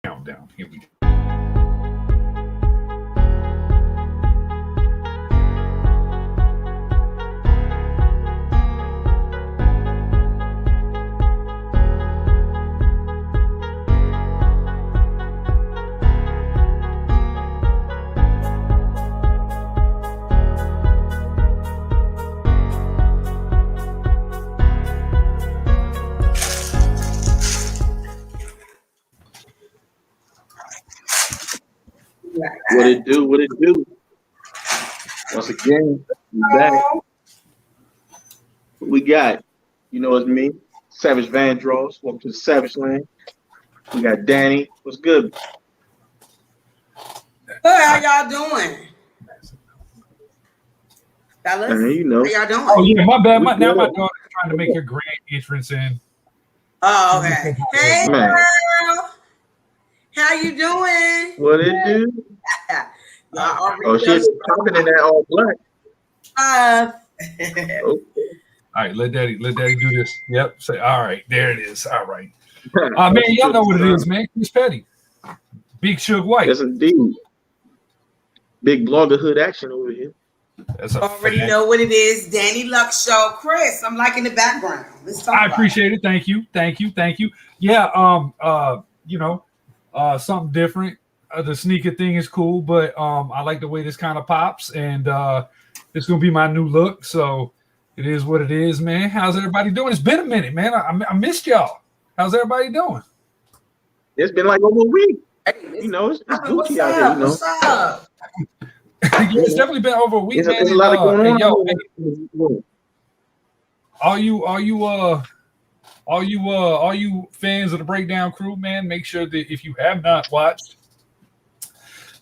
countdown. Here we go. What it do? What it do? Once again, we back. What we got? You know it's me, Savage Vandross. Welcome to the Savage Land. We got Danny. What's good? Good, how y'all doing? Fellas, You know. how y'all doing? Oh yeah, my bad. Now my daughter's trying to make her grand entrance in. Oh, okay. Hey, Man. girl. How you doing? What it do? Y'all already Oh, she's talking in that all black. Okay. Okay. All right, let daddy do this. Yep. Say, all right, there it is. All right. Man, y'all know what it is, man. Chris Petty. Big Suge White. Yes, indeed. Big bloggerhood action over here. That's already know what it is. Danny Luck Show. Chris, I'm liking the background. Let's talk I appreciate it. Thank you. Yeah, something different. The sneaker thing is cool, but I like the way this kind of pops, and it's gonna be my new look. So it is what it is, man. How's everybody doing? It's been a minute, man. I missed y'all. How's everybody doing? It's been like over a week. Hey, You know, it's Gucci out there. You know, what's up? Yeah, it's definitely been over a week, man. There's a lot going on. Yo, all you fans of the Breakdown Crew, man, make sure that if you have not watched,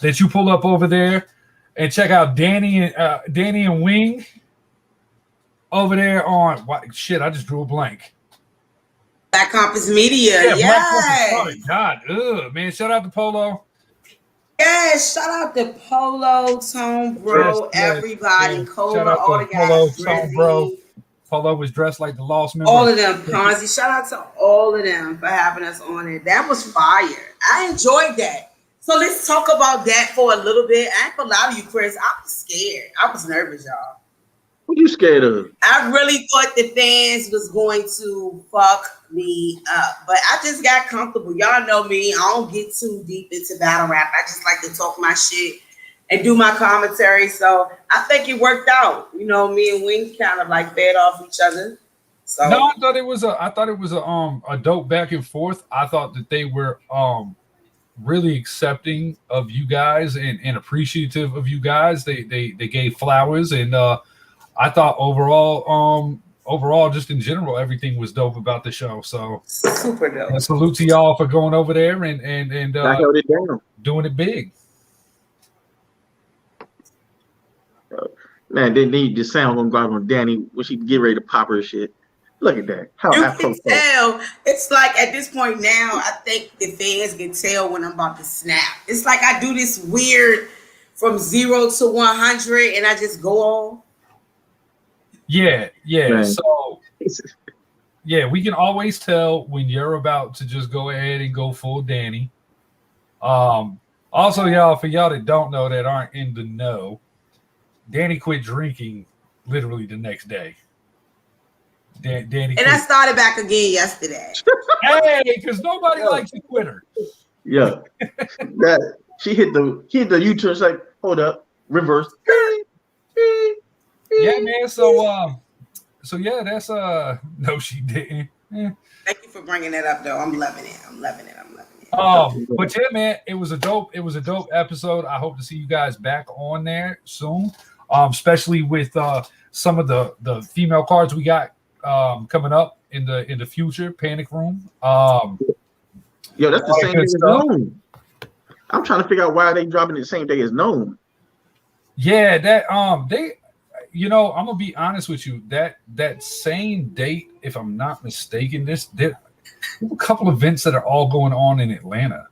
that you pull up over there and check out Danny and Wing over there on what shit. I just drew a blank. Black Compass Media. Yeah. Oh my God, man! Shout out to Polo. Yes, shout out to Polo, Tone Bro, everybody, Cola, all the guys. Polo, Tone Bro. Polo was dressed like the Lost member. All of them, Ponzi. Shout out to all of them for having us on it. That was fire. I enjoyed that. So let's talk about that for a little bit. I ain't gonna lie to you, Chris. I was scared. I was nervous, y'all. What you scared of? I really thought the fans was going to fuck me up, but I just got comfortable. Y'all know me. I don't get too deep into battle rap. I just like to talk my shit and do my commentary. So I think it worked out. You know, me and Wing kind of like fed off each other. So no, I thought it was a dope back and forth. I thought that they were really accepting of you guys and appreciative of you guys. They gave flowers, and I thought overall, just in general, everything was dope about the show. So super dope. Salute to y'all for going over there and doing it big. Man, they need the sound gonna go out on Danny when she get ready to pop her shit. Look at that. How you can tell. It's like at this point now, I think the fans can tell when I'm about to snap. It's like I do this weird from 0 to 100, and I just go on. Yeah. Right. So, yeah, we can always tell when you're about to just go ahead and go full Danny. Also, y'all, for y'all that don't know, that aren't in the know, Danny quit drinking literally the next day. Danny and I started back again yesterday. Hey, because nobody likes a quitter. Yeah, that she hit the U-turn. It's like, hold up, reverse. Yeah, man. So yeah, that's no, she didn't. Thank you for bringing that up, though. I'm loving it. But yeah, man, it was a dope episode. I hope to see you guys back on there soon. Especially with some of the female cards we got coming up in the future. Panic Room. Yo, that's the same day as Known. I'm trying to figure out why they dropping it the same day as Known. Yeah, that they, I'm gonna be honest with you. That same date, if I'm not mistaken, there a couple of events that are all going on in Atlanta.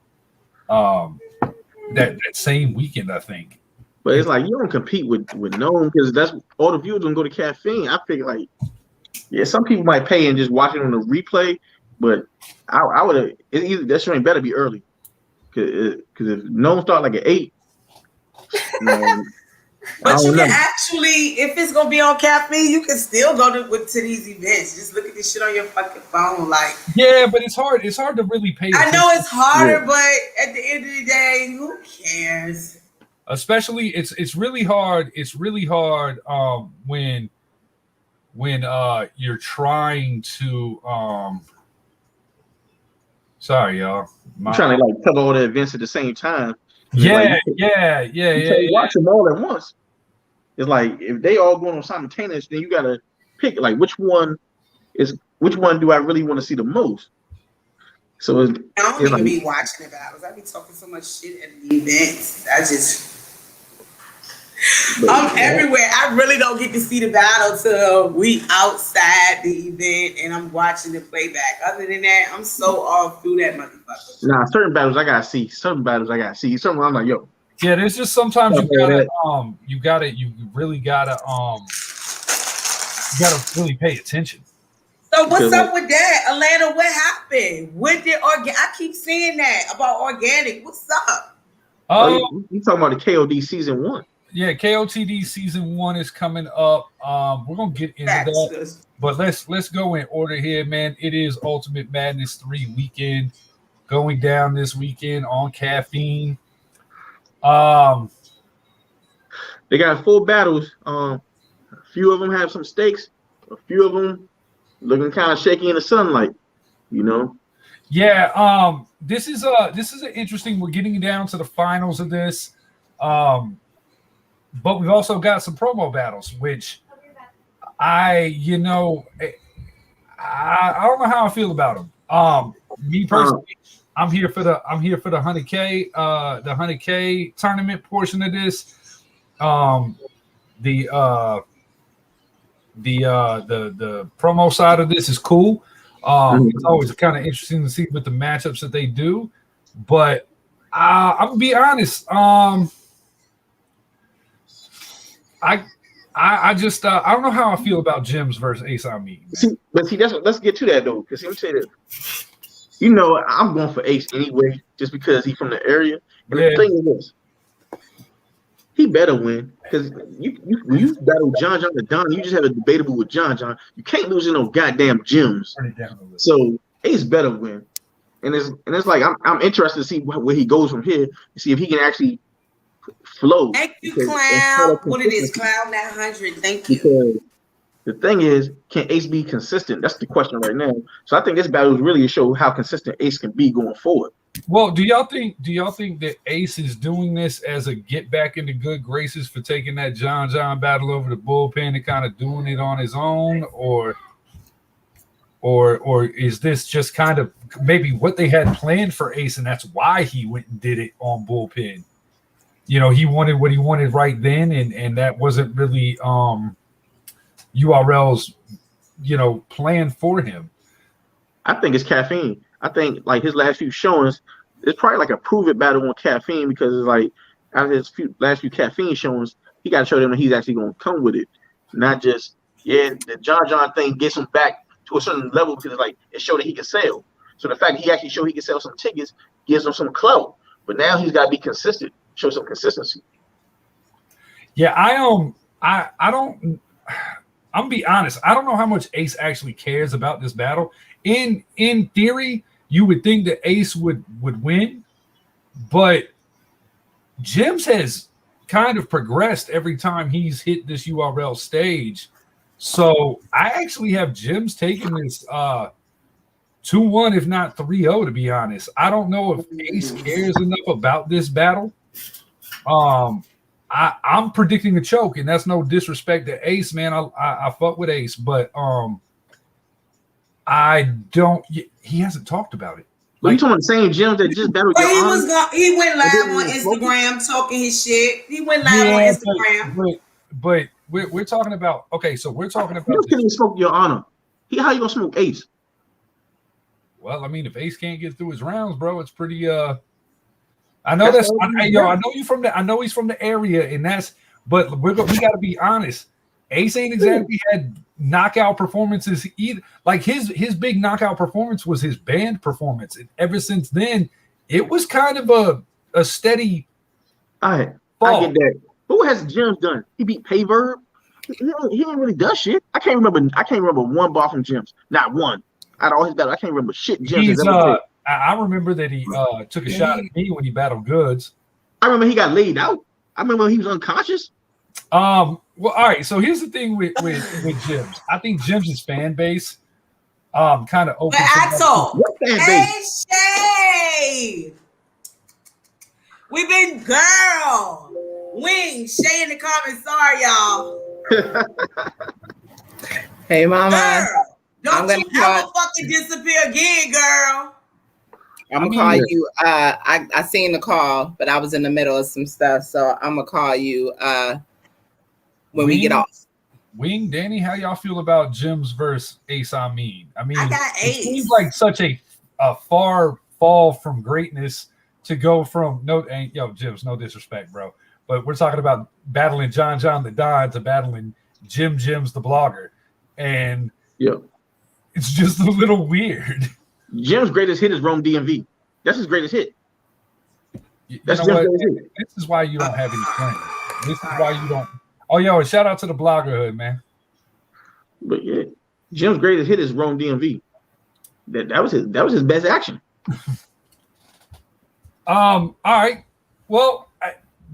That same weekend, I think. But it's like you don't compete with Known because that's all the viewers gonna go to Caffeine. I figure like, yeah, some people might pay and just watch it on the replay, but I would have either that shit ain't better be early. Because if no one start like an 8, but you can actually, if it's gonna be on caffeine, you can still go to these events. Just look at this shit on your fucking phone, like. Yeah, but it's hard. It's hard to really pay attention. I know it's harder, but at the end of the day, who cares? Especially, it's really hard. It's really hard when you're trying to sorry y'all. I'm trying to like cover all the events at the same time. Yeah. Watch them all at once. It's like if they all going on simultaneous, then you gotta pick like which one do I really want to see the most. So I don't even be watching the battles. I be talking so much shit at the events. I'm everywhere. I really don't get to see the battle till we outside the event and I'm watching the playback. Other than that, I'm so off through that motherfucker. Nah, certain battles I gotta see. Some I'm like, yo. Yeah, there's just sometimes you really gotta really pay attention. So what's up with that, Atlanta? What happened? When did I keep saying that about organic? What's up? You talking about the KOD season 1? Yeah, KOTD season 1 is coming up. We're gonna get into that, but let's go in order here, man. It is Ultimate Madness 3 weekend going down this weekend on caffeine. They got 4 battles. A few of them have some stakes. A few of them looking kind of shaky in the sunlight. Yeah. This is an interesting. We're getting down to the finals of this. But we've also got some promo battles, which I don't know how I feel about them. Me personally, I'm here for the 100K, the 100K tournament portion of this. The promo side of this is cool. It's always kind of interesting to see with the matchups that they do. But I'm gonna be honest. I just I don't know how I feel about Jims versus Ace Amin. Let's get to that though, because let me say this. I'm going for Ace anyway, just because he's from the area. And the thing is this, he better win, because when you battle John the Don, you just have a debatable with John. You can't lose in no goddamn Jims. So Ace better win, and it's like I'm interested to see where he goes from here, to see if he can actually flow. Thank you, Clown. What it is, Clown that 100. Thank you. Because the thing is, can Ace be consistent? That's the question right now. So I think this battle is really to show how consistent Ace can be going forward. Well, do y'all think that Ace is doing this as a get back into good graces for taking that John battle over the bullpen and kind of doing it on his own, or is this just kind of maybe what they had planned for Ace and that's why he went and did it on bullpen? He wanted what he wanted right then, and that wasn't really URL's plan for him. I think it's caffeine. I think like his last few showings, it's probably like a prove it battle on caffeine, because it's like after his last few caffeine showings, he got to show them that he's actually going to come with it, not just the John thing gets him back to a certain level, because it's like it showed that he can sell. So the fact that he actually showed he can sell some tickets gives him some clout. But now he's got to be consistent, show some consistency. Yeah, I don't. I'm gonna be honest. I don't know how much Ace actually cares about this battle. In theory, you would think that Ace would win, but Jims has kind of progressed every time he's hit this URL stage. So I actually have Jims taking this 2-1, if not 3-0, to be honest. I don't know if Ace cares enough about this battle. I'm predicting a choke, and that's no disrespect to Ace, man. I fuck with Ace, but I don't. He hasn't talked about it. You talking about the same Jims that just battled your Honor? He went live on Instagram talking his shit. He went live on Instagram. But we're talking about so we're talking about. You can't smoke your Honor. How you gonna smoke Ace? Well, I mean, if Ace can't get through his rounds, bro, it's pretty. I know that's. I know you from the. I know he's from the area, and that's. But we got to be honest. Ace ain't exactly had knockout performances either. Like his big knockout performance was his band performance, and ever since then, it was kind of a steady. I get that. But what has Jims done? He beat Payverb. He ain't really done shit. I can't remember one ball from Jims. Not one. Out of all his battles, I can't remember shit Jims has ever did. I remember that he took a shot at me when he battled Goods. I remember he got laid out. I remember he was unconscious. Well, all right. So here's the thing with Jims. I think Jims' fan base kind of open. Hey Shay, we been girl. Wing Shay in the comments. Sorry, y'all. Hey, mama. Girl, don't you ever fucking disappear again, girl. I'm gonna call you. I seen the call, but I was in the middle of some stuff, so I'm gonna call you when we get off. Wing, Danny, how y'all feel about Jims versus Ace Amin? I mean, I got Ace. It seems like such a far fall from greatness to go from Jims, no disrespect, bro, but we're talking about battling John the Don to battling Jims the blogger, and it's just a little weird. Jim's greatest hit is Rome DMV. That's his greatest hit. That's Jim's greatest hit. This is why you don't have any friends. This is why you don't. Oh, yo, shout out to the bloggerhood, man. But yeah, Jim's greatest hit is Rome DMV. That was his best action. All right. Well,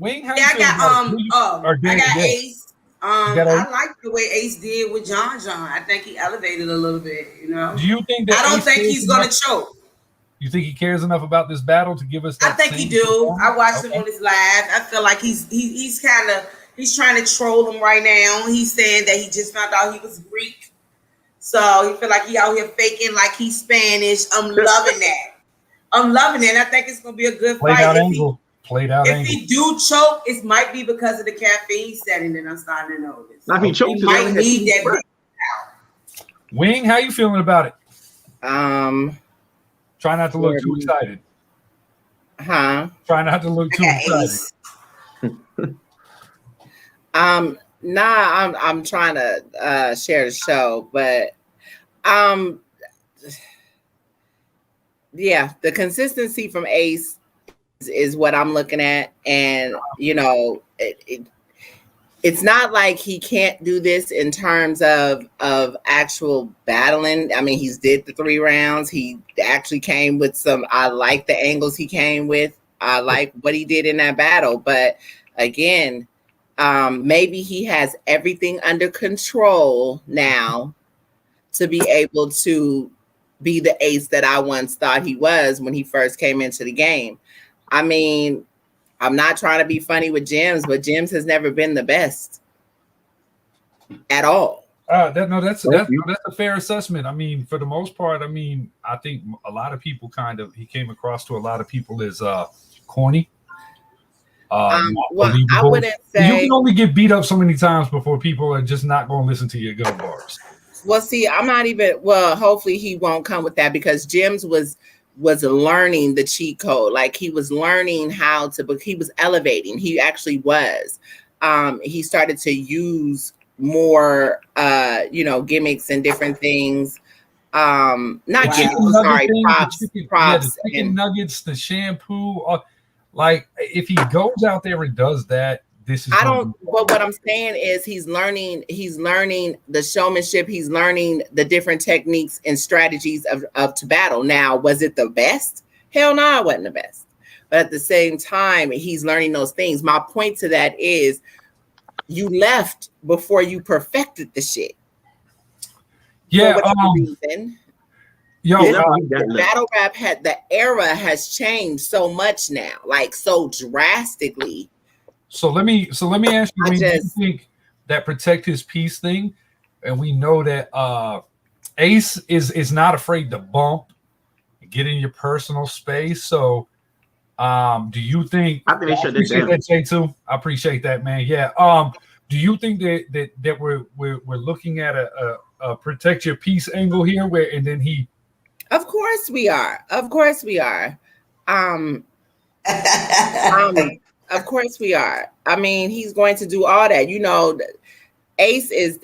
Wayne, how I got Ace. I like the way Ace did with John. I think he elevated a little bit, you know. Do you think that I don't think he's gonna choke? You think he cares enough about this battle to give us that? I think he do. I watched him on his live. I feel like he's trying to troll him right now. He's saying that he just found out he was Greek. So he feel like he out here faking like he's Spanish. I'm loving that. I think it's gonna be a good fight. If he do choke, it might be because of the caffeine setting that I'm starting to notice. Now, if he chokes, he might need that. Wing, how you feeling about it? Try not to look too excited. Huh? Try not to look too excited. I'm trying to share the show, but yeah, the consistency from Ace is what I'm looking at, and you know, it's not like he can't do this in terms of actual battling. I mean, he's did the 3 rounds. He actually came with some. I like the angles he came with. I like what he did in that battle, but again, maybe he has everything under control now to be able to be the Ace that I once thought he was when he first came into the game. I mean, I'm not trying to be funny with Jims, but Jims has never been the best at all. That's a fair assessment. I mean, for the most part, I mean, I think a lot of people he came across to a lot of people as corny. Well, I wouldn't say you can only get beat up so many times before people are just not going to listen to your gun bars. Well, see, I'm not even. Well, hopefully he won't come with that because Jims was learning the cheat code. Like he was learning how to, but he was elevating. He actually was. He started to use more, gimmicks and different things. Not gimmicks. Sorry, props. The chicken nuggets, the shampoo. Like if he goes out there and does that, this is. But what I'm saying is he's learning the showmanship. He's learning the different techniques and strategies of to battle. Now, was it the best? Hell no, it wasn't the best. But at the same time, he's learning those things. My point to that is you left before you perfected the shit. Yeah. The battle rap the era has changed so much now, like so drastically. So let me ask you, do you think that protect his peace thing, and we know that Ace is not afraid to bump, get in your personal space. So do you think I think they shut this down? That Jay too? I appreciate that, man. Yeah. Do you think that we're looking at a protect your peace angle here, where and then he? Of course we are. Of course we are. Of course we are. I mean, he's going to do all that. You know, Ace is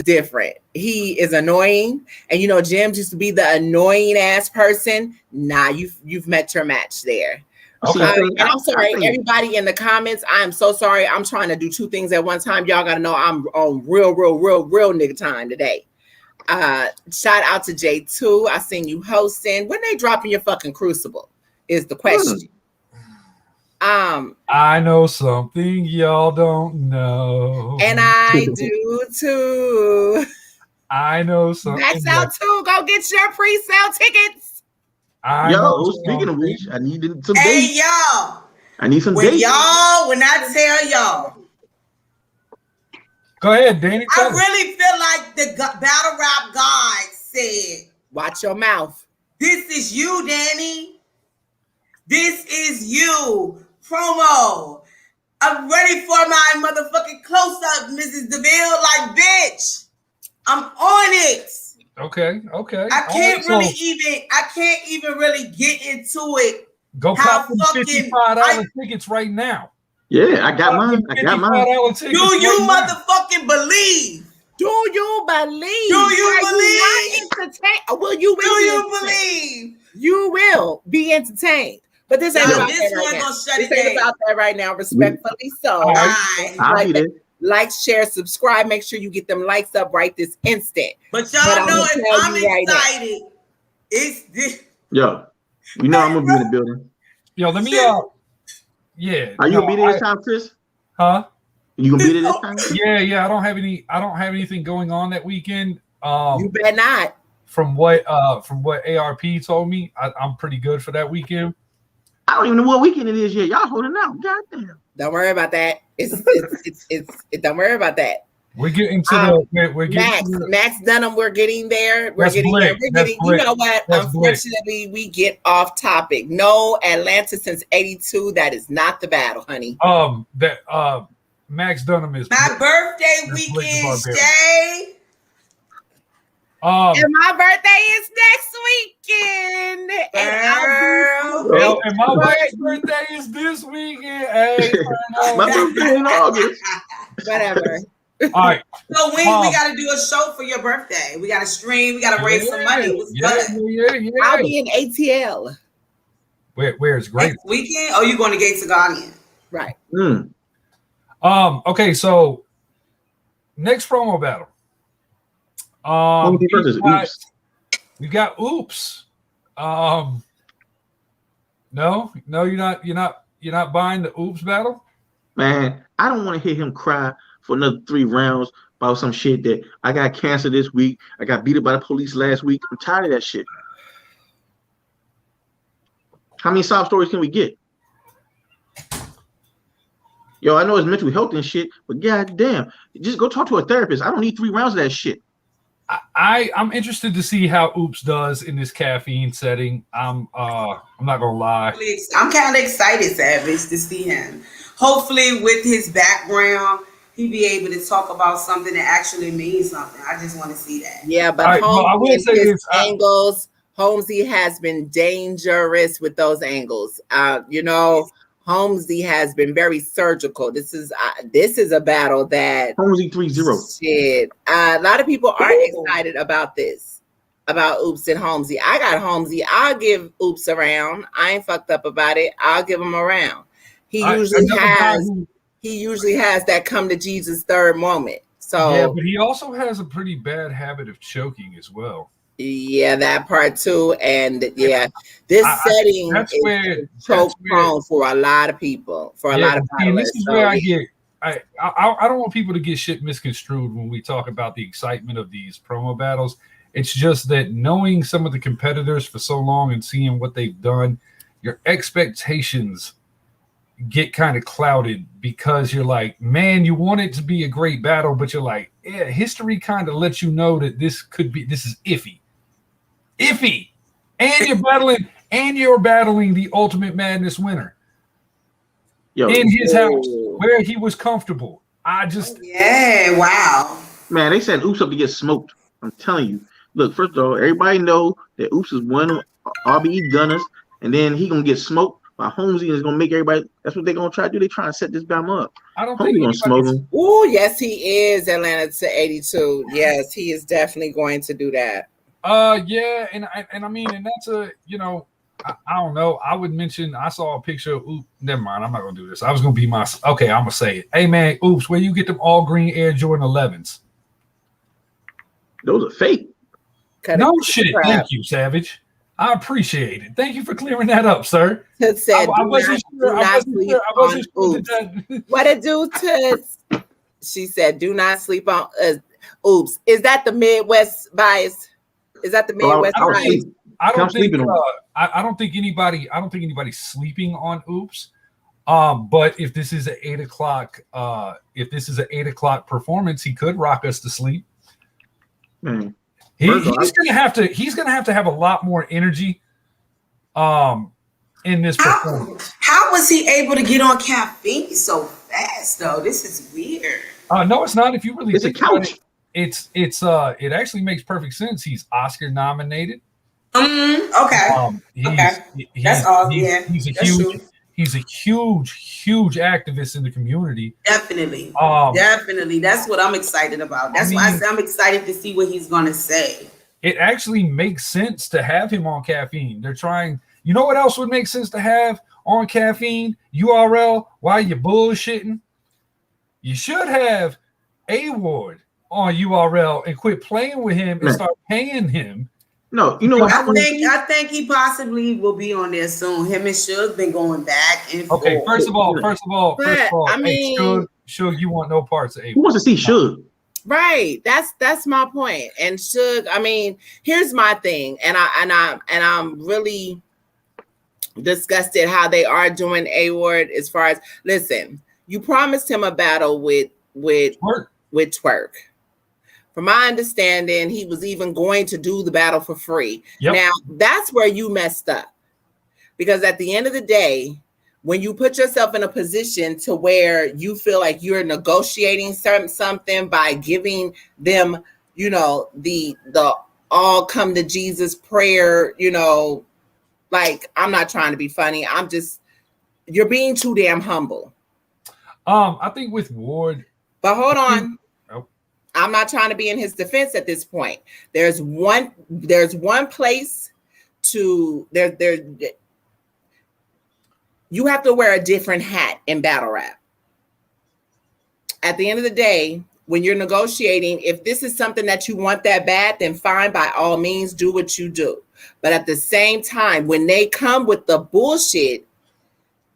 different. He is annoying, and you know, James used to be the annoying ass person. Nah, you've met your match there. Okay. And I'm sorry, everybody in the comments. I'm so sorry. I'm trying to do two things at one time. Y'all gotta know I'm on real nigga time today. Shout out to J2. I seen you hosting. When they dropping your fucking Crucible is the question. I know something y'all don't know. And I do too. I know something. Max out too. Go get your pre-sale tickets. Speaking of which, I need some dates. Hey, y'all. I need some dates. When I tell y'all. Go ahead, Danny. I really feel like the battle rap god said, watch your mouth. This is you, Danny. This is you. Promo. I'm ready for my motherfucking close-up, Mrs. DeVille. Like, bitch, I'm on it. Okay. I can't even really get into it. Go cop them $55 tickets right now. Yeah, I got mine. Do you motherfucking believe? Do you believe? Do you believe? Will you believe? You will be entertained. But this ain't about that right now. This ain't about that right now. Respectfully so. I'll be there. Like, share, subscribe. Make sure you get them likes up right this instant. But y'all know if I'm excited, it's this. Yo, you know I'm gonna be in the building. Yo, let me yeah. Are you gonna be there this time, Chris? Huh? You gonna be there this time? Yeah. I don't have anything going on that weekend. You better not. From what ARP told me, I'm pretty good for that weekend. I don't even know what weekend it is yet. Y'all holding out. Goddamn. Don't worry about that. Don't worry about that. We're getting to Max Dunham. We're getting there. We're getting there. You know what? Unfortunately, we get off topic. No Atlanta since '82. That is not the battle, honey. Max Dunham is my birthday weekend. Stay. And my birthday is next weekend. And my wife's birthday is this weekend. Hey, my birthday in August. Whatever. All right. So we got to do a show for your birthday. We got to stream. We got to raise some money. I'll be in ATL. Where's great next weekend? Oh, you going to Gates of Guardian? Right. Okay. So next promo battle. We got Oops. No, you're not buying the Oops battle. Man, I don't want to hear him cry for another 3 rounds about some shit that I got cancer this week. I got beat up by the police last week. I'm tired of that shit. How many sob stories can we get? Yo, I know it's mental health and shit, but goddamn, just go talk to a therapist. I don't need 3 rounds of that shit. I'm interested to see how Oops does in this caffeine setting. I'm not gonna lie. I'm kind of excited, Savage, to see him. Hopefully, with his background, he'll be able to talk about something that actually means something. I just want to see that. Yeah, but I will say this: angles, Holmesy has been dangerous with those angles. Holmesy has been very surgical. This is a battle that Holmesy 3-0. Shit. A lot of people aren't excited about this, about Oops and Holmesy. I got Holmesy. I'll give Oops a round. I ain't fucked up about it. I'll give him a round. He usually has that come to Jesus third moment. So yeah, but he also has a pretty bad habit of choking as well. Yeah, that part too. And this setting is choke prone for a lot of people, for a lot of battlers. This is where I don't want people to get shit misconstrued when we talk about the excitement of these promo battles. It's just that knowing some of the competitors for so long and seeing what they've done, your expectations get kind of clouded because you're like, man, you want it to be a great battle, but you're like, yeah, history kind of lets you know that this is iffy. And you're battling the Ultimate Madness winner in his house where he was comfortable. Wow. Man, they said Oops up to get smoked. I'm telling you. Look, first of all, everybody know that Oops is one of RBE gunners, and then he gonna get smoked My Holmesy is gonna make everybody. That's what they're gonna try to do. They trying to set this guy up. I don't Holmesy think gonna smoke anybody's. him. Oh, yes, he is. Atlanta to 82. Yes, he is definitely going to do that. Yeah, and I mean, and that's a, you know, I don't know. I would mention I saw a picture of Oops. Never mind, I'm not gonna do this. I was gonna be okay, I'm gonna say it. Hey man, Oops, where you get them all green Air Jordan 11s? Those are fake. No shit. Thank you, Savage. I appreciate it. Thank you for clearing that up, sir. Said, I wasn't sure. I wasn't sure that. What it do, Toots? She said, "Do not sleep on." Oops, is that the Midwest bias? Is that the Midwest bias? I don't think anybody. I don't think anybody's sleeping on Oops. But if this is an 8 o'clock, performance, he could rock us to sleep. Man. He's gonna have to have a lot more energy in this performance. How was he able to get on caffeine so fast though? This is weird. No, it's not. If you really think about it, it actually makes perfect sense. He's Oscar nominated. Okay. That's all. Yeah. He's a huge activist in the community. Definitely. Definitely. That's what I'm excited about. That's why I say I'm excited to see what he's gonna say. It actually makes sense to have him on caffeine. They're trying. You know what else would make sense to have on caffeine? URL. While you're bullshitting, you should have A Ward on URL and quit playing with him and start paying him. No, you know what? I think he possibly will be on there soon. Him and Suge been going back and forth. Okay, first of all, I mean, Suge, you want no parts of A. Who wants to see Suge? Right. That's my point. And Suge, I mean, here's my thing, and I'm really disgusted how they are doing A Ward as far as listen. You promised him a battle with Twerk. From my understanding, he was even going to do the battle for free. Yep. Now, that's where you messed up. Because at the end of the day, when you put yourself in a position to where you feel like you're negotiating something by giving them, you know, the all come to Jesus prayer, you know, like, I'm not trying to be funny. You're being too damn humble. I think with Ward. But hold on. I'm not trying to be in his defense at this point. There's one place to there. You have to wear a different hat in battle rap. At the end of the day, when you're negotiating, if this is something that you want that bad, then fine, by all means, do what you do. But at the same time, when they come with the bullshit,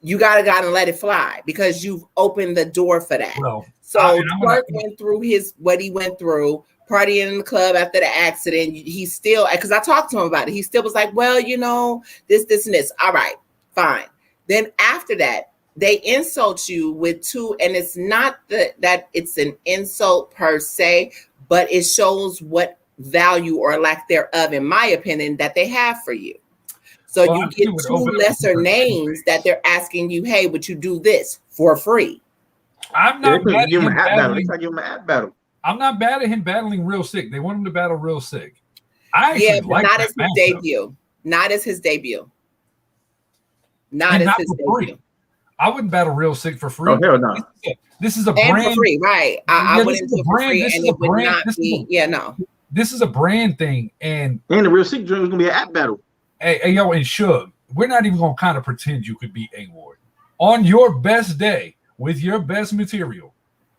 you gotta let it fly because you've opened the door for that. Well, so Twerk went through what he went through, partying in the club after the accident. He still, because I talked to him about it, he still was like, well, you know, this, and this. All right, fine. Then after that, they insult you with two, and it's not that it's an insult per se, but it shows what value or lack thereof, in my opinion, that they have for you. So you get two lesser names that they're asking you, hey, would you do this for free? I'm not mad at him battling. I'm not mad at him battling Real Sick. They want him to battle Real Sick. But not as his debut. Not as his debut. Not as his debut. I wouldn't battle Real Sick for free. Oh, hell no. This is a and brand. For free, right. I wouldn't do it for free, and it would not be. No. This is a brand thing. And the Real Sick joint was going to be an app battle. Hey, yo, and Suge, we're not even going to kind of pretend you could beat A Ward. On your best day, with your best material,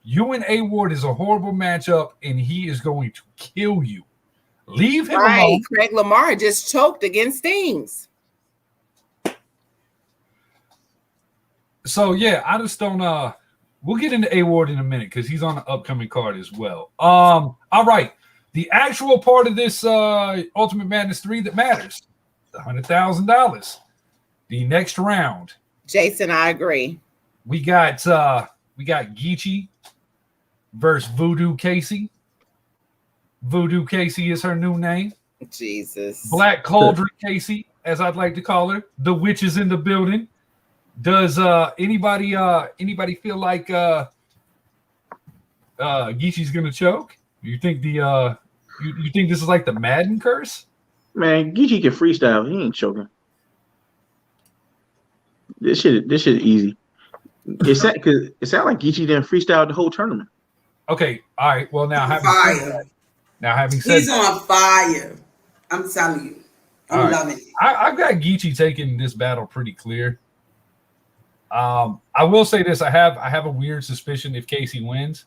you and A Ward is a horrible matchup, and he is going to kill you. Leave him alone. Craig Lamar just choked against Things. So, yeah, I just don't we'll get into A Ward in a minute because he's on the upcoming card as well. All right. The actual part of this Ultimate Madness 3 that matters, the $100,000. The next round. Jason, I agree. We got Geechee versus Voodoo Casey. Voodoo Casey is her new name. Jesus. Black Cauldron Casey, as I'd like to call her. The witch is in the building. Does anybody feel like Geechee's gonna choke? You think you think this is like the Madden curse? Man, Geechee can freestyle. He ain't choking. This shit is easy. It sound like Geechee didn't freestyle the whole tournament. Okay, all right. Well, now having said he's on fire. I'm telling you, I'm loving it. I've got Geechee taking this battle pretty clear. I will say this: I have a weird suspicion if Casey wins,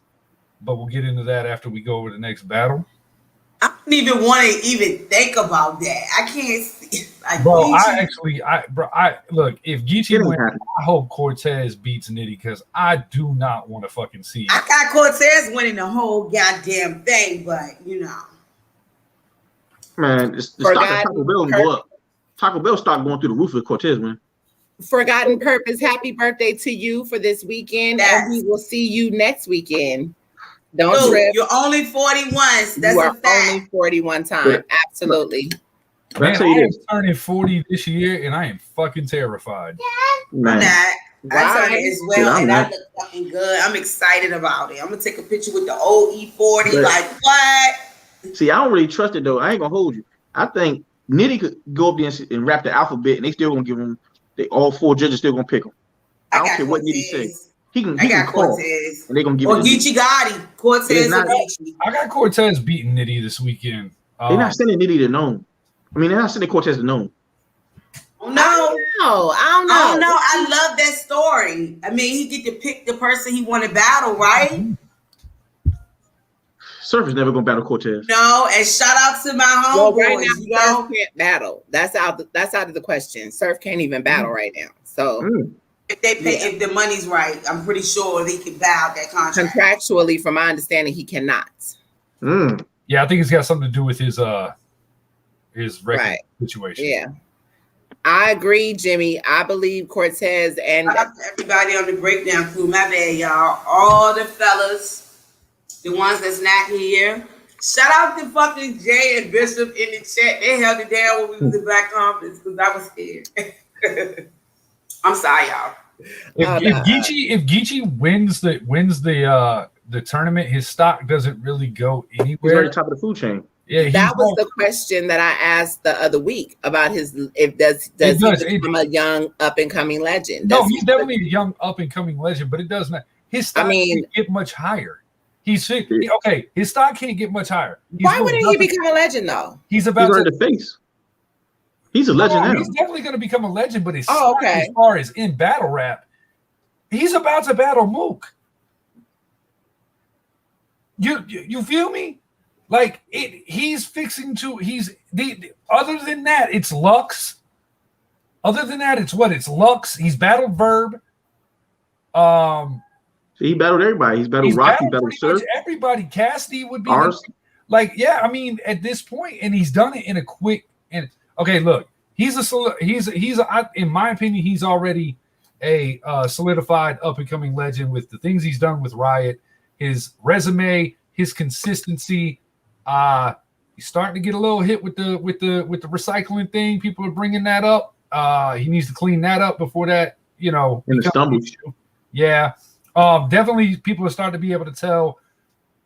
but we'll get into that after we go over the next battle. I don't even want to even think about that. I can't see. Like, bro, Geechee. Look, if Geechee wins, I hope Cortez beats Nitty because I do not want to fucking see it. I got Cortez winning the whole goddamn thing, but you know. Man, the stock of Taco Bell go up. Taco Bell stock going through the roof with Cortez, man. Forgotten Purpose, happy birthday to you for this weekend, and we will see you next weekend. Don't trip. You're only 41. That's you are a fact. only 41 times. Absolutely. Man, I am turning 40 this year, and I am fucking terrified. Man. I'm not. I turned it as well, and not. I look fucking good. I'm excited about it. I'm gonna take a picture with the old E40. Like what? See, I don't really trust it though. I ain't gonna hold you. I think Nitty could go up there and rap the alphabet, and they still gonna give him. All 4 judges still gonna pick him. I don't care what Nitty say. He can call, Cortez. and they gonna give or it. Geechee Gotti. Cortez or Geechee. I got Cortez beating Nitty this weekend. They're not sending Nitty to Nome. I mean, they're not sending Cortez to Nome. Oh, no. I don't know. I love that story. I mean, he get to pick the person he want to battle, right? Surf is never gonna battle Cortez. No, and shout out to my homeboys. Right now, Surf can't battle. That's out of the question. Surf can't even battle right now. So if they pay, if the money's right, I'm pretty sure they can bow that contract. Contractually, from my understanding, he cannot. Yeah, I think it's got something to do with his record situation. Yeah. I agree, Jimmy. I believe Cortez and everybody on the breakdown crew. My bad, y'all. All the fellas, the ones that's not here. Shout out to fucking Jay and Bishop in the chat. They held it down when we was in Black Conference because I was scared. I'm sorry, y'all. If Geechee wins the tournament, his stock doesn't really go anywhere. He's already top of the food chain. Yeah, that was the question that I asked the other week about his. Does he become a young up and coming legend? No, he's definitely a young up and coming legend, but it does not. His stock can't get much higher. His stock can't get much higher. Why wouldn't he become a legend though? He's already the face. He's a legend now. He's definitely going to become a legend, but his stock, as far as in battle rap, he's about to battle Mook. You feel me? Like he's fixing to. Other than that, it's Lux. Other than that, it's what? It's Lux. He's battled Verb. He battled everybody. He's battled Rock. He battled Surf. Everybody. Cassidy would be yeah. I mean, at this point, and he's done it in a quick. And okay, look, he's in my opinion, he's already a solidified up and coming legend with the things he's done with Riot, his resume, his consistency. He's starting to get a little hit with the recycling thing. People are bringing that up. He needs to clean that up before that, in the stumble. Yeah. Definitely people are starting to be able to tell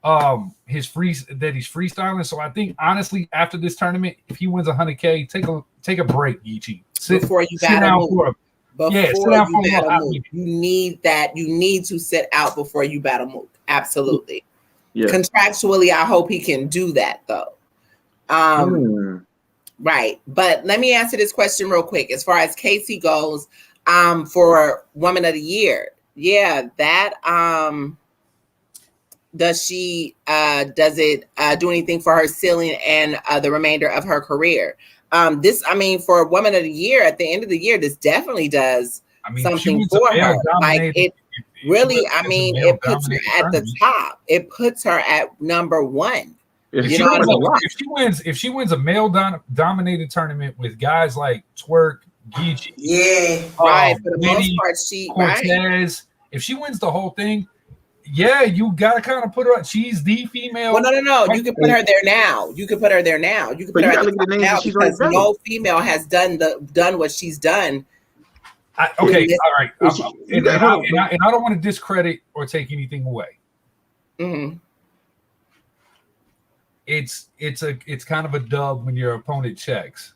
that he's freestyling. So I think honestly, after this tournament, if he wins 100K, take a break, Geechee. Before you battle Mook. You need that. You need to sit out before you battle Mook. Absolutely. Yeah. Contractually, I hope he can do that though. Right. But let me answer this question real quick. As far as Casey goes, for Woman of the Year, that does it do anything for her ceiling and the remainder of her career? For Woman of the Year, at the end of the year, this definitely does something for her. Like it really, it puts her at the top. It puts her at number one. If she wins a male dominated tournament with guys like Twerk, Geechee, for the most part, Cortez. If she wins the whole thing, you gotta kind of put her. She's the female. Well, no. You can put her there now. You can put her there now. You can put her at the top now because no female has done what she's done. All right. And I don't want to discredit or take anything away. Mm-hmm. It's kind of a dub when your opponent checks.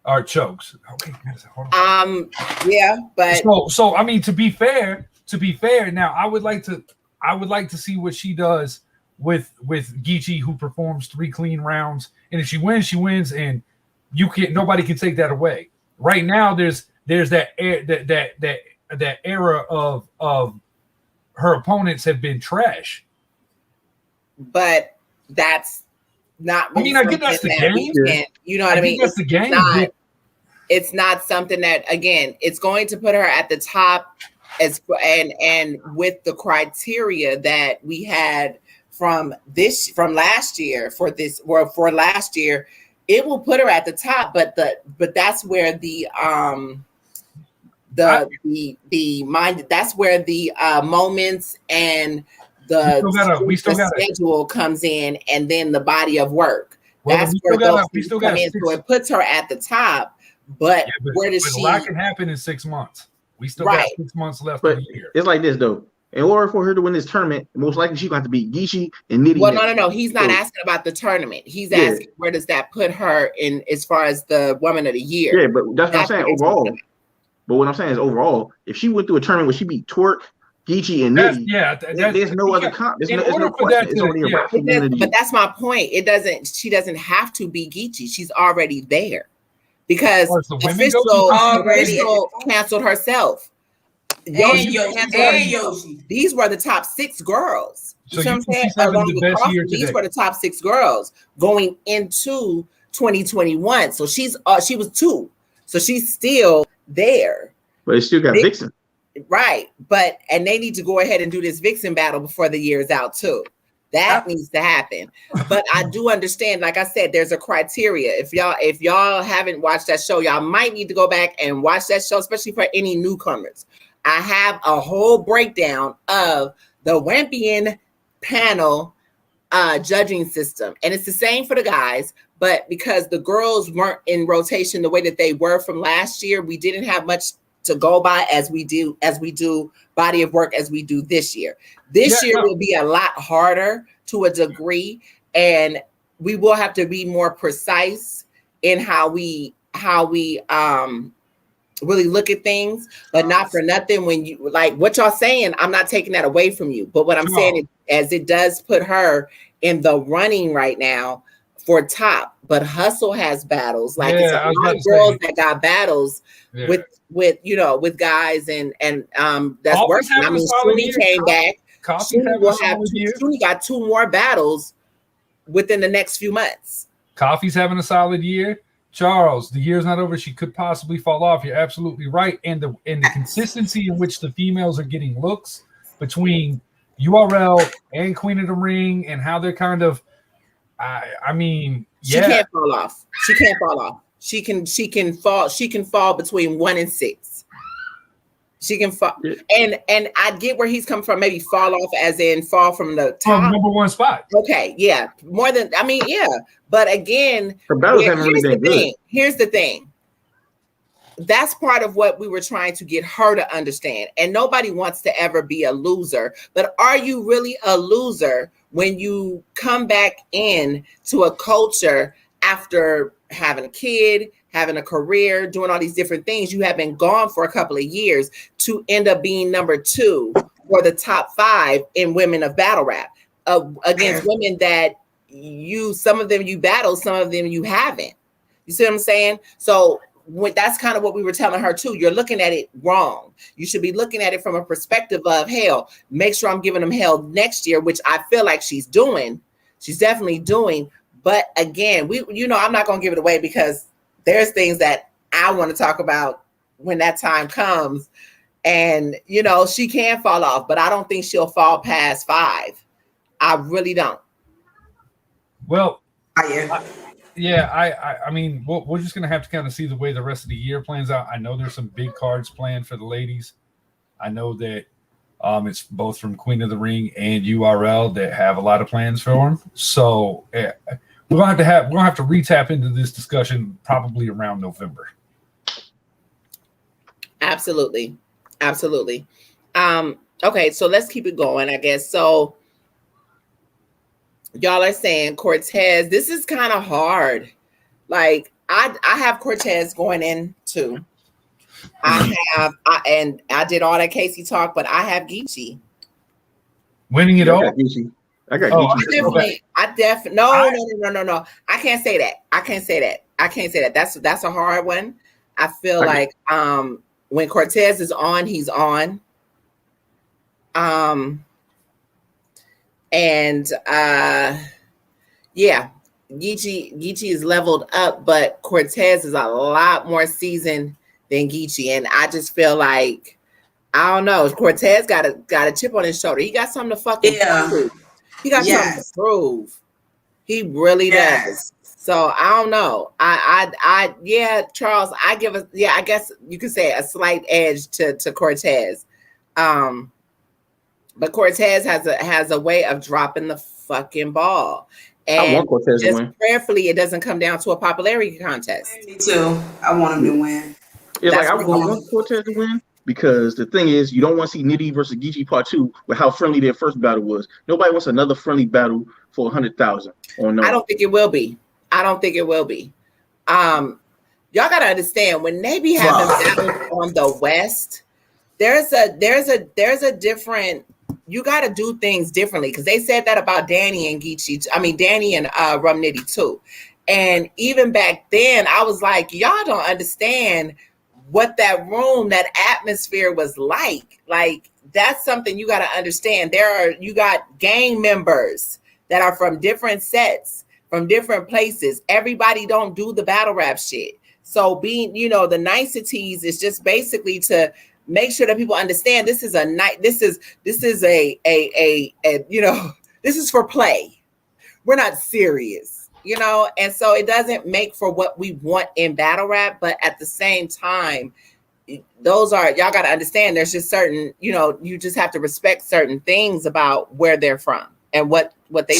or chokes. Okay, hold on. Yeah, but so I mean, to be fair, now I would like to see what she does with Geechee, who performs 3 clean rounds, and if she wins, she wins, and nobody can take that away. Right now, there's that era of her opponents have been trash. But that's not. Really, I mean, I get that's the game. You know what I mean? That's the game. It's not something that, again, it's going to put her at the top and with the criteria that we had from last year for last year, it will put her at the top. But that's where the moments and the schedule comes in, and then the body of work. That's where those come in. So it puts her at the top. But where does she? A lot can happen in 6 months. We still got 6 months left of the year. It's like this though. In order for her to win this tournament, most likely she's going to have to beat Geechee and Nitty. Well, no. He's not asking about the tournament. He's asking where does that put her in as far as the woman of the year. Yeah, but that's what I'm saying overall. But what I'm saying is overall, if she went through a tournament where she beat Twerk, Geechee, and Nitty, there's no other comp. There's no question. But that's my point. She doesn't have to be Geechee. She's already there. Because official canceled herself. Yoshi. These were the top 6 girls. So these were the top 6 girls going into 2021. So she was 2. So she's still there. But it still got Vixen. Right. And they need to go ahead and do this Vixen battle before the year is out too. That needs to happen. But I do understand, like I said, there's a criteria. If y'all haven't watched that show, y'all might need to go back and watch that show, especially for any newcomers. I have a whole breakdown of the Wempian panel judging system. And it's the same for the guys, but because the girls weren't in rotation the way that they were from last year, we didn't have much to go by as we do body of work as we do this year. This year will be a lot harder to a degree, and we will have to be more precise in how we really look at things, but not for nothing. When you like what y'all saying, I'm not taking that away from you. But what I'm saying is it does put her in the running right now for top. But Hustle has battles. Like it's a lot of girls that got battles with guys and that's working. I mean, Suni came back. Suni got 2 more battles within the next few months. Coffee's having a solid year. Charles, the year's not over. She could possibly fall off. You're absolutely right. And the consistency in which the females are getting looks between URL and Queen of the Ring and how they're kind of, I mean, she can't fall off. She can't fall off. She can fall between 1 and 6. She can fall, and I get where he's coming from. Maybe fall off, as in fall from the top, from number 1 spot. Okay, yeah, more than But again, here's the thing. That's part of what we were trying to get her to understand. And nobody wants to ever be a loser. But are you really a loser when you come back in to a culture after having a kid, having a career, doing all these different things? You have been gone for a couple of years to end up being number 2 or the top 5 in women of battle rap against women that some of them you battle, some of them you haven't. You see what I'm saying? So that's kind of what we were telling her too. You're looking at it wrong. You should be looking at it from a perspective of, hell, make sure I'm giving them hell next year, which I feel like she's doing. She's definitely doing. But again, I'm not going to give it away because there's things that I want to talk about when that time comes. And, she can fall off, but I don't think she'll fall past 5. I really don't. Well, I mean, we're just going to have to kind of see the way the rest of the year plans out. I know there's some big cards planned for the ladies. I know that it's both from Queen of the Ring and URL that have a lot of plans for them. So we're going to have to retap into this discussion probably around November. Absolutely. Okay, so let's keep it going, I guess. So y'all are saying Cortez, this is kind of hard. Like, I have Cortez going in too. I did all that Casey talk, but I have Geechee winning it all. I got Oh, Geechee. No. I can't say that. That's a hard one. I feel like when Cortez is on, he's on. Yeah, Geechee is leveled up, but Cortez is a lot more seasoned than Geechee, and I just feel like I don't know. Cortez got a chip on his shoulder. He got something to fucking prove. He got something to prove. He really does. So I don't know. Charles, I guess you could say a slight edge to Cortez. But Cortez has a way of dropping the fucking ball. And I want Cortez to win. Prayerfully, it doesn't come down to a popularity contest. Me too. I want him to win. It's like I want Cortez to win because the thing is, you don't want to see Nitty versus Geechee Part 2 with how friendly their first battle was. Nobody wants another friendly battle for 100,000. Or no. I don't think it will be. Y'all gotta understand when they be having battles on the West, there's a different. You got to do things differently because they said that about Danny and Geechee. I mean, Danny and Rum Nitty too. And even back then, I was like, y'all don't understand what that room, that atmosphere was like. Like, that's something you got to understand. You got gang members that are from different sets, from different places. Everybody don't do the battle rap shit. So being, the niceties is just basically to make sure that people understand this is this is for play. We're not serious, and so it doesn't make for what we want in battle rap. But at the same time, y'all got to understand there's just certain, you just have to respect certain things about where they're from and what they do.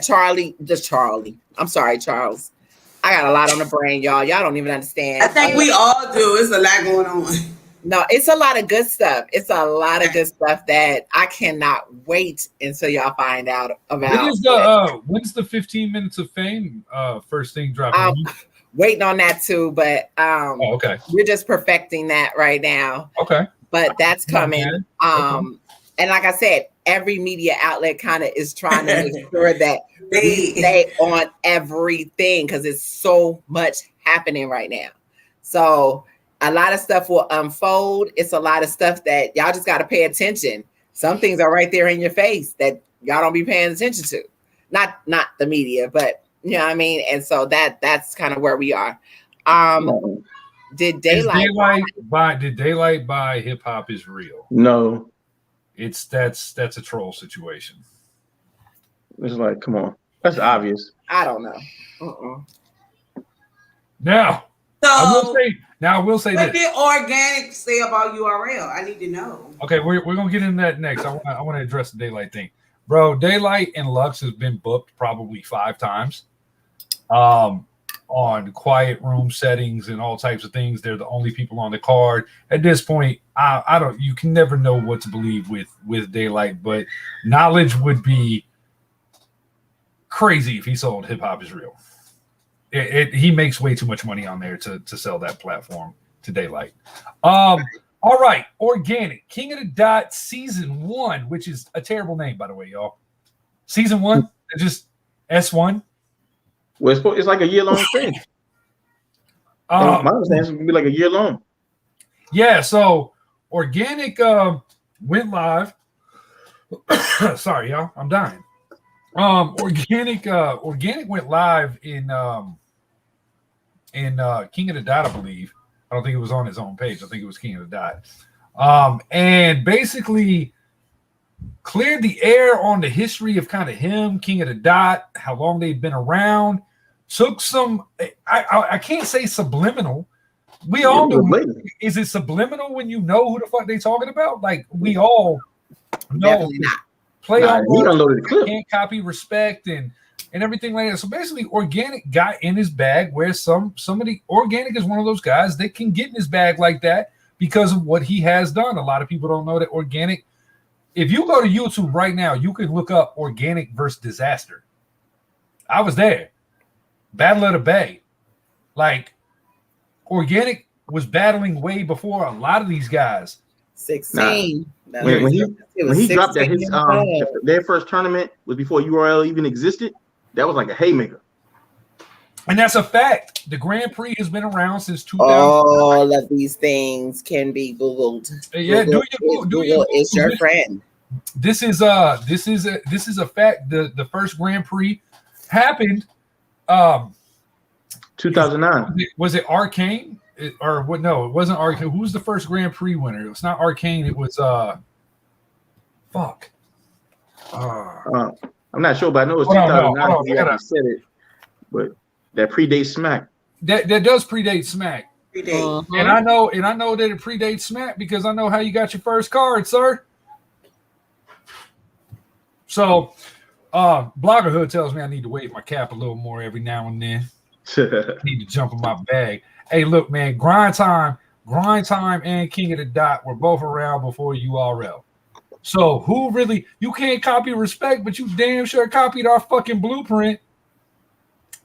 Charlie. I'm sorry, Charles. I got a lot on the brain, y'all. Y'all don't even understand. I think we all do. It's a lot going on. No, it's a lot of good stuff. It's a lot of good stuff that I cannot wait until y'all find out about. When's the 15 minutes of fame first thing dropping? Waiting on that too, but okay. We're just perfecting that right now. Okay. But that's coming. And like I said, every media outlet kind of is trying to make sure that we stay on everything because it's so much happening right now. So a lot of stuff will unfold. It's a lot of stuff that y'all just got to pay attention. Some things are right there in your face that y'all don't be paying attention to. Not the media, but you know what I mean? And so that's kind of where we are. Did Daylight buy Hip Hop Is Real? No. That's a troll situation. It's like, come on. That's obvious. I don't know. Now, I will say what this. did Organic say about URL? I need to know. Okay, we're gonna get into that next. I want to address the Daylight thing, bro. Daylight and Lux has been booked probably 5 times, on quiet room settings and all types of things. They're the only people on the card at this point. I don't. You can never know what to believe with Daylight, but knowledge would be crazy if he sold Hip Hop Is Real. He makes way too much money on there to sell that platform to Daylight. All right, Organic King of the Dot Season 1, which is a terrible name, by the way, y'all. Season 1, just S1. Well, it's like a year-long thing. My understanding is going to be like a year long. Yeah, so Organic went live. Sorry, y'all, I'm dying. Organic went live in King of the Dot, I believe. I don't think it was on his own page. I think it was King of the Dot. And basically cleared the air on the history of kind of him, King of the Dot, how long they've been around. Took some, I can't say subliminal. We all know. Is it subliminal when you know who the fuck they talking about? Like, we all know. Definitely not. Play on the clip. Can't copy, respect, and everything like that. So basically, Organic got in his bag where somebody Organic is one of those guys that can get in his bag like that because of what he has done. A lot of people don't know that Organic. If you go to YouTube right now, you can look up Organic versus Disaster. I was there. Battle of the Bay. Like, Organic was battling way before a lot of these guys. 16. Nah. When he dropped that, his their first tournament was before URL even existed. That was like a haymaker. And that's a fact. The Grand Prix has been around since 2000. All of these things can be Googled. Yeah, Google is your friend. This is a fact. The first Grand Prix happened 2009. Was it Arcane? Or what? No, it wasn't Arcane. Who was the first Grand Prix winner? It's not Arcane. It was fuck. I'm not sure, but I know it's 2009. You actually said it, but that predates Smack. That does predate Smack. Predate. And I know that it predates Smack because I know how you got your first card, sir. So, Bloggerhood tells me I need to wave my cap a little more every now and then. I need to jump in my bag. Hey, look, man, Grind Time, and King of the Dot were both around before URL. So who really? You can't copy Respect, but you damn sure copied our fucking blueprint.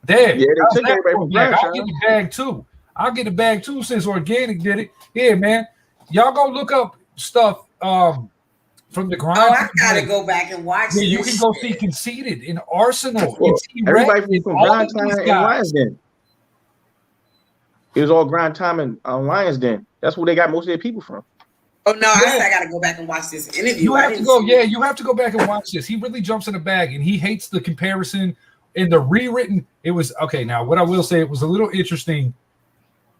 There. Yeah, they took everybody from Grind Time. I'll get the bag too. I'll get the bag too since Organic did it. Yeah, man. Y'all go look up stuff from the Grind. Oh, I gotta go back and watch. Yeah, you can go see Conceited in Arsenal. Well, everybody from Grind Time and Lions Den. It was all Grind Time and Lions Den. That's where they got most of their people from. Oh no, I gotta go back and watch this interview. You have to go. Yeah, you have to go back and watch this. He really jumps in the bag, and he hates the comparison in the rewritten. It was okay. Now, what I will say, it was a little interesting,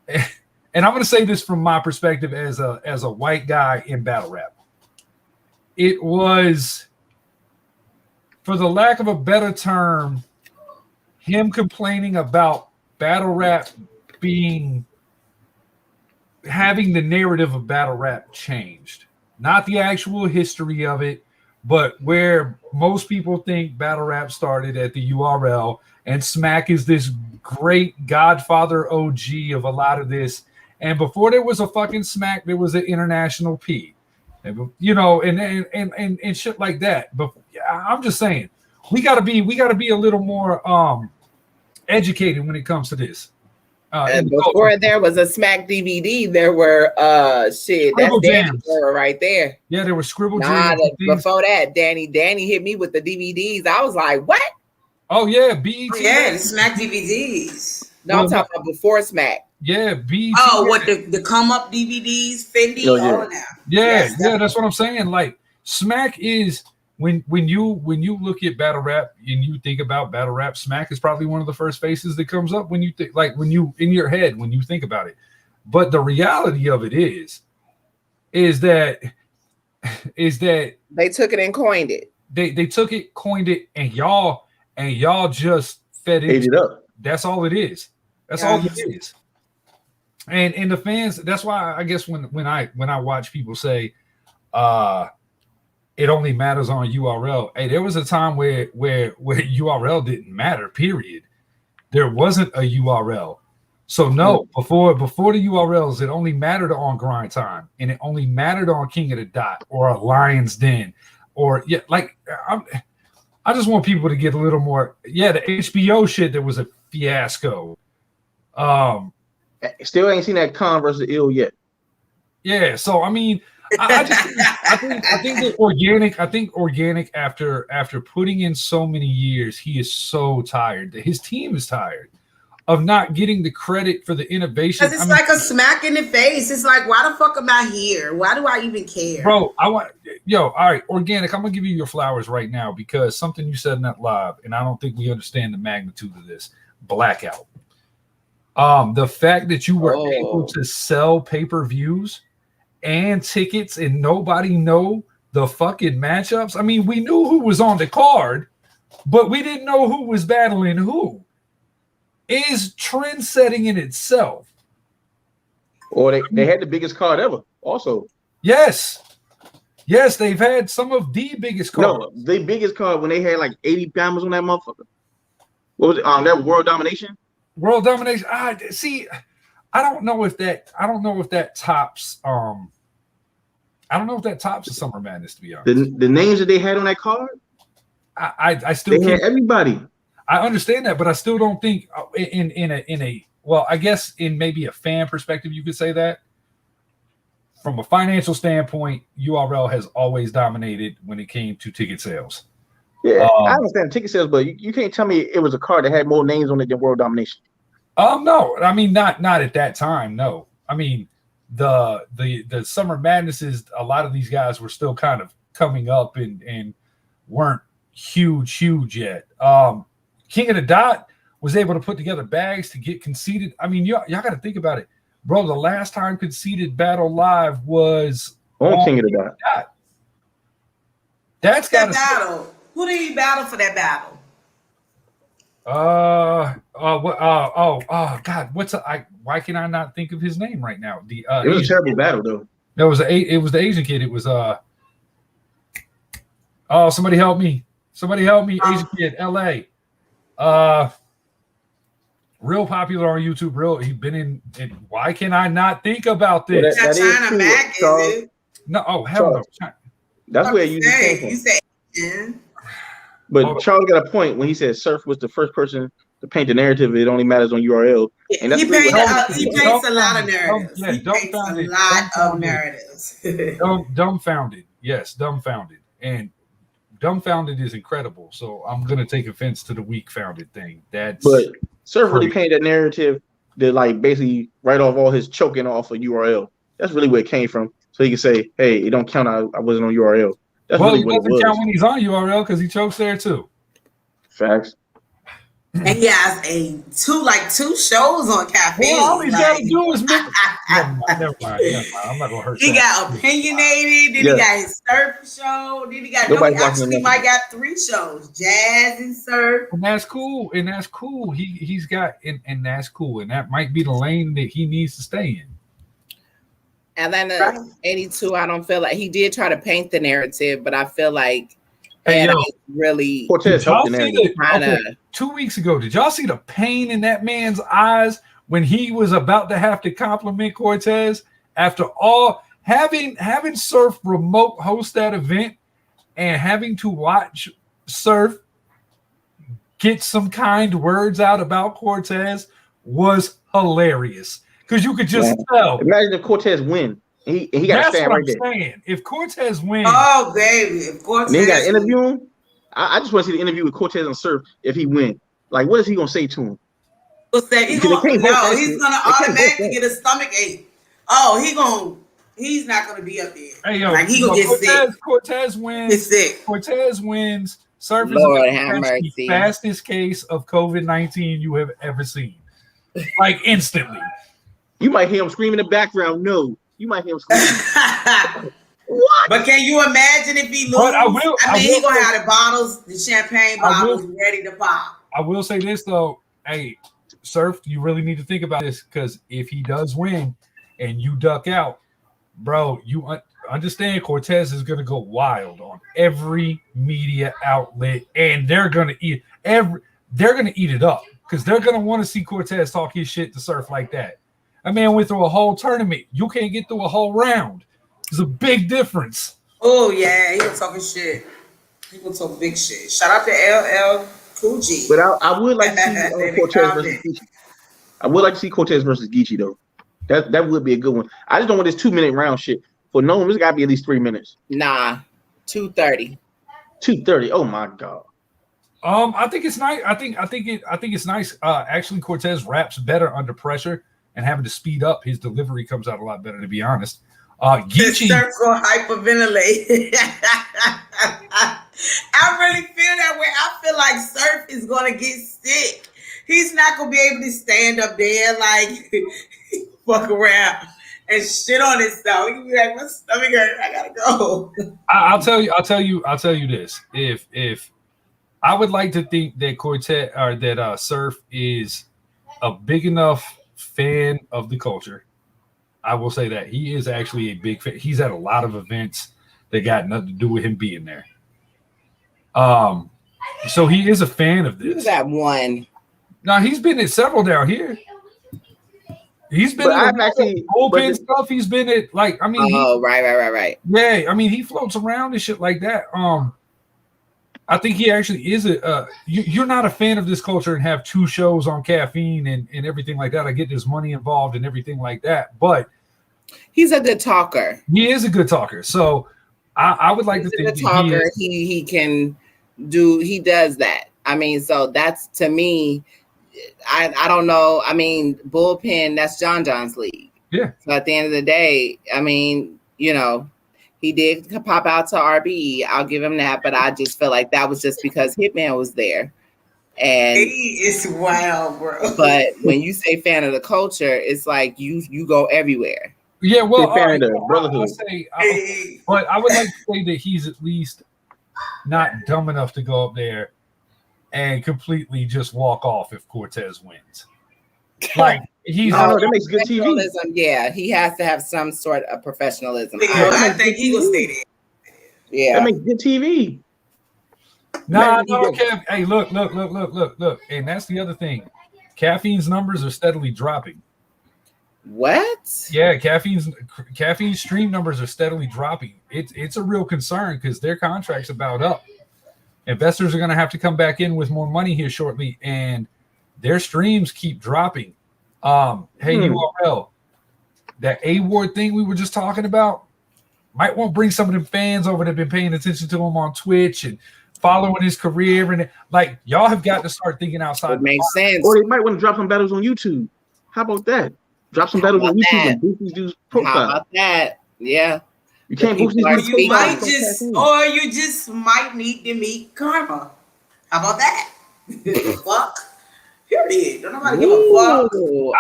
and I'm going to say this from my perspective as a white guy in battle rap. It was, for the lack of a better term, him complaining about battle rap having the narrative of battle rap changed. Not the actual history of it, but where most people think battle rap started at the URL, and Smack is this great godfather OG of a lot of this. And before there was a fucking Smack, there was an International P. And, you know, and shit like that. But I'm just saying, we gotta be a little more educated when it comes to this. And before there was a Smack DVD, there were Scribble that's Danny Jams. right there. Yeah, there were Scribble Jams. Before that, Danny hit me with the DVDs. I was like, what? Oh yeah, BET. Oh, yeah, the Smack DVDs. No, I'm talking about before Smack. Yeah, BET. Oh, what the come up DVDs, Fendi, all now. Yeah, that's what I'm saying. Like Smack is when you look at battle rap and you think about battle rap, Smack is probably one of the first faces that comes up when you think, like when you in your head when you think about it. But the reality of it is that they took it and coined it. They took it, coined it, and y'all just fed it up. That's all it is. That's all it is. And the fans, that's why I guess when I watch people say it only matters on URL. Hey, there was a time where URL didn't matter, period. There wasn't a URL. So no, before the URLs, it only mattered on Grind Time, and it only mattered on King of the Dot or a Lion's Den, or I just want people to get a little more. Yeah, the HBO shit that was a fiasco. Still ain't seen that Khan versus Ill yet. Yeah, so I mean, I think that Organic. I think Organic after putting in so many years, he is so tired. His team is tired of not getting the credit for the innovation. Because it's like a smack in the face. It's like, why the fuck am I here? Why do I even care? Bro, all right, Organic, I'm gonna give you your flowers right now because something you said in that live, and I don't think we understand the magnitude of this blackout. The fact that you were able to sell pay-per-views and tickets and nobody know the fucking matchups. I mean, we knew who was on the card, but we didn't know who was battling who. Is trend setting in itself. Or they had the biggest card ever also. Yes, they've had some of the biggest cards. No, the biggest card when they had like 80 diamonds on that motherfucker. What was it? That was World Domination? World Domination. See, I don't know if that tops I don't know if that tops the Summer Madness, to be honest. The names that they had on that card, I still had everybody. I understand that, but I still don't think in a well, I guess in maybe a fan perspective, you could say that. From a financial standpoint, URL has always dominated when it came to ticket sales. Yeah, I understand ticket sales, but you can't tell me it was a card that had more names on it than World Domination. No, I mean not at that time. No, I mean the Summer Madnesses. A lot of these guys were still kind of coming up and weren't huge yet. King of the Dot was able to put together bags to get conceded. I mean, y'all got to think about it. Bro, the last time conceded battle live was on King of the Dot. That's got battle. Who did he battle for that battle? God, why can I not think of his name right now? It was a terrible battle though. No, it was the Asian kid. It was somebody help me. Asian kid, LA. Real popular on YouTube. He's been in. Why can I not think about this? That China Mac, is it? No, hell no. That's where you say. But Charles got a point when he said Surf was the first person to paint the narrative. It only matters on URL. And that's he paints a lot of narratives. He paints a lot of narratives. Dumbfounded. Yes, dumbfounded. And dumbfounded is incredible. So I'm gonna take offense to the weak founded thing. But Surf really painted that narrative that like basically write off all his choking off of URL. That's really where it came from. So he can say, "Hey, it don't count. I wasn't on URL." That's really what it was. Count when he's on URL because he chokes there too. Facts. And he has two shows on Caffeine. Well, all he's got to do is make. Never mind. I'm not gonna hurt. He got Opinionated. Then he got his surf show. Then he got might got 3 shows: jazz and surf. And that's cool. He's got and that's cool. And that might be the lane that he needs to stay in. Atlanta 82. I don't feel like he did try to paint the narrative, but I feel like. Really Cortez helped the 2 weeks ago. Did y'all see the pain in that man's eyes when he was about to have to compliment Cortez after all having Surf remote host that event and having to watch Surf get some kind words out about Cortez was hilarious because you could just tell. Imagine if Cortez win. He got to stand right there. Saying. If Cortez wins, oh baby, if Cortez, and they got to interview him. I just want to see the interview with Cortez and Surf if he win. Like, what is he gonna say to him? He's gonna automatically get a stomach ache. Oh, he's not gonna be up there. Hey, yo, like he gonna get sick. Cortez wins. Get sick. Cortez wins. Surf is the fastest case of COVID-19 you have ever seen. Like instantly. You might hear him scream in the background. No. You might hear him scream. What? But can you imagine if he loses? He's gonna have the bottles, the champagne bottles ready to pop. I will say this though, hey, Surf, you really need to think about this because if he does win and you duck out, bro, you understand Cortez is gonna go wild on every media outlet, and they're gonna eat it up because they're gonna want to see Cortez talk his shit to Surf like that. That man went through a whole tournament. You can't get through a whole round. There's a big difference. Oh, yeah. He was talking shit. He was talking big shit. Shout out to LL Cool G. But I would like to see Cortez versus Geechee. I would like to see Cortez versus Geechee, though. That would be a good one. I just don't want this 2-minute round shit. For no one, it's got to be at least 3 minutes. Nah, 2:30. 2:30. Oh, my God. I think it's nice. I think it's nice. Actually, Cortez raps better under pressure. And having to speed up, his delivery comes out a lot better, to be honest. Geechee, circle hyperventilate. I really feel that way. I feel like Surf is gonna get sick. He's not gonna be able to stand up there like fuck around and shit on himself. He'll be like, my stomach hurt. I gotta go. I'll tell you this. If I would like to think that Cortez or that Surf is a big enough fan of the culture, I will say that he is actually a big fan. He's at a lot of events that got nothing to do with him being there. So he is a fan of this. Who's that one? No, he's been at several down here. He's been at bullpen stuff. He's been at right. Yeah, I mean he floats around and shit like that. I think he actually is you're not a fan of this culture and have 2 shows on caffeine and everything like that. I get there's money involved and everything like that, but he's a good talker. He is a good talker. So I would like he's to think a good talker. He can do. He does that. I mean, so that's to me. I don't know. I mean, bullpen. That's John's league. Yeah. So at the end of the day, I mean, you know, he did pop out to RBE. I'll give him that, but I just feel like that was just because Hitman was there. And he is wild, bro. But when you say fan of the culture, it's like you go everywhere. Yeah, well, but I would like to say that he's at least not dumb enough to go up there and completely just walk off if Cortez wins. Like he's that makes good TV. Yeah, he has to have some sort of professionalism. Yeah, I think he will stay there. Yeah, that makes good TV. No, hey, look, and that's the other thing. Caffeine's numbers are steadily dropping. What? Yeah, caffeine stream numbers are steadily dropping. It's a real concern because their contract's about up. Investors are going to have to come back in with more money here shortly, and their streams keep dropping. Hey, URL, that A-Ward thing we were just talking about, might want to bring some of them fans over that have been paying attention to him on Twitch and following his career, and like y'all have got to start thinking outside. It makes sense. Or they might want to drop some battles on YouTube. How about that? Drop some battles on YouTube and boost these dudes' profile. How about that? Yeah. You can't boost these dudes' You might or you just might need to meet Karma. How about that? Fuck. Period. Don't nobody give a fuck. Don't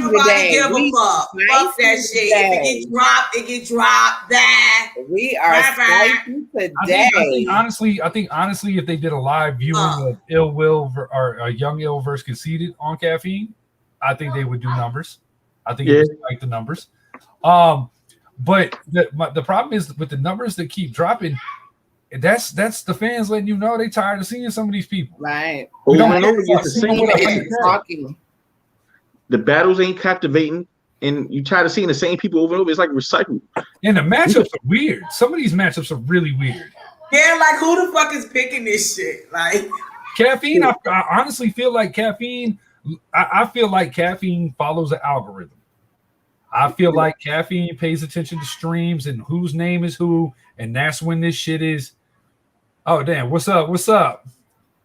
nobody give a fuck. Fuck that shit. If it get dropped. That we are spicy today. I think honestly, if they did a live viewing of Ill Will or Young Ill versus Conceited on Caffeine, I think they would do numbers. I think it would like the numbers. But the problem is with the numbers that keep dropping. That's the fans letting you know they tired of seeing some of these people. Right. We don't know the battles ain't captivating, and you try to seeing the same people over and over. It's like recycled. And the matchups are weird. Some of these matchups are really weird. Yeah, like who the fuck is picking this shit? Like Caffeine. I honestly feel like Caffeine. I feel like Caffeine follows the algorithm. I feel like Caffeine pays attention to streams and whose name is who, and that's when this shit is. Oh damn! What's up?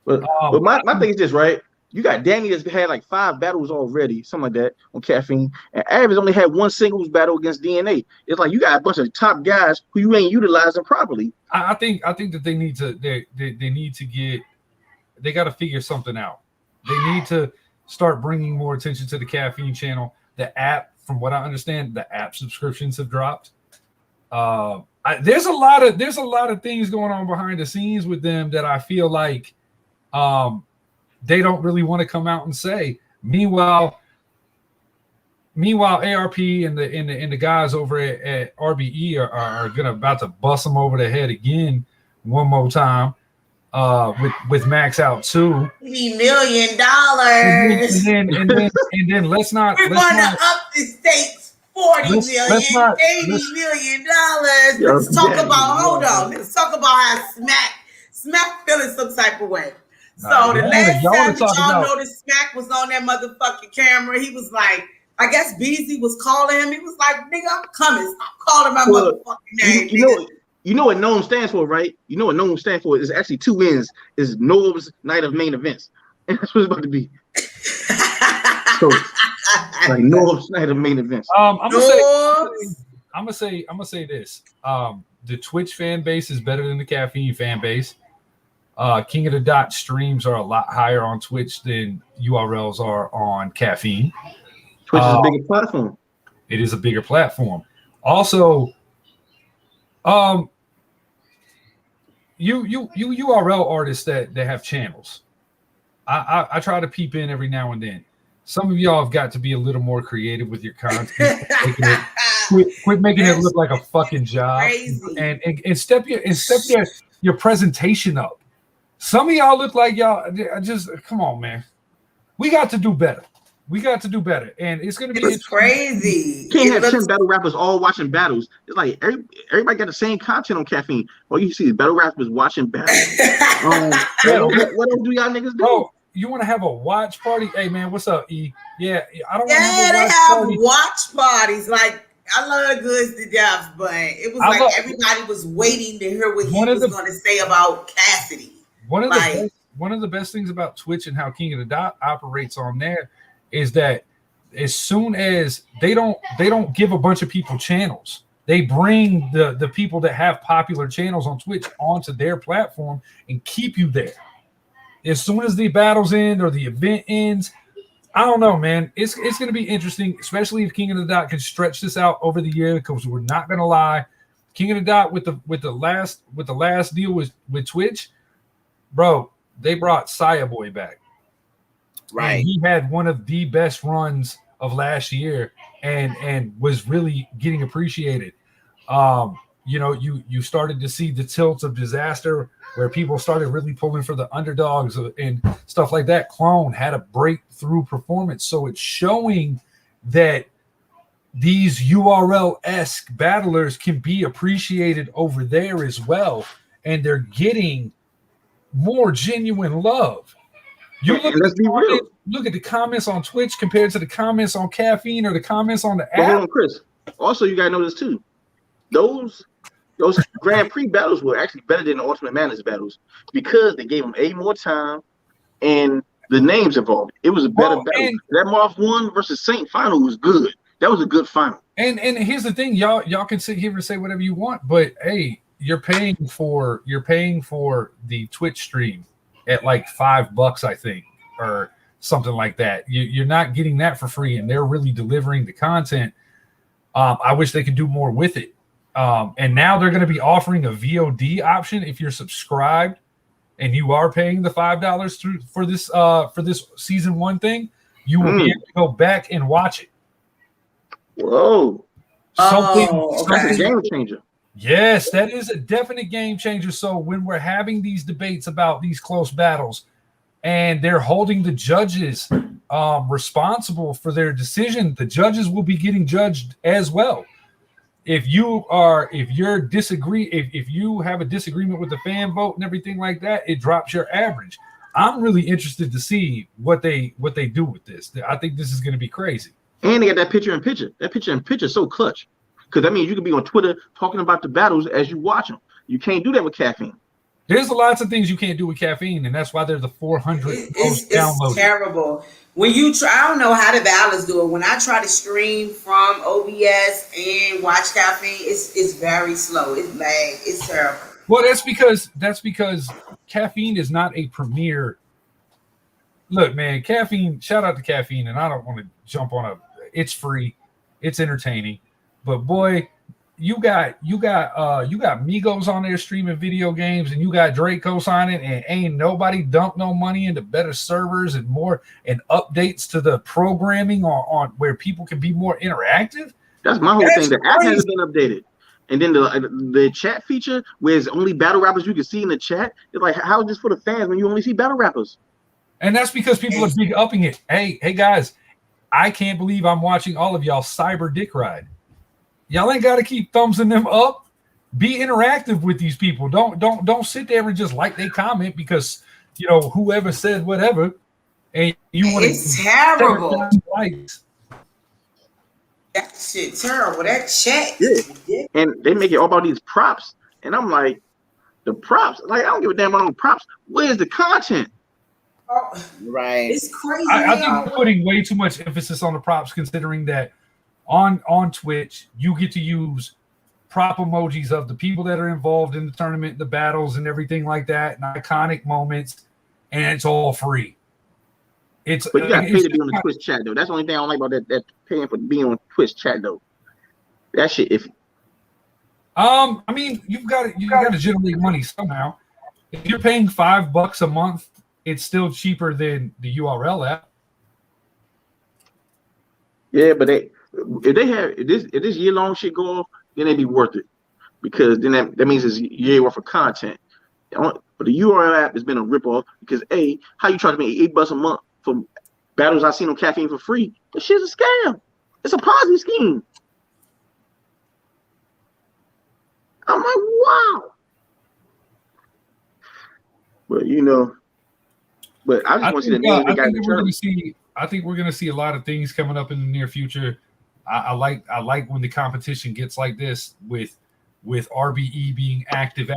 But my thing is this, right? You got Danny that's had like 5 battles already, something like that, on Caffeine, and Average only had 1 singles battle against DNA. It's like you got a bunch of top guys who you ain't utilizing properly. I think that they need to they got to figure something out. They need to start bringing more attention to the Caffeine channel. The app, from what I understand, the app subscriptions have dropped. There's a lot of things going on behind the scenes with them that I feel like they don't really want to come out and say. Meanwhile, ARP and the guys over at RBE are about to bust them over the head again one more time with Max out too. $80 million. And then let's not. We're going to up the stakes. $40 million, $80 million. Let's talk about. Hold on. Let's talk about how Smack feeling some type of way. So the last time y'all know that Smack was on that motherfucking camera, he was like, I guess Beezy was calling him. He was like, nigga, I'm coming. Stop calling my motherfucking name. You know what NOM stands for, right? You know what NOM stands for is actually 2 wins. Is Noam's night of main events. And that's what it's about to be. So like Noam's night of main events. I'm gonna say this. The Twitch fan base is better than the Caffeine fan base. King of the Dot streams are a lot higher on Twitch than URLs are on Caffeine. Twitch is a bigger platform. It is a bigger platform. Also, you URL artists that have channels. I try to peep in every now and then. Some of y'all have got to be a little more creative with your content. Quit making it look like a fucking job, and step your presentation up. Some of y'all look like y'all just come on, man. We got to do better. We got to do better, and it's going to be It's crazy. You can't have 10 battle rappers all watching battles. It's like everybody got the same content on Caffeine. All you see is battle rappers watching battles. What else do y'all niggas do? Bro, you want to have a watch party? Hey man, what's up, E? Yeah, I don't. Yeah, they have watch parties. Like I love Goods to death, but it was like everybody was waiting to hear what he was going to say about Cassidy. One of the best things about Twitch and how King of the Dot operates on there is that as soon as they don't give a bunch of people channels, they bring the people that have popular channels on Twitch onto their platform and keep you there. As soon as the battles end or the event ends, I don't know, man. It's going to be interesting, especially if King of the Dot can stretch this out over the year. Because we're not going to lie, King of the Dot with the last deal with Twitch, bro. They brought Saya Boy back. Right. And he had one of the best runs of last year and was really getting appreciated. You started to see the tilt of Disaster where people started really pulling for the underdogs and stuff like that. Clone had a breakthrough performance. So it's showing that these URL-esque battlers can be appreciated over there as well. And they're getting more genuine love. You look at the comments on Twitch compared to the comments on Caffeine or the comments on the app. Hold on, Chris. Also, you gotta know this too. Those Grand Prix battles were actually better than the Ultimate Madness battles because they gave them more time and the names involved. It was a better battle. That Marv 1 versus Saint final was good. That was a good final. And here's the thing, y'all can sit here and say whatever you want, but hey, you're paying for the Twitch stream at like $5, I think, or something like that. You're not getting that for free, and they're really delivering the content. I wish they could do more with it. And now they're going to be offering a VOD option if you're subscribed and you are paying the $5 for this season 1 thing. You will be able to go back and watch it. Whoa! That's a game changer. Yes, that is a definite game changer. So when we're having these debates about these close battles and they're holding the judges responsible for their decision, the judges will be getting judged as well. If you have a disagreement with the fan vote and everything like that, it drops your average. I'm really interested to see what they do with this. I think this is going to be crazy. And they got that picture in picture. That picture in picture is so clutch. Because that means you can be on Twitter talking about the battles as you watch them. You can't do that with Caffeine. There's lots of things you can't do with Caffeine, and that's why they're the 400 most downloaded. It's terrible. When you try, I don't know how the battles do it. When I try to stream from OBS and watch Caffeine, it's very slow. It's lag. It's terrible. Well, that's because Caffeine is not a premier. Look, man, Caffeine. Shout out to Caffeine, and I don't want to jump on it's free, it's entertaining. But boy, you got Migos on there streaming video games, and you got Draco signing, and ain't nobody dumped no money into better servers and more and updates to the programming on where people can be more interactive. That's my whole thing. The app hasn't been updated, and then the chat feature, where it's only battle rappers you can see in the chat. It's like, how is this for the fans when you only see battle rappers? And that's because people are big upping it. Hey guys, I can't believe I'm watching all of y'all cyber dick ride. Y'all ain't got to keep thumbsing them up. Be interactive with these people. Don't sit there and just like they comment because whoever said whatever, and you want to. It's terrible. Likes. That shit terrible. That chat. Yeah. And they make it all about these props, and I'm like, the props. Like I don't give a damn about no props. Where's the content? Oh, right. It's crazy. I think we're putting way too much emphasis on the props, considering that. On Twitch, you get to use prop emojis of the people that are involved in the tournament, the battles, and everything like that, and iconic moments, and it's all free. But you got to pay to be on the Twitch chat, though. That's the only thing I don't like about that paying for being on Twitch chat, though. That shit iffy. I mean, you got to generate money somehow. If you're paying $5 a month, it's still cheaper than the URL app. Yeah, but if this year-long shit go off, then it'd be worth it, because then that means it's a year worth of content. But the URL app has been a ripoff because how you try to make $8 a month for battles I seen on Caffeine for free, this shit's a scam. It's a Ponzi scheme. I'm like, wow. But but I just want to see the names they got in the tournament. I think we're gonna see a lot of things coming up in the near future. I like when the competition gets like this with RBE being active,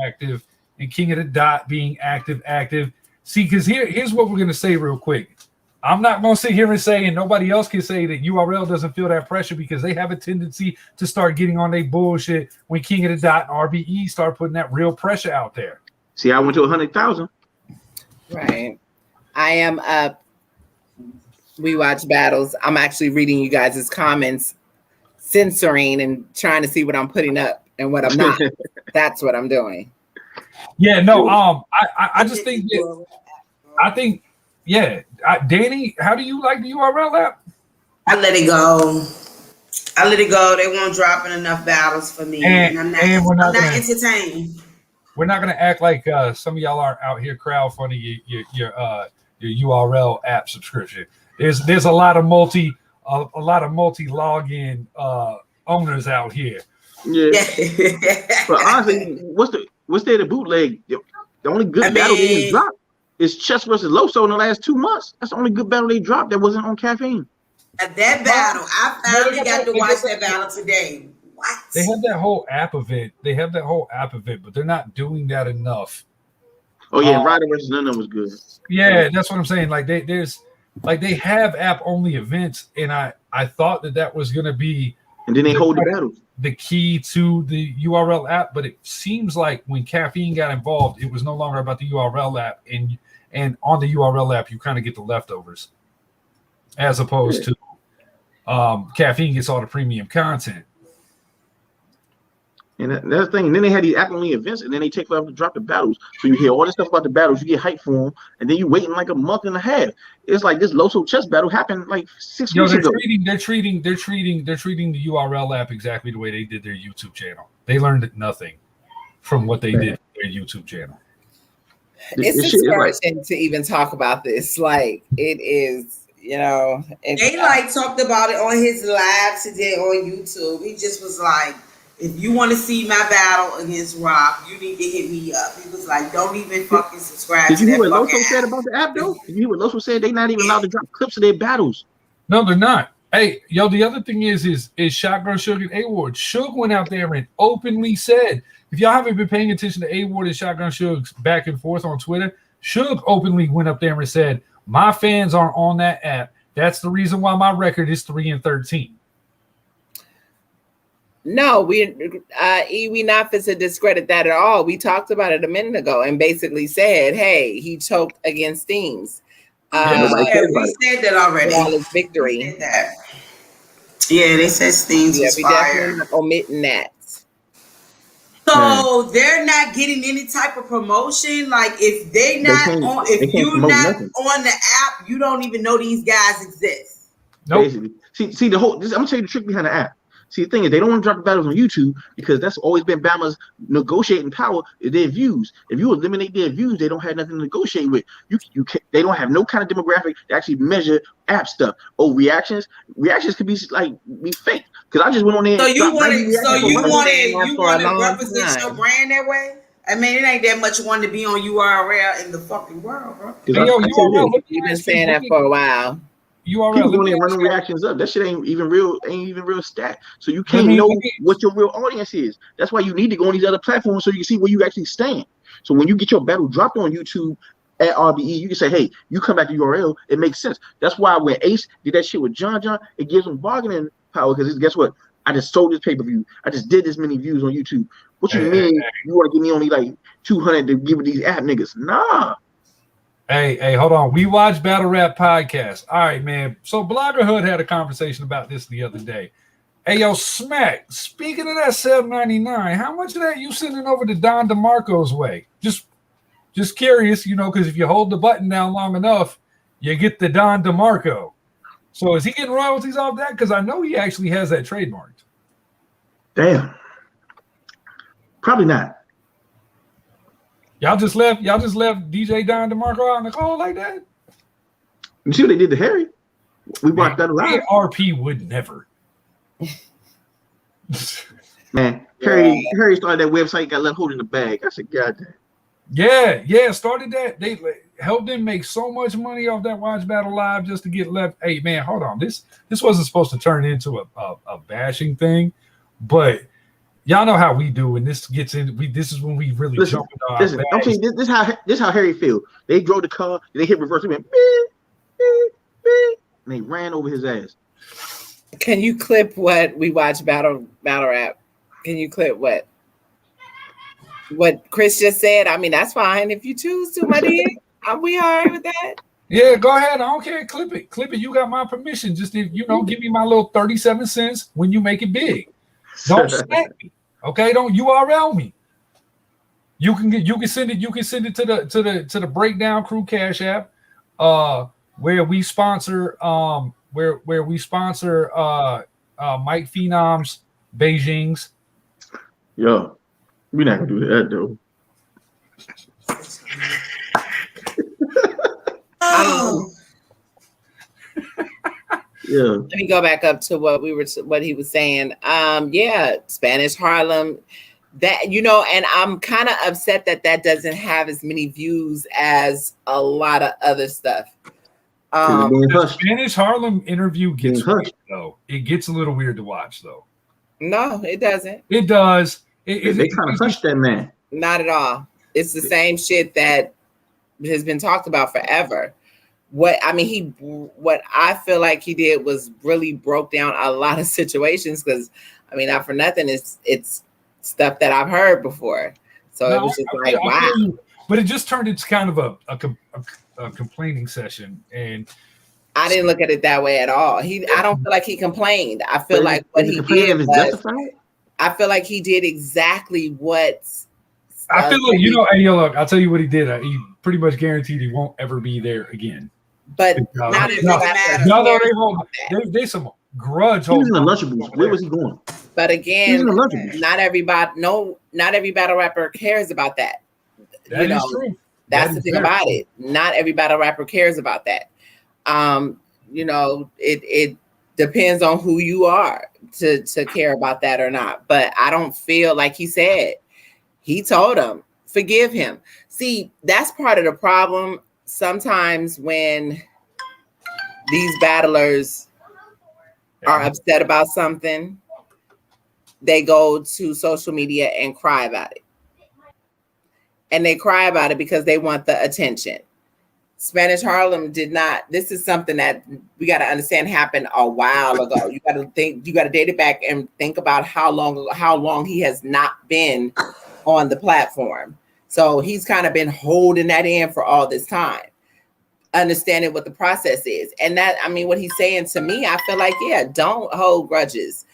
and King of the Dot being active. See, because here's what we're gonna say real quick. I'm not gonna sit here and say, and nobody else can say that URL doesn't feel that pressure because they have a tendency to start getting on their bullshit when King of the Dot and RBE start putting that real pressure out there. See, I went to 100,000. Right. I am up. We watch battles. I'm actually reading you guys' comments, censoring and trying to see what I'm putting up and what I'm not. That's what I'm doing. Yeah, no, I just think Danny, how do you like the URL app? I let it go. They won't drop in enough battles for me, and I'm not entertained. We're not gonna act like some of y'all aren't out here crowdfunding your URL app subscription. There's a lot of multi login owners out here. Yeah. But honestly, what's there to bootleg? The only good battle they didn't drop is Chess versus Loso in the last 2 months. That's the only good battle they dropped that wasn't on Caffeine. At that battle, I finally got to watch that battle today. What? They have that whole app event. But they're not doing that enough. Oh yeah, Ryder versus none of them was good. Yeah, that's what I'm saying. Like they have app only events, and I thought that was gonna be. And then they hold the battles. The key to the URL app, but it seems like when Caffeine got involved, it was no longer about the URL app, and on the URL app you kind of get the leftovers, as opposed to Caffeine gets all the premium content. And that's the thing. And then they had these app only events, and then they take forever to drop the battles. So you hear all this stuff about the battles, you get hyped for them, and then you waiting like a month and a half. It's like this Loso chess battle happened like 6 weeks ago. They're treating the URL app exactly the way they did their YouTube channel. They learned nothing from what they did with their YouTube channel. It's discouraging to even talk about this. Like it is, they talked about it on his live today on YouTube. He just was like, if you want to see my battle against Rock, you need to hit me up. He was like, don't even fucking subscribe to that. Did you hear what Loso said about the app, though? Did you hear what Loso said? They're not even allowed to drop clips of their battles. No, they're not. Hey, yo, the other thing is Shotgun Suge and A-Ward. Suge went out there and openly said, if y'all haven't been paying attention to A-Ward and Shotgun Suge's back and forth on Twitter, Suge openly went up there and said, my fans aren't on that app. That's the reason why my record is 3-13. No, we not fit to discredit that at all. We talked about it a minute ago and basically said, hey, he choked against Steams. We said that already. All his victory. Yeah, they said Steams was fire. Definitely omitting that. So they're not getting any type of promotion. Like if you're not on the app, you don't even know these guys exist. Nope. Basically. See the whole. I'm gonna tell you the trick behind the app. See, the thing is, they don't want to drop the battles on YouTube because that's always been Bama's negotiating power is their views. If you eliminate their views, they don't have nothing to negotiate with. They don't have no kind of demographic to actually measure app stuff. Oh, reactions could be fake. Because I just went on there. So you want to represent your brand that way? I mean, it ain't that much one to be on URL in the fucking world, bro. You've been saying that for a while. URL. People going there running reactions up. That shit ain't even real stat. So you can't know what your real audience is. That's why you need to go on these other platforms so you can see where you actually stand. So when you get your battle dropped on YouTube at RBE, you can say, hey, you come back to URL, it makes sense. That's why when Ace did that shit with John, it gives him bargaining power because guess what? I just sold this pay-per-view. I just did this many views on YouTube. What you mean you want to give me only like 200 to give these app niggas? Nah. Hey, hold on. We watch Battle Rap Podcast. All right, man. So Bloggerhood had a conversation about this the other day. Hey, yo, Smack, speaking of that $7.99, how much of that you sending over to Don DeMarco's way? Just curious, because if you hold the button down long enough, you get the Don DeMarco. So is he getting royalties off that? Because I know he actually has that trademarked. Damn. Probably not. Y'all just left DJ Don DeMarco out in the cold like that? You see what they did to Harry? We watched that live. ARP would never. Man, Harry started that website, got left holding the bag. I said, God damn. Yeah, started that. They helped them make so much money off that Watch Battle Live just to get left. Hey, man, hold on. This wasn't supposed to turn into a bashing thing, but y'all know how we do when this gets in. This is when we really jump into our listen, I'm saying this how Harry feel. They drove the car, they hit reverse, they went, beep, beep, beep, and they ran over his ass. Can you clip what we watch battle rap? Can you clip what Chris just said? I mean, that's fine if you choose to, my dear. Are we all right with that? Yeah, go ahead. I don't care. Clip it. You got my permission. Just give me my little 37 cents when you make it big. Don't snack me. Okay, don't URL me. You can send it. You can send it to the Breakdown Crew Cash App, where we sponsor Mike Phenom's Beijing's. Yo, we're not gonna do that though. Yeah. Let me go back up to what he was saying. Yeah, Spanish Harlem. That, and I'm kind of upset that doesn't have as many views as a lot of other stuff. The Spanish Harlem interview gets weird, though. It gets a little weird to watch, though. No, it doesn't. It does. They trying to touch that man. Not at all. It's the same shit that has been talked about forever. What I feel like he did was really broke down a lot of situations, because not for nothing, it's stuff that I've heard before. So it was just wow. But it just turned into kind of a complaining session, and I didn't look at it that way at all. I don't feel like he complained. I feel like what he did was, I feel like he did exactly what. I feel like hey, look, I'll tell you what he did. He pretty much guaranteed he won't ever be there again. But they some grudge. He was in the Lunchables. Where was he going? But again, not every battle rapper cares about that. That is true. That's the thing about it. Not every battle rapper cares about that. It depends on who you are to care about that or not. But I don't feel like he said. He told him, forgive him. See, that's part of the problem. Sometimes when these battlers are upset about something, they go to social media and cry about it. And they cry about it because they want the attention. Spanish Harlem did not. This is something that we got to understand happened a while ago. You got to date it back and think about how long he has not been on the platform. So he's kind of been holding that in for all this time, understanding what the process is. And that, what he's saying to me, I feel like, yeah, don't hold grudges.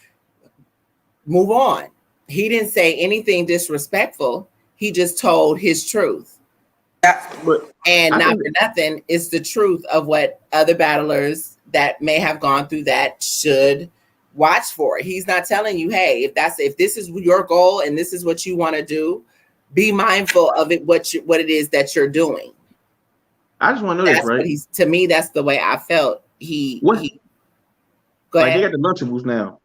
Move on. He didn't say anything disrespectful. He just told his truth. And not for nothing, it's the truth of what other battlers that may have gone through that should watch for. He's not telling you, hey, if this is your goal and this is what you want to do, be mindful of it, what it is that you're doing. I just want to know this, right? To me, that's the way I felt. Go ahead. They got the Lunchables now.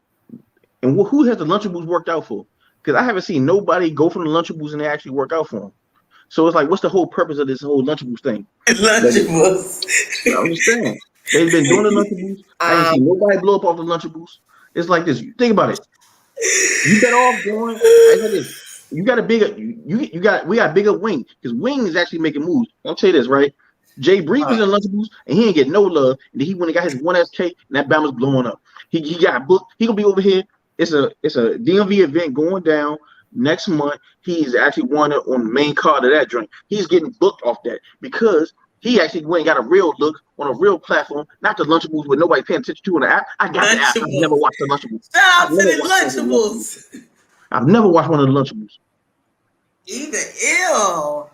And who has the Lunchables worked out for? Because I haven't seen nobody go from the Lunchables and they actually work out for them. So it's like, what's the whole purpose of this whole Lunchables thing? Lunchables. I understand. They've been doing the Lunchables. I ain't seen nobody blow up off the Lunchables. It's like this. Think about it. You better off going. I said this. You got a bigger. We got bigger Wing, because Wing is actually making moves. I'll tell you this, right? Jay Bree was in Lunchables and he ain't get no love. And then he went and got his 1SK and that band was blowing up. He got booked. He gonna be over here. It's a DMV event going down next month. He's actually on the main card of that joint. He's getting booked off that because he actually went and got a real look on a real platform, not the Lunchables where nobody paying attention to on the app. I got the app. I've never watched the Lunchables. Stop to the Lunchables. I've never watched one of the Lunchables. Either ill.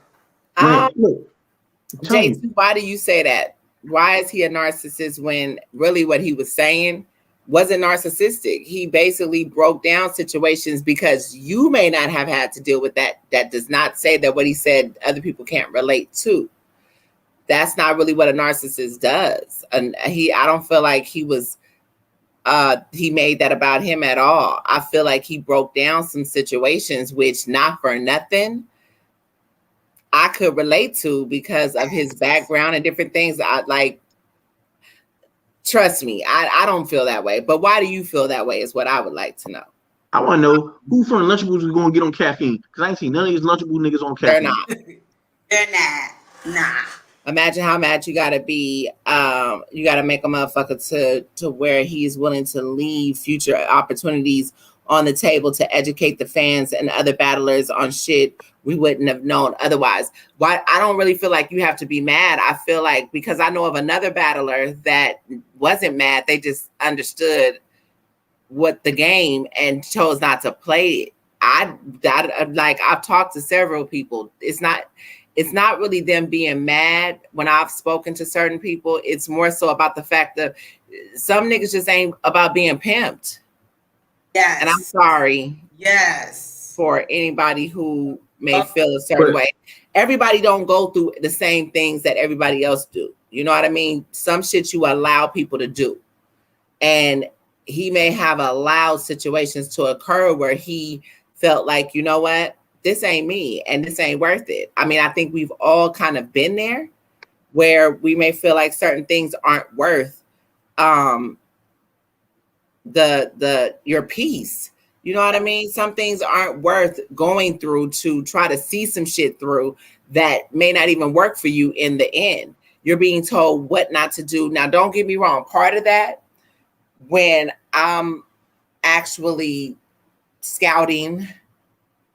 Jay, why do you say that? Why is he a narcissist when really what he was saying wasn't narcissistic? He basically broke down situations because you may not have had to deal with that. That does not say that what he said other people can't relate to. that's not really what a narcissist does. And I don't feel like he made that about him at all. I feel like he broke down some situations, which not for nothing, I could relate to because of his background and different things. I like, trust me, I don't feel that way. But why do you feel that way is what I would like to know. I want to know who from the Lunchables is going to get on caffeine, because I ain't seen none of these Lunchable niggas on caffeine. They're not. They're not. Nah. Imagine how mad you gotta be. You gotta make a motherfucker to where he's willing to leave future opportunities on the table to educate the fans and other battlers on shit we wouldn't have known otherwise. Why? I don't really feel like you have to be mad. I feel like, because I know of another battler that wasn't mad, they just understood what the game and chose not to play it. I've talked to several people. It's not really them being mad when I've spoken to certain people. It's more so about the fact that some niggas just ain't about being pimped. Yes. And I'm sorry. Yes. For anybody who may feel a certain way. Everybody don't go through the same things that everybody else do. You know what I mean? Some shit you allow people to do. And he may have allowed situations to occur where he felt like, you know what? This ain't me and this ain't worth it. I mean, I think we've all kind of been there where we may feel like certain things aren't worth your peace. You know what I mean? Some things aren't worth going through to try to see some shit through that may not even work for you in the end. You're being told what not to do. Now, don't get me wrong. Part of that, when I'm actually scouting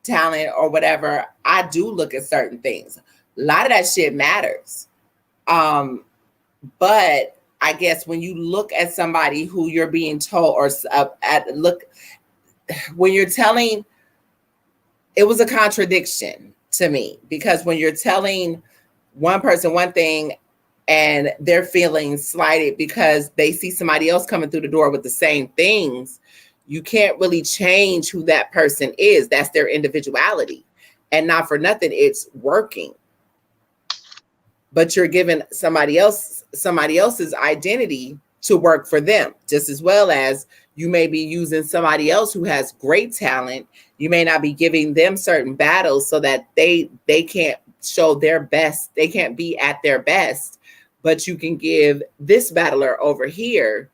talent or whatever, I do look at certain things. A lot of that shit matters. But I guess when you look at somebody who you're being told when you're telling, it was a contradiction to me, because when you're telling one person one thing and they're feeling slighted because they see somebody else coming through the door with the same things, you can't really change who that person is. That's their individuality. And not for nothing, it's working. But you're giving somebody else's identity to work for them, just as well as you may be using somebody else who has great talent. You may not be giving them certain battles so that they can't show their best. They can't be at their best, but you can give this battler over here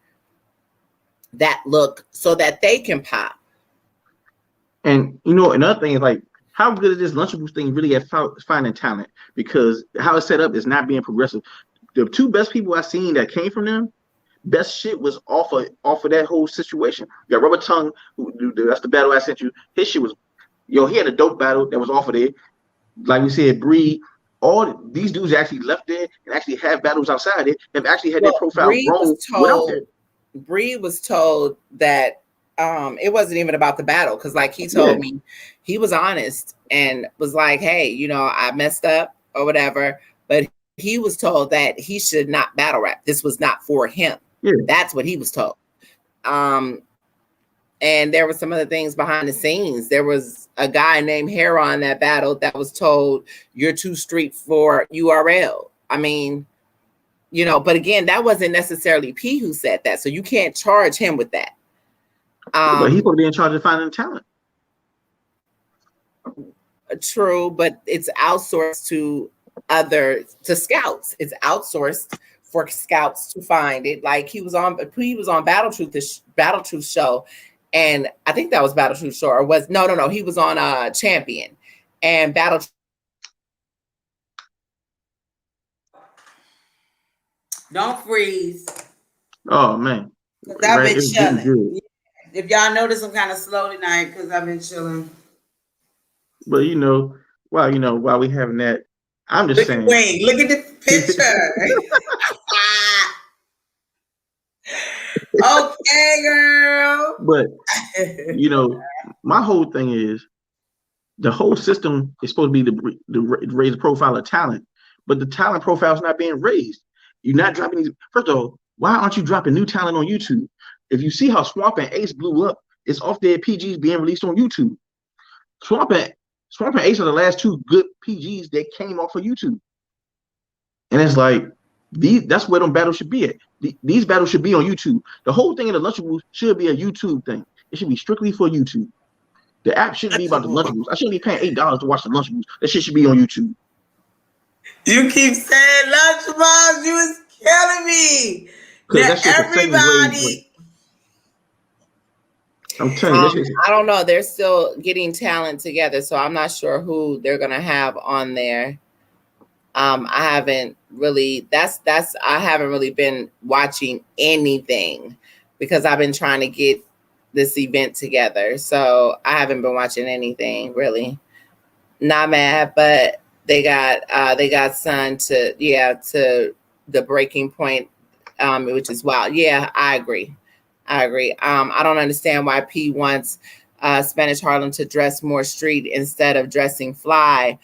that look so that they can pop. And you know, another thing is, like, how good is this Lunchables thing really at finding talent? Because how it's set up is not being progressive. The two best people I seen that came from them, best shit was off of that whole situation. You got Rubber Tongue, that's the battle I sent you. His shit was, he had a dope battle that was off of there. Like we said, Bree, all these dudes actually left there and actually have battles outside it, have actually had their profile grown without it. Bree was told that it wasn't even about the battle, because like he told me, he was honest and was like, hey, I messed up or whatever, but he was told that he should not battle rap. This was not for him. That's what he was told. And there were some other things behind the scenes. There was a guy named Heron that battled that was told, you're too street for URL. I mean, but again, that wasn't necessarily P who said that. So you can't charge him with that. But he's going to be in charge of finding talent. True, but it's outsourced to scouts. It's outsourced for scouts to find it. Like he was on Battle Truth show, and I think that was Battle Truth show, or was no, he was on Champion and Battle. Don't freeze. Oh man, I've been chilling. If y'all notice, I'm kind of slow tonight because I've been chilling. But while we having that, I'm just saying. Wait, look at the picture. Okay, girl. But my whole thing is, the whole system is supposed to be to raise the profile of talent, but the talent profile is not being raised. You're not dropping these. First of all, why aren't you dropping new talent on YouTube? If you see how Swamp and Ace blew up, it's off their PGs being released on YouTube. Swamp and Ace are the last two good PGs that came off of YouTube. And it's like that's where them battles should be at. These battles should be on YouTube. The whole thing in the Lunchables should be a YouTube thing. It should be strictly for YouTube. The app shouldn't be about the Lunchables. I shouldn't be paying $8 to watch the Lunchables. That shit should be on YouTube. You keep saying Lunchables, you was killing me. That everybody. I'm telling you, I don't know. They're still getting talent together, so I'm not sure who they're gonna have on there. I haven't really been watching anything because I've been trying to get this event together. So I haven't been watching anything really. Not mad, but they got signed to the Breaking Point, which is wild. Yeah, I agree. I don't understand why P wants Spanish Harlem to dress more street instead of dressing fly.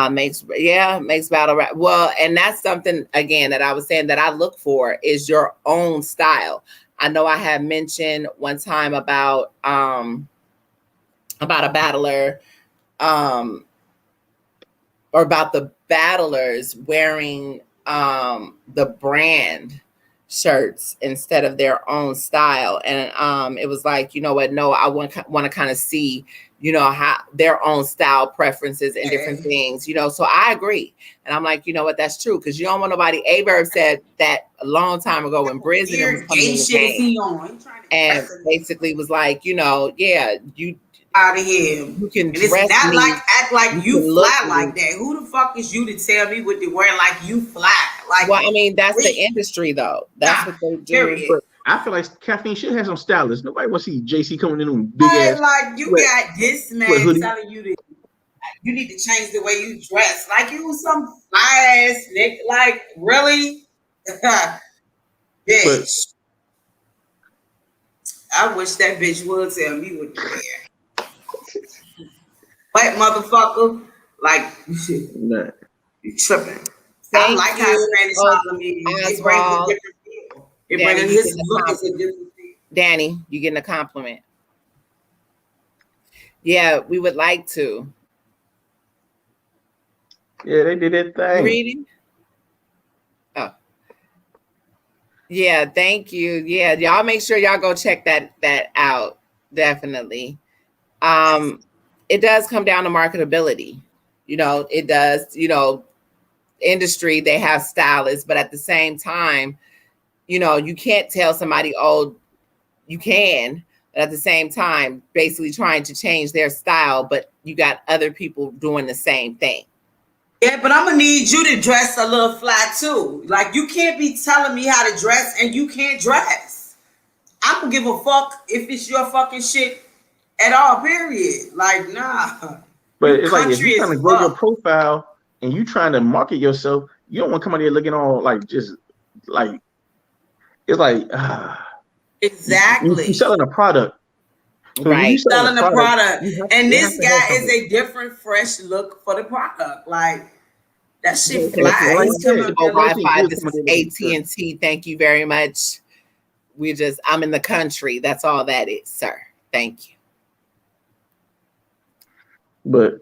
Makes battle rap. Well, and that's something again that I was saying that I look for is your own style. I know I had mentioned one time about a battler, or about the battlers wearing the brand shirts instead of their own style. And it was like, you know what? No, I want to kind of see, how their own style preferences and different things, so I agree. And I'm like, you know what? That's true. Cause you don't want nobody. Averb said that a long time ago when Briz and them was coming in the game, and basically was like, you out of here. You can and dress it's not me, like act like you fly like me. that. Who the fuck is you to tell me what to wear like you fly? Like, well, I mean, that's the industry though. That's what they do. But I feel like Caffeine should have some stylists. Nobody wants to see JC coming in on big ass. Like you got this man telling you that you need to change the way you dress. Like you was some fly ass nigga. Like really, bitch. I wish that bitch would tell me what to wear. What motherfucker? Like nah. You tripping. I like how Spanish Harlem is. It brings a different feel. It brings his look as a different feel. Danny, you getting a compliment. Yeah, we would like to. Yeah, they did that thing. You reading? Oh. Yeah, thank you. Yeah, y'all make sure y'all go check that out. Definitely. It does come down to marketability. It does, industry, they have stylists, but at the same time, you can't tell somebody, oh, you can, but at the same time, basically trying to change their style, but you got other people doing the same thing. Yeah, but I'm gonna need you to dress a little fly too. Like you can't be telling me how to dress and you can't dress. I don't give a fuck if it's your fucking shit at all, period. Like, nah. But it's like if you're trying to grow your profile and you trying to market yourself, you don't want to come out here looking all like just like it's like exactly. You're selling a product. So right. Selling a product. And this guy is a different, fresh look for the product. Like that shit fly. Wi-Fi. This is AT&T. Thank you very much. I'm in the country. That's all that is, sir. Thank you. But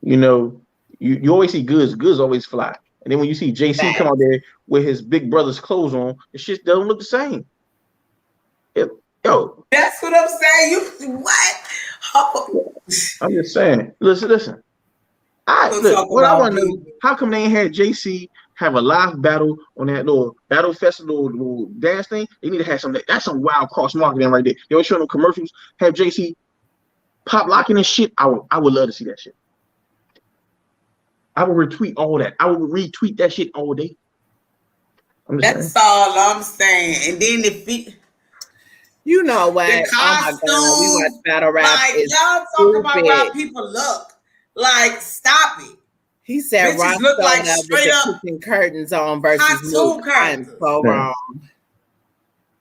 you always see goods. Goods always fly. And then when you see JC come out there with his big brother's clothes on, the shit doesn't look the same. Yo, that's what I'm saying. You what? Oh. I'm just saying. Listen. What I want to know, how come they ain't had JC have a live battle on that little battle festival, little dance thing? They need to have something. That's some wild cross marketing right there. They always showing them commercials. Have JC pop locking and shit. I would love to see that shit. I will retweet all that. I will retweet that shit all day. That's all I'm saying. And then you know what? The costume, oh my God, we watch battle rap. Like y'all talk about how people look. Like, stop it. He said, "Rock look like straight up kitchen curtains on versus Luke." I'm so wrong.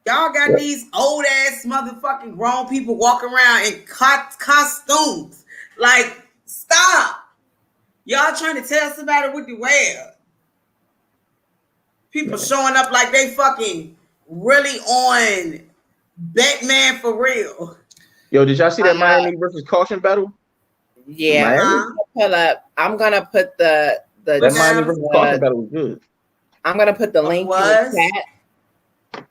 Y'all got these old ass motherfucking grown people walking around in costumes. Like, stop. Y'all trying to tell somebody what to wear. People showing up like they fucking really on Batman for real. Yo, did y'all see that Miami versus Caution battle? Yeah, pull up. I'm gonna put the Miami versus Caution battle was good. I'm gonna put the link in Was? the chat.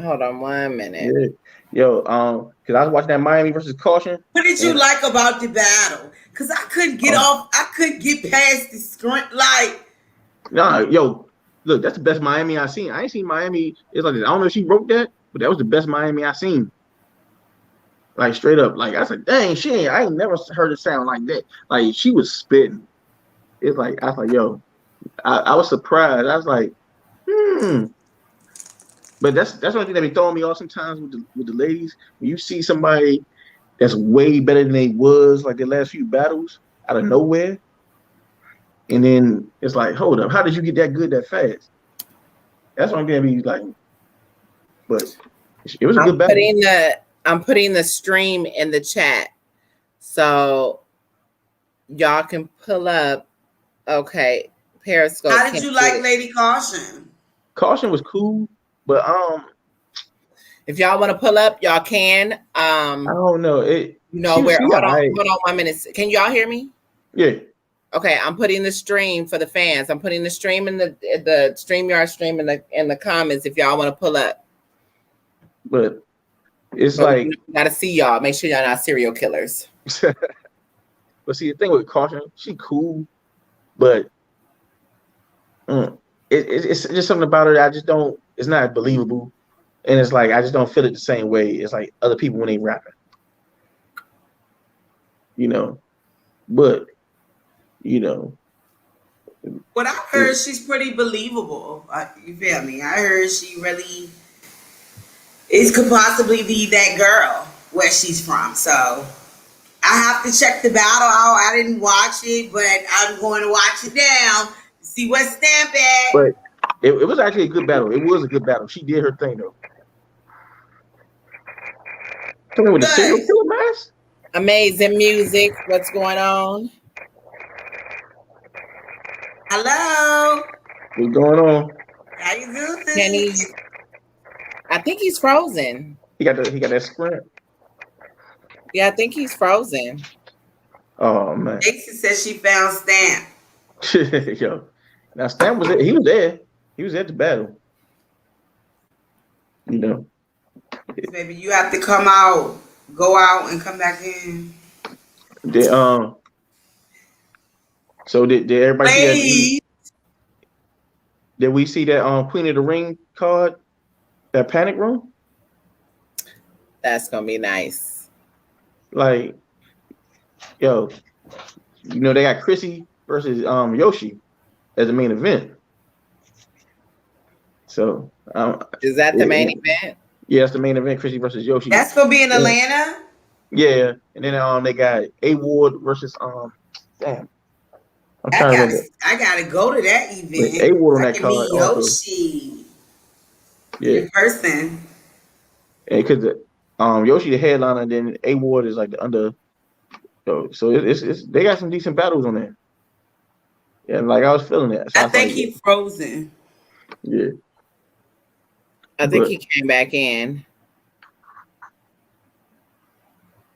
Hold on 1 minute. Yeah. Yo, because I was watching that Miami versus Caution. What did you like about the battle? Because I couldn't get I couldn't get past the screen. Like, nah, yo, look, that's the best Miami I seen. I ain't seen Miami. It's like I don't know if she wrote that, but that was the best Miami I seen. Like straight up, like I said, dang, I ain't never heard it sound like that. Like she was spitting. It's like I was like, yo, I was surprised. I was like, But that's one thing that be throwing me off sometimes with the ladies. When you see somebody that's way better than they was like their last few battles out of nowhere, and then it's like, hold up, how did you get that good that fast? That's what I'm gonna be like. But it was a good battle. I'm putting the stream in the chat, so y'all can pull up. Okay, Periscope. How did you like Lady Caution? Caution was cool, but if y'all want to pull up, y'all can. I don't know. Hold on 1 minute. Can y'all hear me? Yeah. Okay, I'm putting the stream for the fans. I'm putting the stream in the StreamYard stream in the comments if y'all want to pull up. But it's like we gotta see y'all. Make sure y'all not serial killers. But see, the thing with Caution, she cool, but it's just something about her that I just don't. It's not believable, and it's like I just don't feel it the same way. It's like other people when they rapping, But what I heard, she's pretty believable. You feel me? I heard she really could possibly be that girl where she's from. So I have to check the battle out. I didn't watch it, but I'm going to watch it now to see what Stamp at. But it was actually a good battle. It was a good battle. She did her thing though. Coming with the serial killer mask. Amazing music. What's going on? Hello. What's going on? How you doing? Kenny. I think he's frozen. He got that scrap. Yeah, I think he's frozen. Oh man. Jason says she found Stamp. Yo. Now Stamp was there. He was there. He was at the battle. Baby, you have to come out, go out, and come back in. So did everybody see that? Did we see that Queen of the Ring card? That Panic Room? That's gonna be nice. Like, yo, they got Chrissy versus Yoshi as the main event. So is that the main event? Yeah, it's the main event, Chrissy versus Yoshi. That's gonna be in Atlanta? Yeah. And then they got A Ward versus damn. I'm trying to remember. I gotta go to that event. A Ward on that card. Yoshi. Yeah. In person. And because Yoshi the headliner, and then A Ward is like the under. So it's they got some decent battles on there. Yeah, like I was feeling that. So I think he's frozen. Yeah. I think he came back in.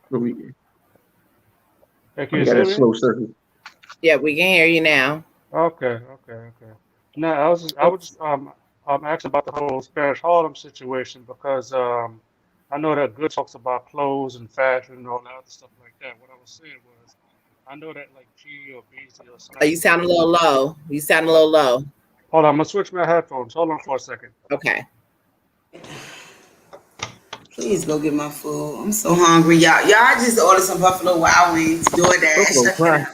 We got a slow circuit. Yeah, we can hear you now. Okay. No, I was just asking about the whole Spanish Harlem situation because I know that Good talks about clothes and fashion and all that other stuff like that. What I was saying was, I know that like G or BZ or something. Oh, you sound a little low. Hold on, I'm gonna switch my headphones. Hold on for a second. Okay. Please go get my food. I'm so hungry, y'all. Y'all just ordered some Buffalo Wild Wings. DoorDash.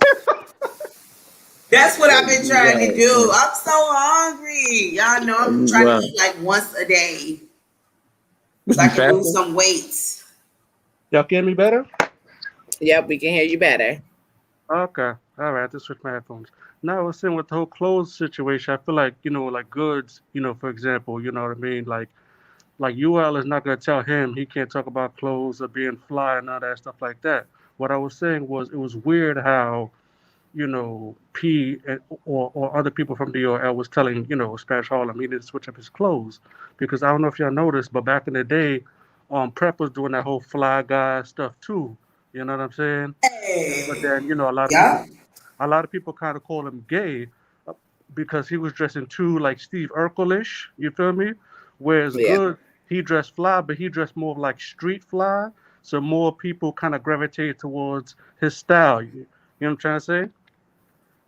That's what I've been trying to do. I'm so hungry. Y'all know I'm trying to eat like once a day. So I can lose some weight. Y'all hear me better? Yep, we can hear you better. Okay. All right. I just switched my headphones. Now I was saying with the whole clothes situation, I feel like, like Goods, for example, you know what I mean? Like UL is not going to tell him he can't talk about clothes or being fly and all that stuff like that. What I was saying was it was weird how, P or other people from the URL was telling, Spanish Harlem he didn't switch up his clothes. Because I don't know if y'all noticed, but back in the day, Prep was doing that whole fly guy stuff too. You know what I'm saying? Hey. But then, a lot of people kind of call him gay. because he was dressing too like Steve Urkel-ish. You feel me? Whereas Yeah. Good, he dressed fly, but he dressed more like street fly. So more people kind of gravitate towards his style. You know what I'm trying to say?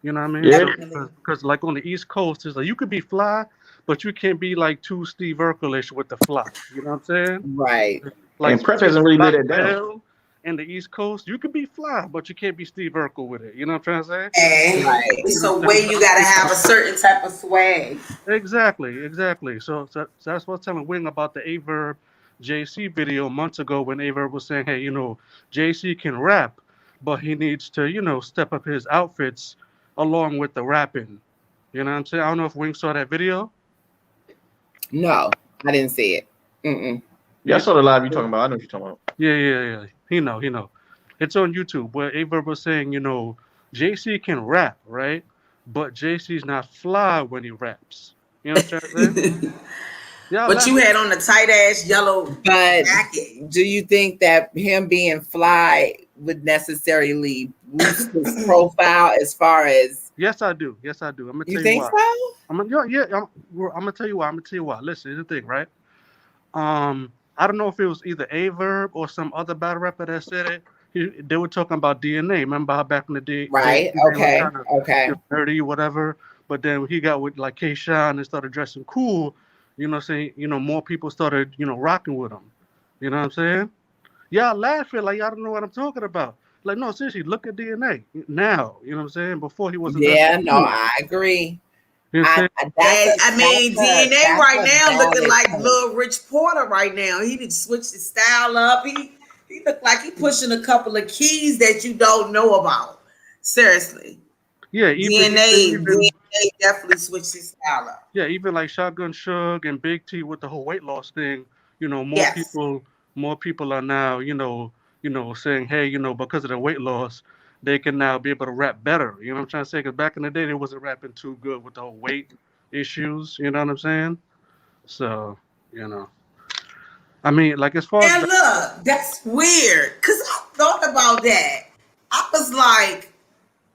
You know what I mean? Yeah. So, because like on the East Coast, it's like you could be fly, but you can't be like too Steve Urkel-ish with the fly. You know what I'm saying? Right. Like And Prep hasn't really laid Black that down. Bell in the East Coast, you could be fly, but you can't be Steve Urkel with it. You know what I'm trying to say? And Right. it's a way you gotta have a certain type of swag. Exactly. So that's what I was telling Wing about the Averb JC video months ago when Averb was saying, hey, JC can rap, but he needs to, step up his outfits along with the rapping. You know what I'm saying? I don't know if Wing saw that video. No, I didn't see it. Mm-mm. Yeah, I saw the live you talking about. I know what you're talking about. Yeah. He know. It's on YouTube where Averb was saying, JC can rap, right? But JC's not fly when he raps. You know what I'm trying to say? Yeah, But you had on the tight ass yellow But jacket. do you think that him being fly would necessarily boost his profile as far as? Yes, I do. I'm gonna You tell you think why. so? I'm gonna tell you why. Listen, here's the thing, right? I don't know if it was either Averb or some other battle rapper that said it. They were talking about DNA. Remember how back in the day, Right. DNA Okay. was kind of Okay. nerdy, whatever. But then he got with like K-Shine and started dressing cool. More people started, rocking with him. You know what I'm saying? Y'all laughing like y'all don't know what I'm talking about. Like, no, seriously, look at DNA now. You know what I'm saying? Before he wasn't Yeah. dressing No, cool. I agree. You know what I'm saying? DNA right now looking like little. Lil Rich Porter right now. He did switch his style up. He looked like he pushing a couple of keys that you don't know about. Seriously. Yeah, DNA definitely switched his style up. Yeah, even like Shotgun Suge and Big T with the whole weight loss thing, Yes. more people are now, saying, hey, because of the weight loss, they can now be able to rap better. You know what I'm trying to say? Because back in the day, they wasn't rapping too good with the whole weight issues. You know what I'm saying? So, I mean, like as far And as look, that's weird. Cause I thought about that. I was like,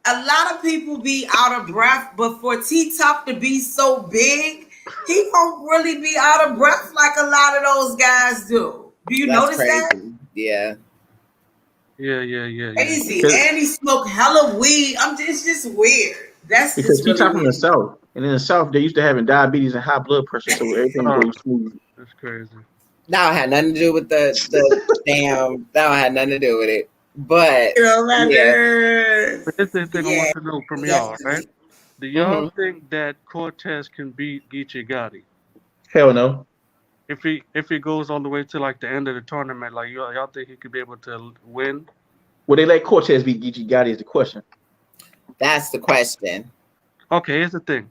a lot of people be out of breath, but for T-Top to be so big, he won't really be out of breath like a lot of those guys do. Do you That's notice crazy. that? Yeah. Yeah. Crazy. And he smoked hella weed. It's just weird. That's Because just he really top from the weird. South. And in the South, they used to having diabetes and high blood pressure, so everything Oh, goes smooth. that's crazy. That had nothing to do with the damn. That had nothing to do with it. But You know, like, yeah. But this is the thing I want to know from y'all, right? definitely. Do y'all think that Cortez can beat Geechee Gotti? Hell no. If he goes all the way to like the end of the tournament, like y'all think he could be able to win? Will they let Cortez beat Geechee Gotti is the question. That's the question. Okay, here's the thing.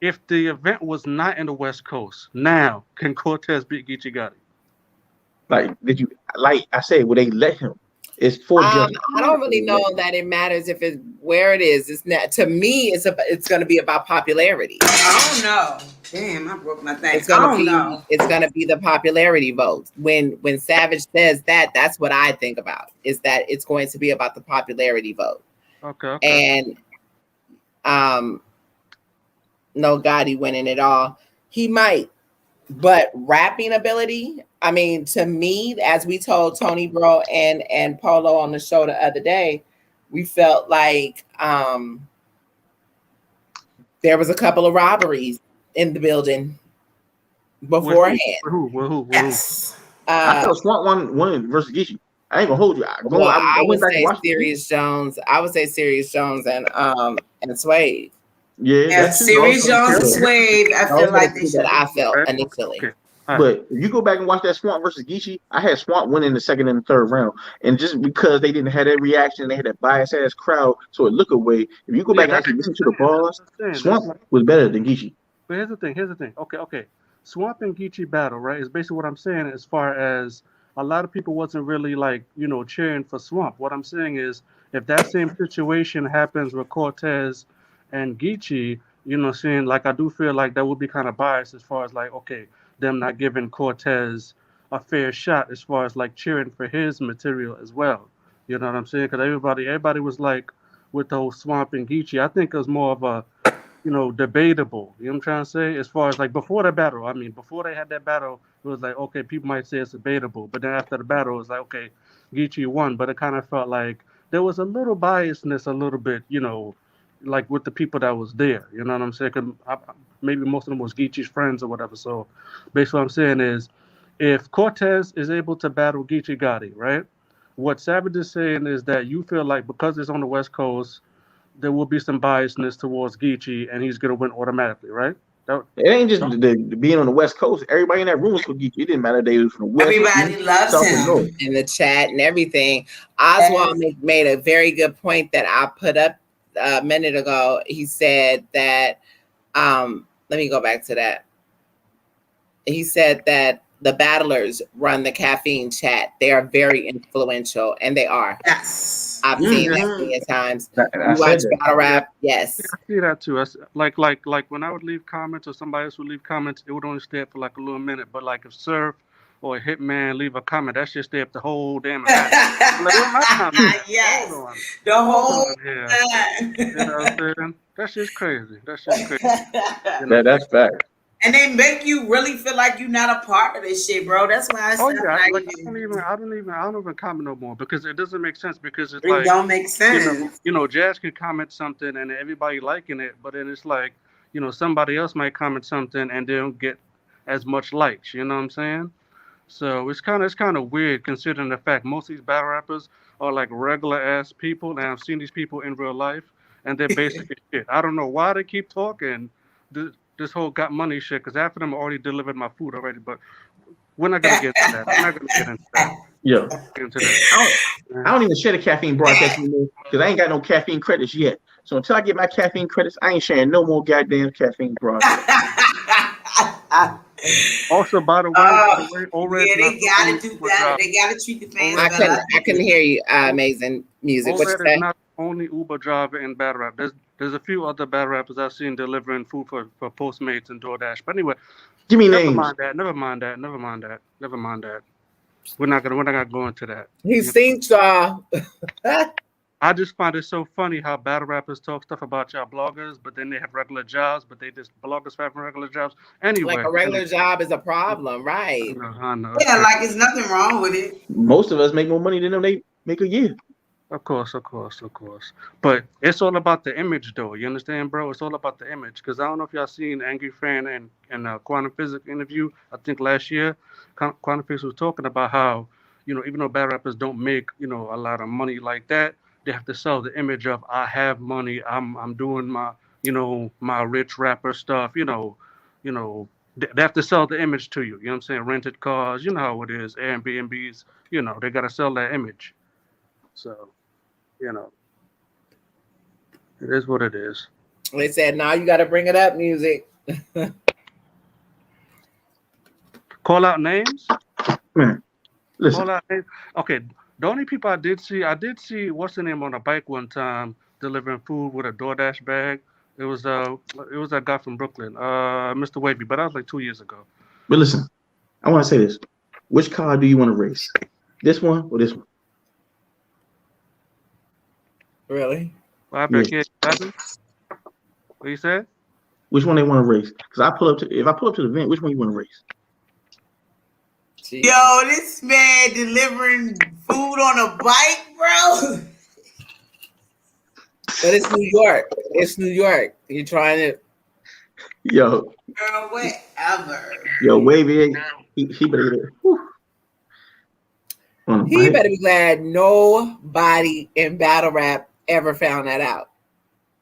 If the event was not in the West Coast, now can Cortez beat Geechee Gotti? Like I said, will they let him? It's for judges. I don't really know that it matters if it's where it is. It's not, to me, it's going to be about popularity. I don't know. Damn, I broke my thing. It's going to be know. it's going to be the popularity votes. When Savage says that, that's what I think about. Is that it's going to be about the popularity vote. Okay. And no Gotti winning it all. He might, but rapping ability. I mean, to me, as we told Tony Bro and Polo on the show the other day, we felt like there was a couple of robberies in the building beforehand. Who? Yes. I thought Swamp won versus Geechee. I ain't gonna hold you. I would say Serious Jones. I would say Serious Jones and Suede. Yeah, Serious Jones and Suede. I feel like they should. I felt initially. Okay. But if you go back and watch that Swamp versus Geechee, I had Swamp winning the second and the third round. And just because they didn't have that reaction, they had that biased ass crowd, so it looked away. If you go back and actually listen to the bars, Swamp was better than Geechee. But here's the thing. Okay. Swamp and Geechee battle, right? Is basically what I'm saying as far as a lot of people wasn't really like, cheering for Swamp. What I'm saying is if that same situation happens with Cortez and Geechee, saying like I do feel like that would be kind of biased as far as like, okay, them not giving Cortez a fair shot as far as like cheering for his material as well. You know what I'm saying? Because everybody was like with the whole Swamp and Geechee. I think it was more of a debatable. You know what I'm trying to say? As far as like before the battle, I mean, before they had that battle, it was like, okay, people might say it's debatable. But then after the battle, it was like, okay, Geechee won. But it kind of felt like there was a little biasness, a little bit, like with the people that was there. You know what I'm saying? 'Cause maybe most of them was Geechee's friends or whatever. So basically what I'm saying is, if Cortez is able to battle Geechee Gotti, right? What Savage is saying is that you feel like because it's on the West Coast, there will be some biasness towards Geechee, and he's gonna win automatically, right? It ain't just the being on the West Coast. Everybody in that room was for Geechee. It didn't matter if they was from the West. Everybody East, loves South, him. and North. In the chat and everything. Oswald made a very good point that I put up a minute ago. He said that, let me go back to that. He said that the battlers run the caffeine chat. They are very influential, and they are. Yes. I've seen that many times. I You watch battle rap, yes. Yeah, I see that too. Like when I would leave comments or somebody else would leave comments, it would only stay up for like a little minute. But like if Surf or a Hitman leave a comment, that shit stay up the whole damn event. Like, where my comment? Yes. Hold on. The whole Yeah. time. You know what I'm saying? That shit's crazy. That shit's crazy. That's fact. And they make you really feel like you're not a part of this shit, bro. That's why I said I don't even comment no more because it doesn't make sense because it's like it don't make sense. Jazz can comment something and everybody liking it, but then it's like, somebody else might comment something and they don't get as much likes, you know what I'm saying? So it's kind of weird considering the fact most of these battle rappers are like regular ass people, and I've seen these people in real life, and they're basically shit. I don't know why they keep talking this whole got money shit, because half of them already delivered my food already, but we're not gonna get into that. I'm not gonna get into that. Yeah. Get into that. I don't even share the caffeine broadcast anymore because I ain't got no caffeine credits yet. So until I get my caffeine credits, I ain't sharing no more goddamn caffeine broadcast. Also, by the way, yeah, they gotta do that. They gotta treat the fans better. I can hear you. Amazing music. What you say? Is not only Uber driver in battle rap. There's a few other battle rappers I've seen delivering food for Postmates and DoorDash. But anyway, give me never names. Never mind that. We're not gonna go into that. He thinks I just find it so funny how battle rappers talk stuff about y'all bloggers, but then they have regular jobs, but they just bloggers having regular jobs. Anyway, like a regular job is a problem, right? I know. Yeah, like there's nothing wrong with it. Most of us make more money than them they make a year. Of course. But it's all about the image, though. You understand, bro? It's all about the image. Because I don't know if y'all seen Angry Fan and Quantum Physics interview, I think last year. Quantum Physics was talking about how, even though battle rappers don't make, a lot of money like that, they have to sell the image of I have money. I'm doing my, my rich rapper stuff. They have to sell the image to you. You know what I'm saying? Rented cars. You know how it is. Airbnbs. They got to sell that image. So, it is what it is. They said, now you got to bring it up, music. Call out names? Man, listen. Call out names. Okay, the only people I did see, what's the name on a bike one time delivering food with a DoorDash bag. It was that guy from Brooklyn, Mr. Wavy, but that was like 2 years ago. But listen, I want to say this. Which car do you want to race? This one or this one? Really? What happened? What you said? Which one they want to race? Because if I pull up to the event, which one you want to race? Jeez. Yo, this man delivering food on a bike, bro. But it's New York. It's New York. You're trying to. Yo. Girl, whatever. Yo, Wavy, he better. He better be glad nobody in battle rap ever found that out.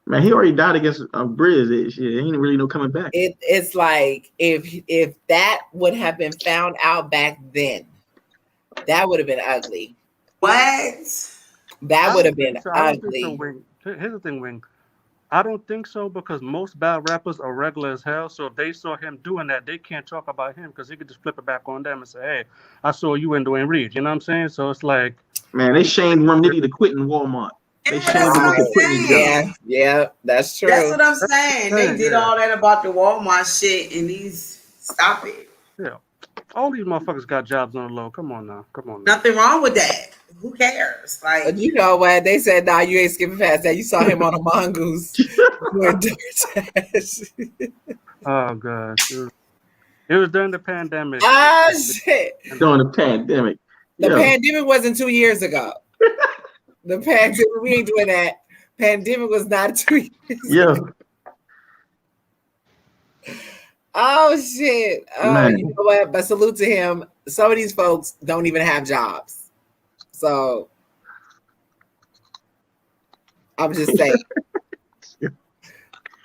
Man, he already died against Briz. Shit, ain't really no coming back. It's like if that would have been found out back then, that would have been ugly. What? That would have been ugly. Here's the thing, Wing. I don't think so because most battle rappers are regular as hell. So if they saw him doing that, they can't talk about him because he could just flip it back on them and say, "Hey, I saw you and Dwayne Reed." You know what I'm saying? So it's like, man, they shamed Rum Nitty to quit in Walmart. They shamed him to quit in jail. Yeah, that's true. That's what I'm saying. They did all that about the Walmart shit, and stop it. Yeah. All these motherfuckers got jobs on the low. Come on now. Come on now. Nothing wrong with that. Who cares? But Like, you know what? They said, nah, you ain't skipping past that. You saw him on a mongoose doing DoorDash. Oh gosh. It was during the pandemic. Ah, shit. During the pandemic. The Yo. pandemic wasn't 2 years ago. The pandemic, we ain't doing that. Pandemic was not 2 years Yeah. ago. Oh, shit. Oh, Man. you know what? But salute to him. Some of these folks don't even have jobs. So I'm just saying.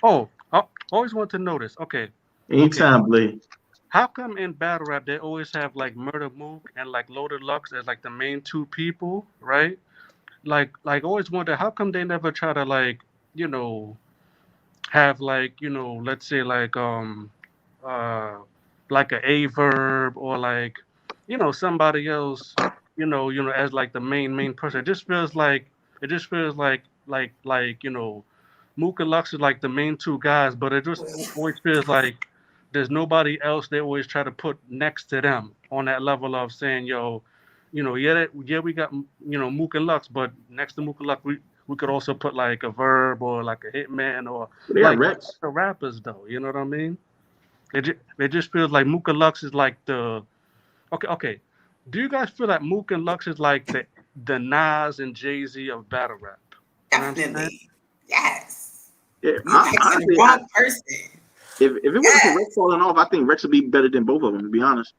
Oh, I always want to notice. Okay. Anytime, Blade. How come in battle rap they always have like Murder Mook and like Loaded Lux as like the main two people, right? Like always wonder how come they never try to like, you know, have like, you know, let's say like a verb or like, you know, somebody else, as like the main person. It just feels like, you know, Mook and Lux is like the main two guys, but it just always feels like there's nobody else they always try to put next to them on that level of saying, yo, you know, we got, you know, Mook and Lux, but next to Mook and Lux, we could also put like a verb or like a hitman or They got like Rex. the rappers though. You know what I mean? It just feels like Mook and Lux is like the okay. Do you guys feel like Mook and Lux is like the Nas and Jay-Z of battle rap? You know what I'm saying? definitely. Yes. Yeah, You asking the wrong person. if it wasn't for Rex falling off, I think Rex would be better than both of them, to be honest.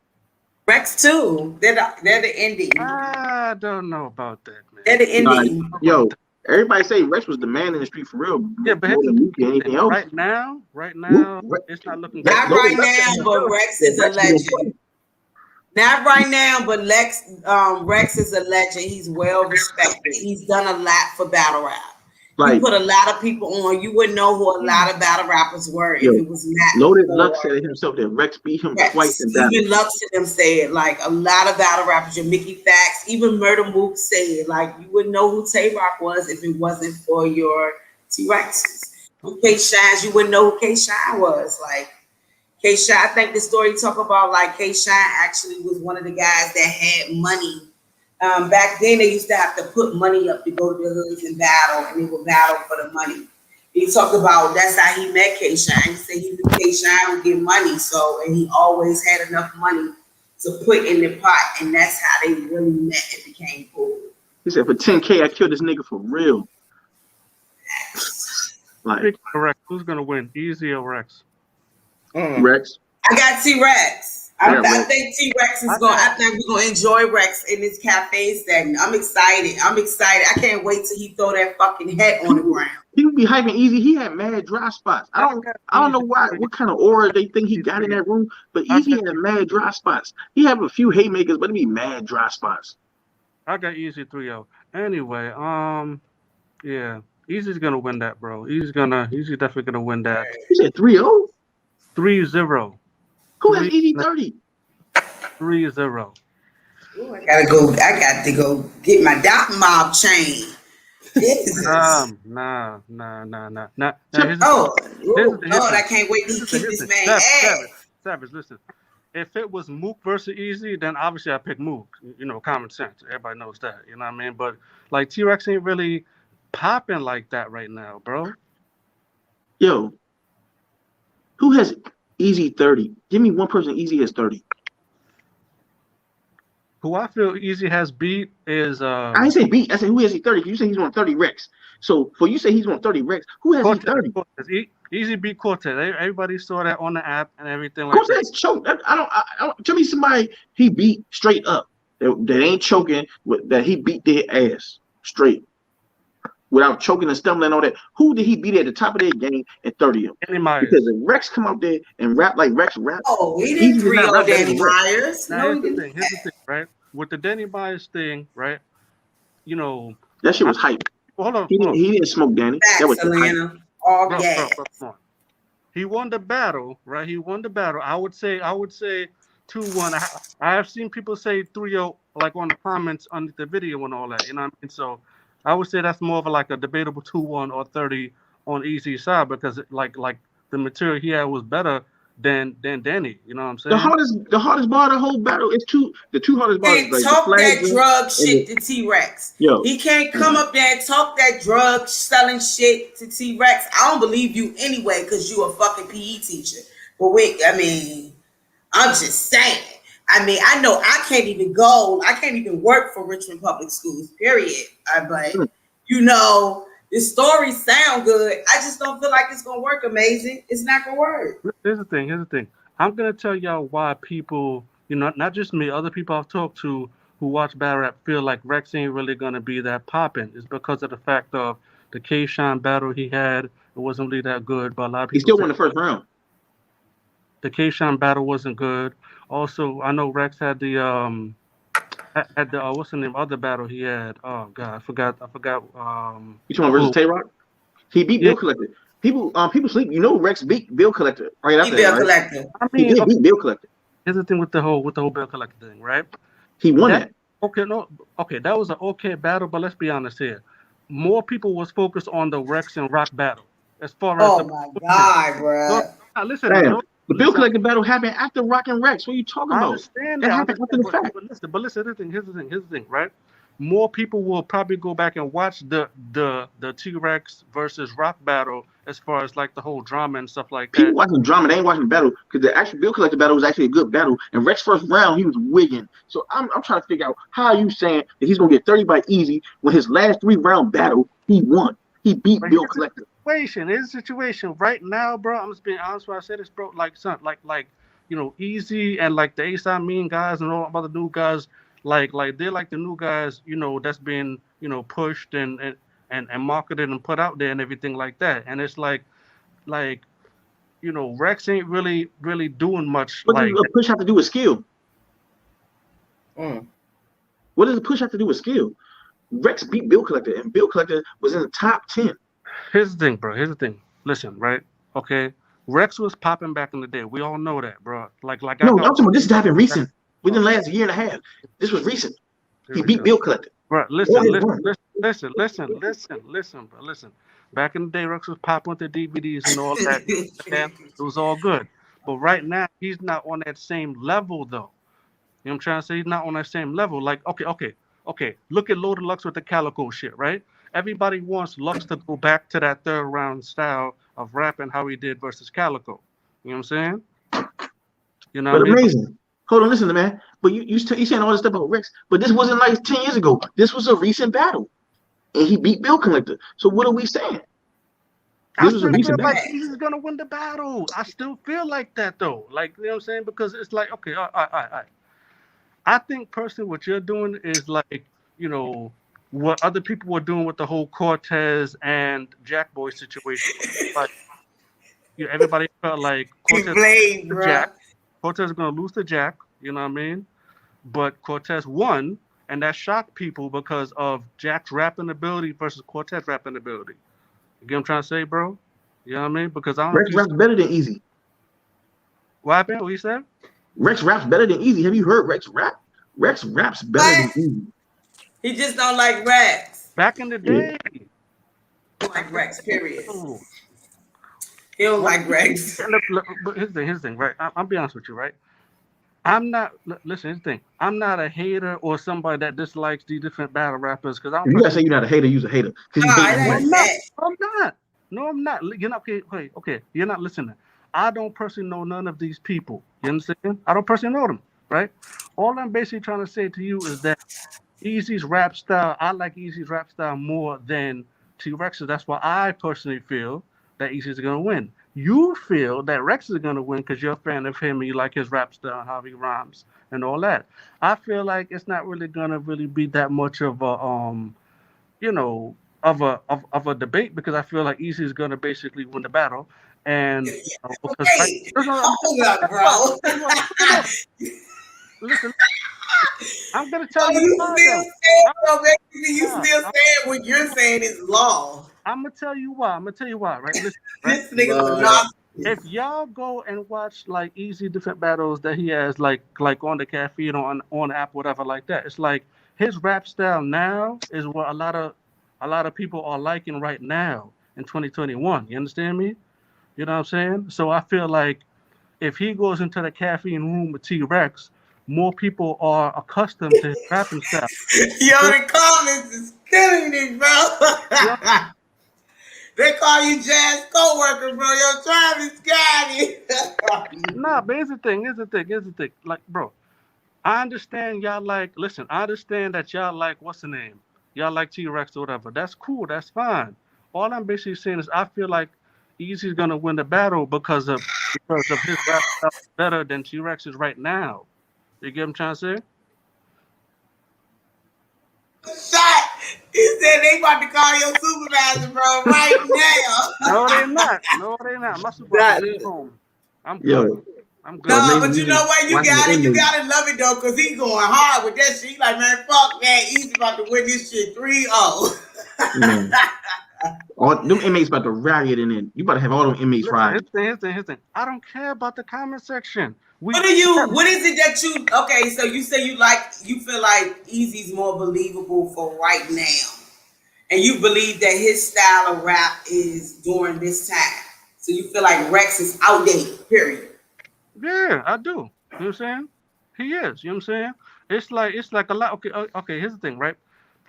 Rex too. They're the ending. I don't know about that, man. They're the ending. Yo, everybody say Rex was the man in the street for real. Yeah, but more than Luke and anything else. right now, it's not looking good. Not right now, but Rex is a legend. Not right now, but Rex is a legend. He's well respected. He's done a lot for battle rap. He Like, put a lot of people on. You wouldn't know who a lot of battle rappers were if it was not. Loaded Lux said himself that Rex beat him twice in battle. Even Lux to them said, like, a lot of battle rappers, your Mickey Facts, even Murder Mook said, like, you wouldn't know who Tay-Rock was if it wasn't for your T-Rexes. Who K-Shines, you wouldn't know who K-Shine was. Like, K-Shine, I think the story talk about, like, K-Shine actually was one of the guys that had money. Back then, they used to have to put money up to go to the hoods and battle, and they would battle for the money. He talked about that's how he met K-Shine. He said he knew K-Shine would get money, and he always had enough money to put in the pot, and that's how they really met and became cool. He said, for 10K, I killed this nigga for real. Like, Rex, who's gonna win, Easy or Rex? Rex. I got T-Rex. I think T-Rex is going. I think we're gonna enjoy Rex in this cafe setting. I'm excited. I can't wait till he throw that fucking hat on the ground. He would be hyping Easy. He had mad dry spots. I don't know what kind of aura they think he got in that room, but Easy had mad dry spots. He have a few haymakers, but it be mad dry spots. I got Easy 3-0. Anyway, yeah, Easy's gonna win that, bro. Easy's definitely gonna win that. You said 3-0? 3-0. Who has Easy 30? 3-0. I got to go get my Dot Mob chain. Nah. Lord, I can't wait to kick this man ass. Savage, listen. If it was Mook versus Easy, then obviously I pick Mook. You know, common sense. Everybody knows that. You know what I mean? But like T-Rex ain't really popping like that right now, bro. Yo, who has Easy 30? Give me one person Easy has 30. Who I feel Easy has beat is I didn't say beat. I said who has he 30? You say he's on 30 Rex. So for you say he's on 30 Rex, who has he 30? Easy beat Cortez. Everybody saw that on the app and everything like Cortez choked. I don't tell me somebody he beat straight up that ain't choking, that he beat their ass straight without choking and stumbling and all that. Who did he beat at the top of their game at 30 of them? Because if Rex come out there and rap like Rex rap, he didn't 3-0 Danny Myers. Now here's the thing, right? With the Danny Myers thing, right? You know that shit was hype. Hold on. He didn't smoke Danny. That was Atlanta. Bro. He won the battle, right? He won the battle. I would say 2-1. I have seen people say 3-0 like on the comments under the video and all that. You know what I mean? So I would say that's more of like a debatable 2-1 or 30 on Easy side because like the material he had was better than Danny. You know what I'm saying? The hardest bar of the whole battle is the two hardest bars. Can't Like talk the that drug shit to T-Rex. Yo. He can't come up there and talk that drug selling shit to T-Rex. I don't believe you anyway because you a fucking PE teacher. But wait, I mean, I'm just saying. I mean, I know I can't even work for Richmond Public Schools, period. But, you know, the stories sound good. I just don't feel like it's going to work amazing. It's not going to work. Here's the thing. I'm going to tell y'all why people, you know, not just me, other people I've talked to who watch battle rap feel like Rex ain't really going to be that popping. It's because of the fact of the K-Shine battle he had. It wasn't really that good, but a lot of people... He still won the first round. The K-Shine battle wasn't good. Also, I know Rex had the what's the name other battle he had? Oh God, I forgot. You talking about versus Tay-Rock? He beat Bill Collector. People sleep. You know Rex beat Bill Collector right after that, right? Collector. I mean, he did beat Bill Collector. Here's the thing with the whole Bill Collector thing, right? He won that. Okay, that was an okay battle, but let's be honest here. More people was focused on the Rex and Rock battle. As far as my God, bro. No, listen, the Bill Collector battle happened after Rock and Rex. What are you talking about? I understand that. Happened after the fact. But listen, here's the thing, right? More people will probably go back and watch the T-Rex versus Rock battle as far as like the whole drama and stuff like that. People watching drama, they ain't watching the battle because the actual Bill Collector battle was actually a good battle. And Rex first round, he was wigging. So I'm trying to figure out how are you saying that he's gonna get 30 by easy when his last 3-round battle he won. He beat Bill Collector. Here's the situation right now, bro. I'm just being honest when I say this, bro. Like you know, Easy and like the Ace I Mean guys and all other new guys, like they're like the new guys, you know, that's been, you know, pushed and marketed and put out there and everything like that. And it's like, you know, Rex ain't really doing much. What does a push have to do with skill? What does a push have to do with skill? Rex beat Bill Collector, and Bill Collector was in the top 10. Here's the thing. Listen, right? Okay. Rex was popping back in the day. We all know that, bro. No, I'm talking about this happened recent. Within the last year and a half. This was recent. He beat Bill Collector. Bro, listen, bro. Listen. Back in the day, Rex was popping with the DVDs and all that. And it was all good. But right now, he's not on that same level, though. You know what I'm trying to say? He's not on that same level. Like, okay. Look at Loaded Lux with the Calico shit, right? Everybody wants Lux to go back to that 3rd round style of rapping how he did versus Calico. You know what I'm saying? You know but what I mean? Amazing. Hold on, listen, man. But you saying all this stuff about Rex, but this wasn't like 10 years ago. This was a recent battle. And he beat Bill Collector. So what are we saying? This was a recent battle. Like he's gonna win the battle. I still feel like that though. Like, you know what I'm saying? Because it's like, okay, all right. I think personally what you're doing is like, you know, what other people were doing with the whole Cortez and Jack Boy situation. Like, you know, everybody felt like Cortez is gonna lose to Jack, you know what I mean? But Cortez won, and that shocked people because of Jack's rapping ability versus Cortez rapping ability. You get what I'm trying to say, bro? You know what I mean? Because I don't Rex raps better than Easy. What happened? What you said? Rex raps better than Easy. Have you heard Rex rap? Rex raps better than Easy. He just don't like Rex. Back in the day. He don't like Rex, period. He don't like Rex. But here's the thing, right? I'll be honest with you, right? I'm not, listen, here's the thing. I'm not a hater or somebody that dislikes these different battle rappers. Because you gotta say you're not a hater, you're a hater. I'm not. No, I'm not. You're not okay. You're not listening. I don't personally know none of these people. You understand? I don't personally know them, right? All I'm basically trying to say to you is that Easy's rap style, I like Easy's rap style more than T-Rex's. That's why I personally feel that Easy's going to win. You feel that Rex is going to win because you're a fan of him and you like his rap style and how he rhymes and all that. I feel like it's not really going to really be that much of a, you know, of a debate because I feel like Easy is going to basically win the battle. And you know, because hold up, bro. Listen, I'm gonna tell you. You still saying what you're saying is law. I'm gonna tell you why. Right? Listen, this nigga's not. If y'all go and watch like Easy different battles that he has, like on the caffeine on the app, whatever like that, it's like his rap style now is what a lot of people are liking right now in 2021. You understand me? You know what I'm saying? So I feel like, if he goes into the caffeine room with T-Rex, more people are accustomed to his rapping style. Yo, the comments is killing me, bro. Yeah. They call you Jazz co-worker, bro. Yo, Travis Scotty. Nah, but here's the thing. Like, bro, I understand y'all like, listen, I understand that y'all like, what's the name? Y'all like T-Rex or whatever. That's cool. That's fine. All I'm basically saying is I feel like Easy's going to win the battle because of his rap style better than T-Rex's right now. You get what I'm trying to say? Shot. He said they about to call your supervisor, bro, right now. No, they're not. No, they're not. My supervisor is home. I'm good. Yo, I'm good. No, maybe but you he know what? You watching got the it. You inmates. gotta love it though, cause he going hard with that shit. He like, man, fuck that. Easy about to win this shit 3-0. Man. All them inmates about to riot in it. You about to have all them inmates Listen, riot. here's the thing. I don't care about the comment section. What is it that you, okay, so you say you feel like Easy's more believable for right now. And you believe that his style of rap is during this time. So you feel like Rex is outdated, period. Yeah, I do. You know what I'm saying? He is. You know what I'm saying? It's like a lot. Okay. Here's the thing, right?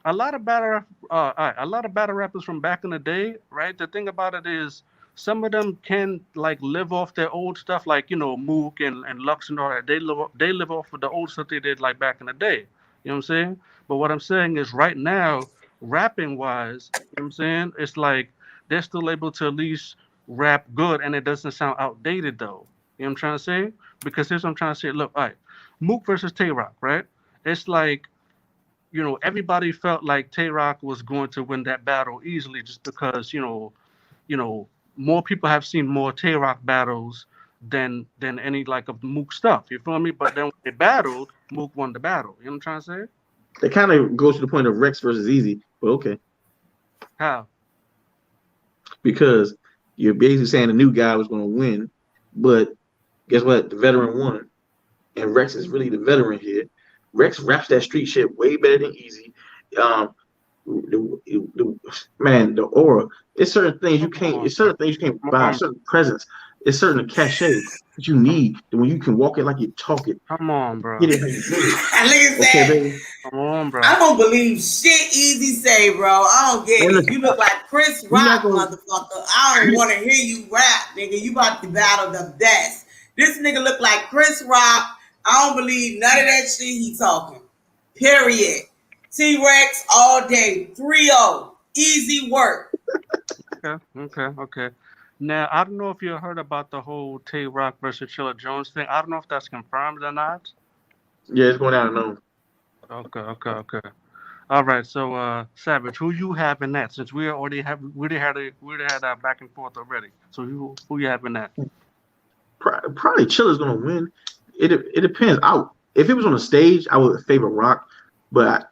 A lot of a lot of battle rappers from back in the day, right? The thing about it is, some of them can like live off their old stuff, like Mook and Lux and all that. They live off of the old stuff they did like back in the day. You know what I'm saying? But what I'm saying is, right now, rapping wise, you know what I'm saying, it's like they're still able to at least rap good, and it doesn't sound outdated though. You know what I'm trying to say? Because here's what I'm trying to say. Look, all right, Mook versus Tay Rock, right? It's like, everybody felt like Tay Rock was going to win that battle easily, just because more people have seen more Tay Rock battles than any like of Mook stuff. You feel me? But then when they battled, Mook won the battle. You know what I'm trying to say? It kind of goes to the point of Rex versus Easy, but okay. How? Because you're basically saying the new guy was going to win, but guess what? The veteran won, and Rex is really the veteran here. Rex raps that street shit way better than Easy. The aura. It's certain things you can't. It's certain things you can't buy. Certain presence. It's certain cachet that you need when you can walk it like you talk it. Come on, bro. Get it how you get it. Look Okay, baby. Come on, bro. I don't believe shit Easy say, bro. I don't get it. You look like Chris Rock, motherfucker. I don't want to hear you rap, nigga. You about to battle the best. This nigga look like Chris Rock. I don't believe none of that shit he talking. Period. T-Rex all day. 3-0. Easy work. Okay. Now, I don't know if you heard about the whole Tay Rock versus Chilla Jones thing. I don't know if that's confirmed or not. Yeah, it's going down and Okay. All right. So, Savage, who you have in that? Since we already had our back and forth already. So, who you have in that? Probably Chilla's gonna win. It depends. If it was on the stage, I would favor Rock, but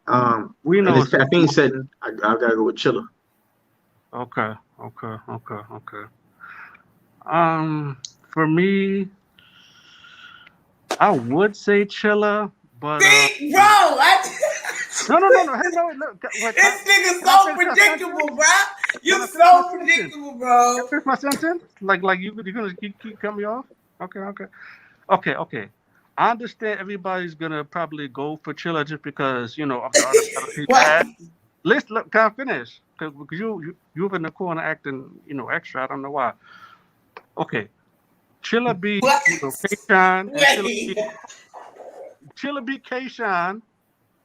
we know in this caffeine setting, I gotta go with Chilla. Okay. For me, I would say Chilla, but bro, no. Look, this nigga's so predictable, bro. You're so predictable, bro. Can I finish my sentence? Like you're gonna keep cutting me off? Okay. I understand everybody's gonna probably go for Chilla just because of the other people. Listen, look, can I finish? Because you've in the corner acting Extra. I don't know why. Okay, Chilla beat K-Shine, Chilla beat K-Shine,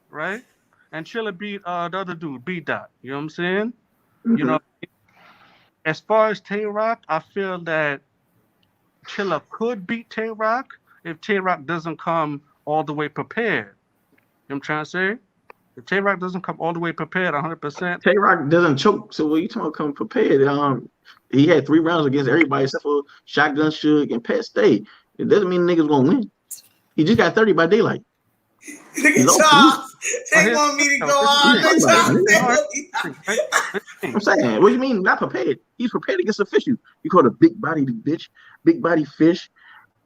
right? And Chilla beat the other dude, B-Dot. You know what I'm saying? Mm-hmm. As far as Tay Rock, I feel that Chilla could beat Tay Rock if Tay Rock doesn't come all the way prepared. You know what I'm trying to say? If Tay Rock doesn't come all the way prepared 100%. Tay Rock doesn't choke, so what you talking about coming prepared? He had 3 rounds against everybody except for Shotgun Suge and Pat Stay. It doesn't mean niggas gonna win. He just got 30 by daylight. Look at Charles. They want me to go on. I'm saying, what do you mean not prepared? He's prepared against official. You call it a big body bitch, big body fish,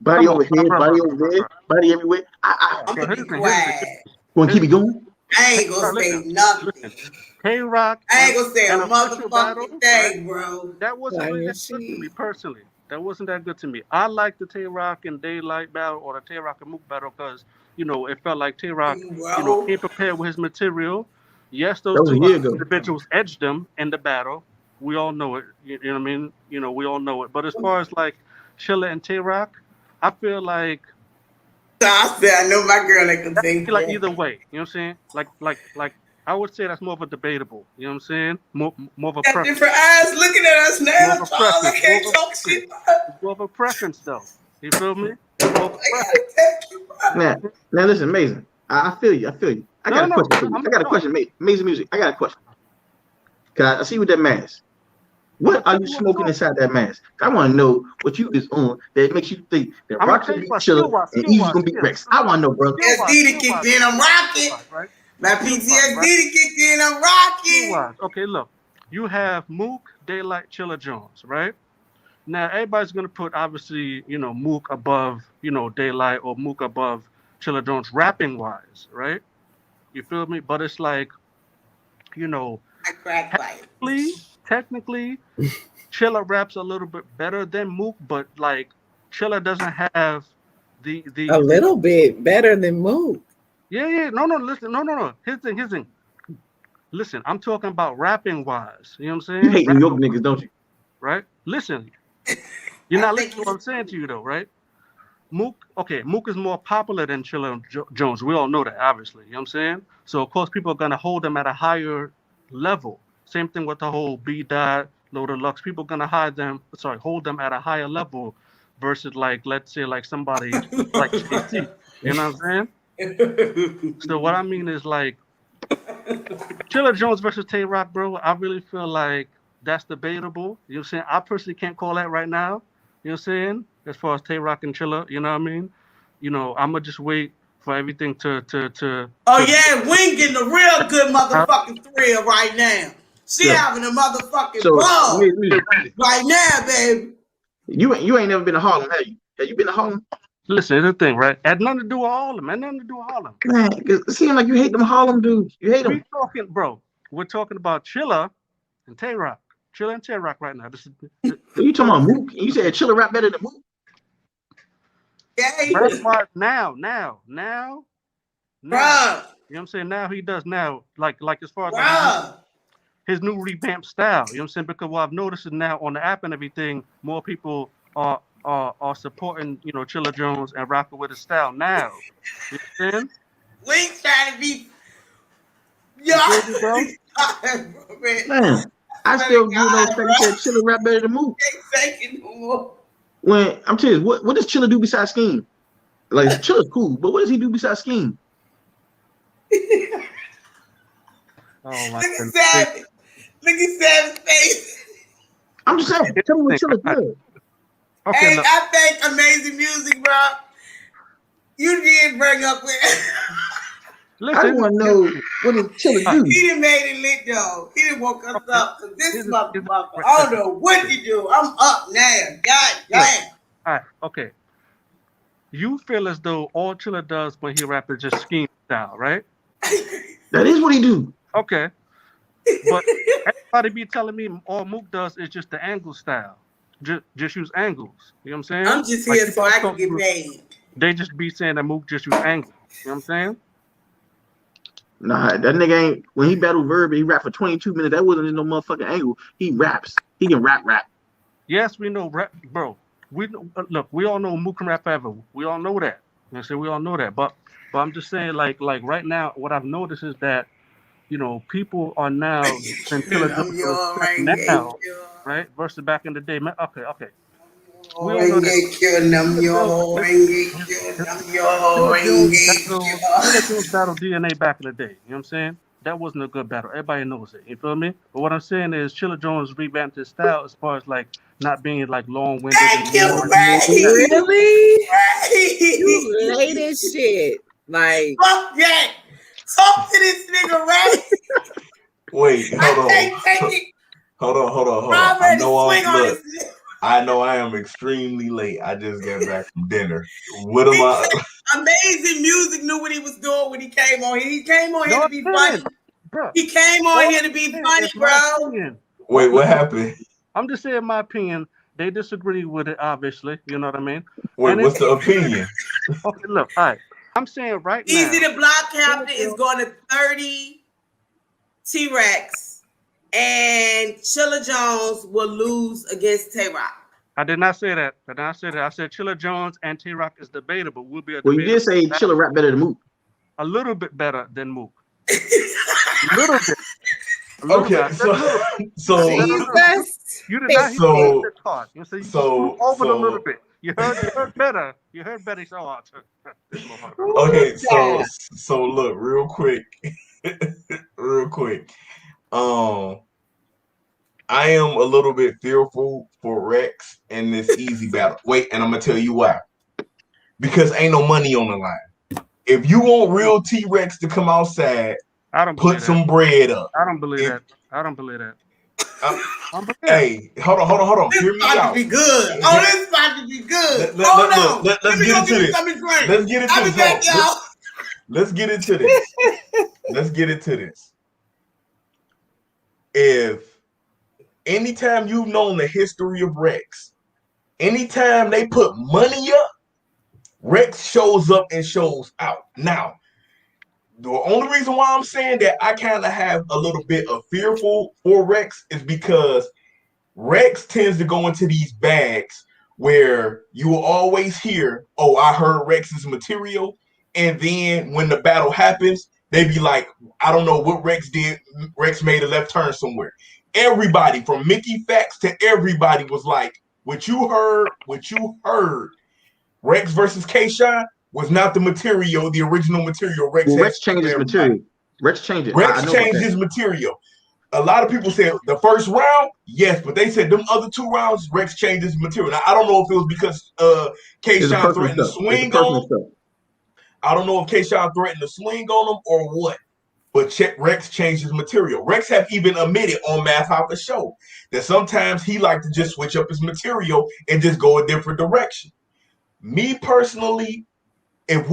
body over here, body over there, body everywhere. I'm gonna be quiet. Want to keep it going? I ain't gonna say nothing. K-Rock. I ain't gonna say a motherfucking thing, bro. That wasn't really that good to me personally. That wasn't that good to me. I like the Tay Rock and Daylight battle or the Tay Rock and Mook battle because it felt like Tay Rock, Bro. came prepared with his material. Yes, those That was two a year ago. individuals edged them in the battle. We all know it. You know what I mean? We all know it. But as far as like Chilla and Tay Rock, I feel like I know my girl that can think like either way. You know what I'm saying? Like I would say that's more of a debatable. You know what I'm saying? More of a got preference. different eyes looking at us More now, of a Charles. I preference. can't talk shit. It's more of a preference, though. You feel me? It's more of a I preference. gotta take you, bro. Now listen, Amazing. I feel you. I got a question for you. I got a question, mate. Amazing Music. I got a question. Cause I see with that mask. What are you smoking inside that mask? I want to know what you is on that makes you think that Rock's gonna be Chilla and Easy's gonna be Rex. I want to know, bro. PTSD to kick in, I'm rocking. Right? My PTSD to kick in, I'm rocking. Okay, look. You have Mook, Daylight, Chilla Jones, right? Now everybody's gonna put obviously, Mook above, Daylight or Mook above Chilla Jones rapping wise, right? You feel me? But it's like, I crack fight. Technically, Chilla raps a little bit better than Mook, but like Chilla doesn't have the a little bit better than Mook. Yeah. No. Listen, no. His thing. Listen, I'm talking about rapping wise. You know what I'm saying? You hate New York niggas, don't you? Right? Listen, you're not listening to what I'm saying to you though, right? Mook is more popular than Chilla Jones. We all know that, obviously. You know what I'm saying? So of course people are gonna hold them at a higher level. Same thing with the whole B Dot, Low Deluxe. People are gonna hold them at a higher level versus like, let's say like somebody like JT. You know what I'm saying? So what I mean is like Chilla Jones versus Tay Rock, bro. I really feel like that's debatable. You know what I'm saying? I personally can't call that right now. You know what I'm saying? As far as Tay Rock and Chilla, you know what I mean? I'm gonna just wait for everything to. Wing getting a real good motherfucking thrill right now. She having a motherfucking ball right now, baby. You ain't never been to Harlem, have you? Have you been to Harlem? Listen, it's the thing, right? Had nothing to do with Harlem, man. Nothing to do with Harlem. Man, it seems like you hate them Harlem dudes. You hate them. We're talking about Chilla and Tay Rock. Chilla and Tay Rock right now. You talking about Mook? You said Chilla rap better than Mook? Yeah. Now. Bruh. You know what I'm saying? Now he does now. Like as far as like his new revamped style. You know what I'm saying? Because what I've noticed is now on the app and everything, more people are supporting, Chilla Jones and rocking with his style now. You understand? We ain't trying to be Man, I still do those things that Chilla rap better than Mook. When I'm telling you, what does Chilla do besides scheme? Like Chilla's cool, but what does he do besides scheme? Oh my God. Look at Sav's face. I'm just saying, tell me what Chilla's good. Okay, hey, I think Amazing Music, bro. You did bring up with. I want to know what did Chilla do. He done made it lit though. He done woke us up because this motherfucker. I don't know what to do. I'm up now. God damn. All right, okay. You feel as though all Chilla does when he raps is just scheme style, right? That is what he do. Okay. But everybody be telling me all Mook does is just the angle style. Just use angles. You know what I'm saying? I'm just here so I can get paid. They just be saying that Mook just use angles. You know what I'm saying? Nah, that nigga ain't. When he battled Verb, he rapped for 22 minutes. That wasn't no motherfucking angle. He raps. He can rap. Yes, we know rap, bro. We all know Mook can rap forever. We all know that. You know what I'm saying? We all know that. But I'm just saying, like right now, what I've noticed is that, people are now now, right? Versus back in the day, man. Okay. We all know that. Battle DNA back in the day. You know what I'm saying? That wasn't a good battle. Everybody knows it. You feel me? But what I'm saying is, Chilla Jones revamped his style as far as like not being like long-winded. Really? You late as shit. Like, fuck yeah. Talk to this nigga, right? Wait, hold on. I know I am extremely late. I just got back from dinner. What am I? Amazing Music knew what he was doing when he came on here. He came on here to be funny. Bro. He came on here to be funny, bro. Wait, what happened? I'm just saying my opinion. They disagree with it, obviously. You know what I mean? Wait, And what's the opinion? okay, look, all right. I'm saying right now. Easy the Block Captain is going to 30 T-Rex, and Chilla Jones will lose against Tay-Rock. I did not say that. I did not say that. I said Chilla Jones and Tay-Rock is debatable. Will be a Well, you did say Chilla rap better than Mook. A little bit better than Mook. A little bit. Okay, so you did not hear the part. You see, so over a little bit. You heard better. You heard better. So, okay, so look, real quick. I am a little bit fearful for Rex in this easy battle. Wait, and I'm gonna tell you why. Because ain't no money on the line. If you want real T-Rex to come outside, put some bread up. I don't believe that. I don't believe that. Hey, hold on. Hear me out. This about to be good. Oh, this about to be good. Hold on. Let's get into this. Let's get into this. Let's get into this. Let's get into this. If anytime you've known the history of Rex, anytime they put money up, Rex shows up and shows out. Now, the only reason why I'm saying that I kind of have a little bit of fearful for Rex is because Rex tends to go into these bags where you will always hear, oh, I heard Rex's material. And then when the battle happens, they be like, I don't know what Rex did. Rex made a left turn somewhere. Everybody from Mickey Fax to everybody was like, what you heard, Rex versus K-Shine was not the material, the original material. Rex changed his material. Rex changed it. Rex changed his material. A lot of people said the first round, yes, but they said them other 2 rounds, Rex changed his material. Now, I don't know if it was because K-Shine threatened to swing on him. I don't know if K-Shine threatened to swing on him or what, but Rex changed his material. Rex have even admitted on Math Hopper's show that sometimes he liked to just switch up his material and just go a different direction. Me personally, if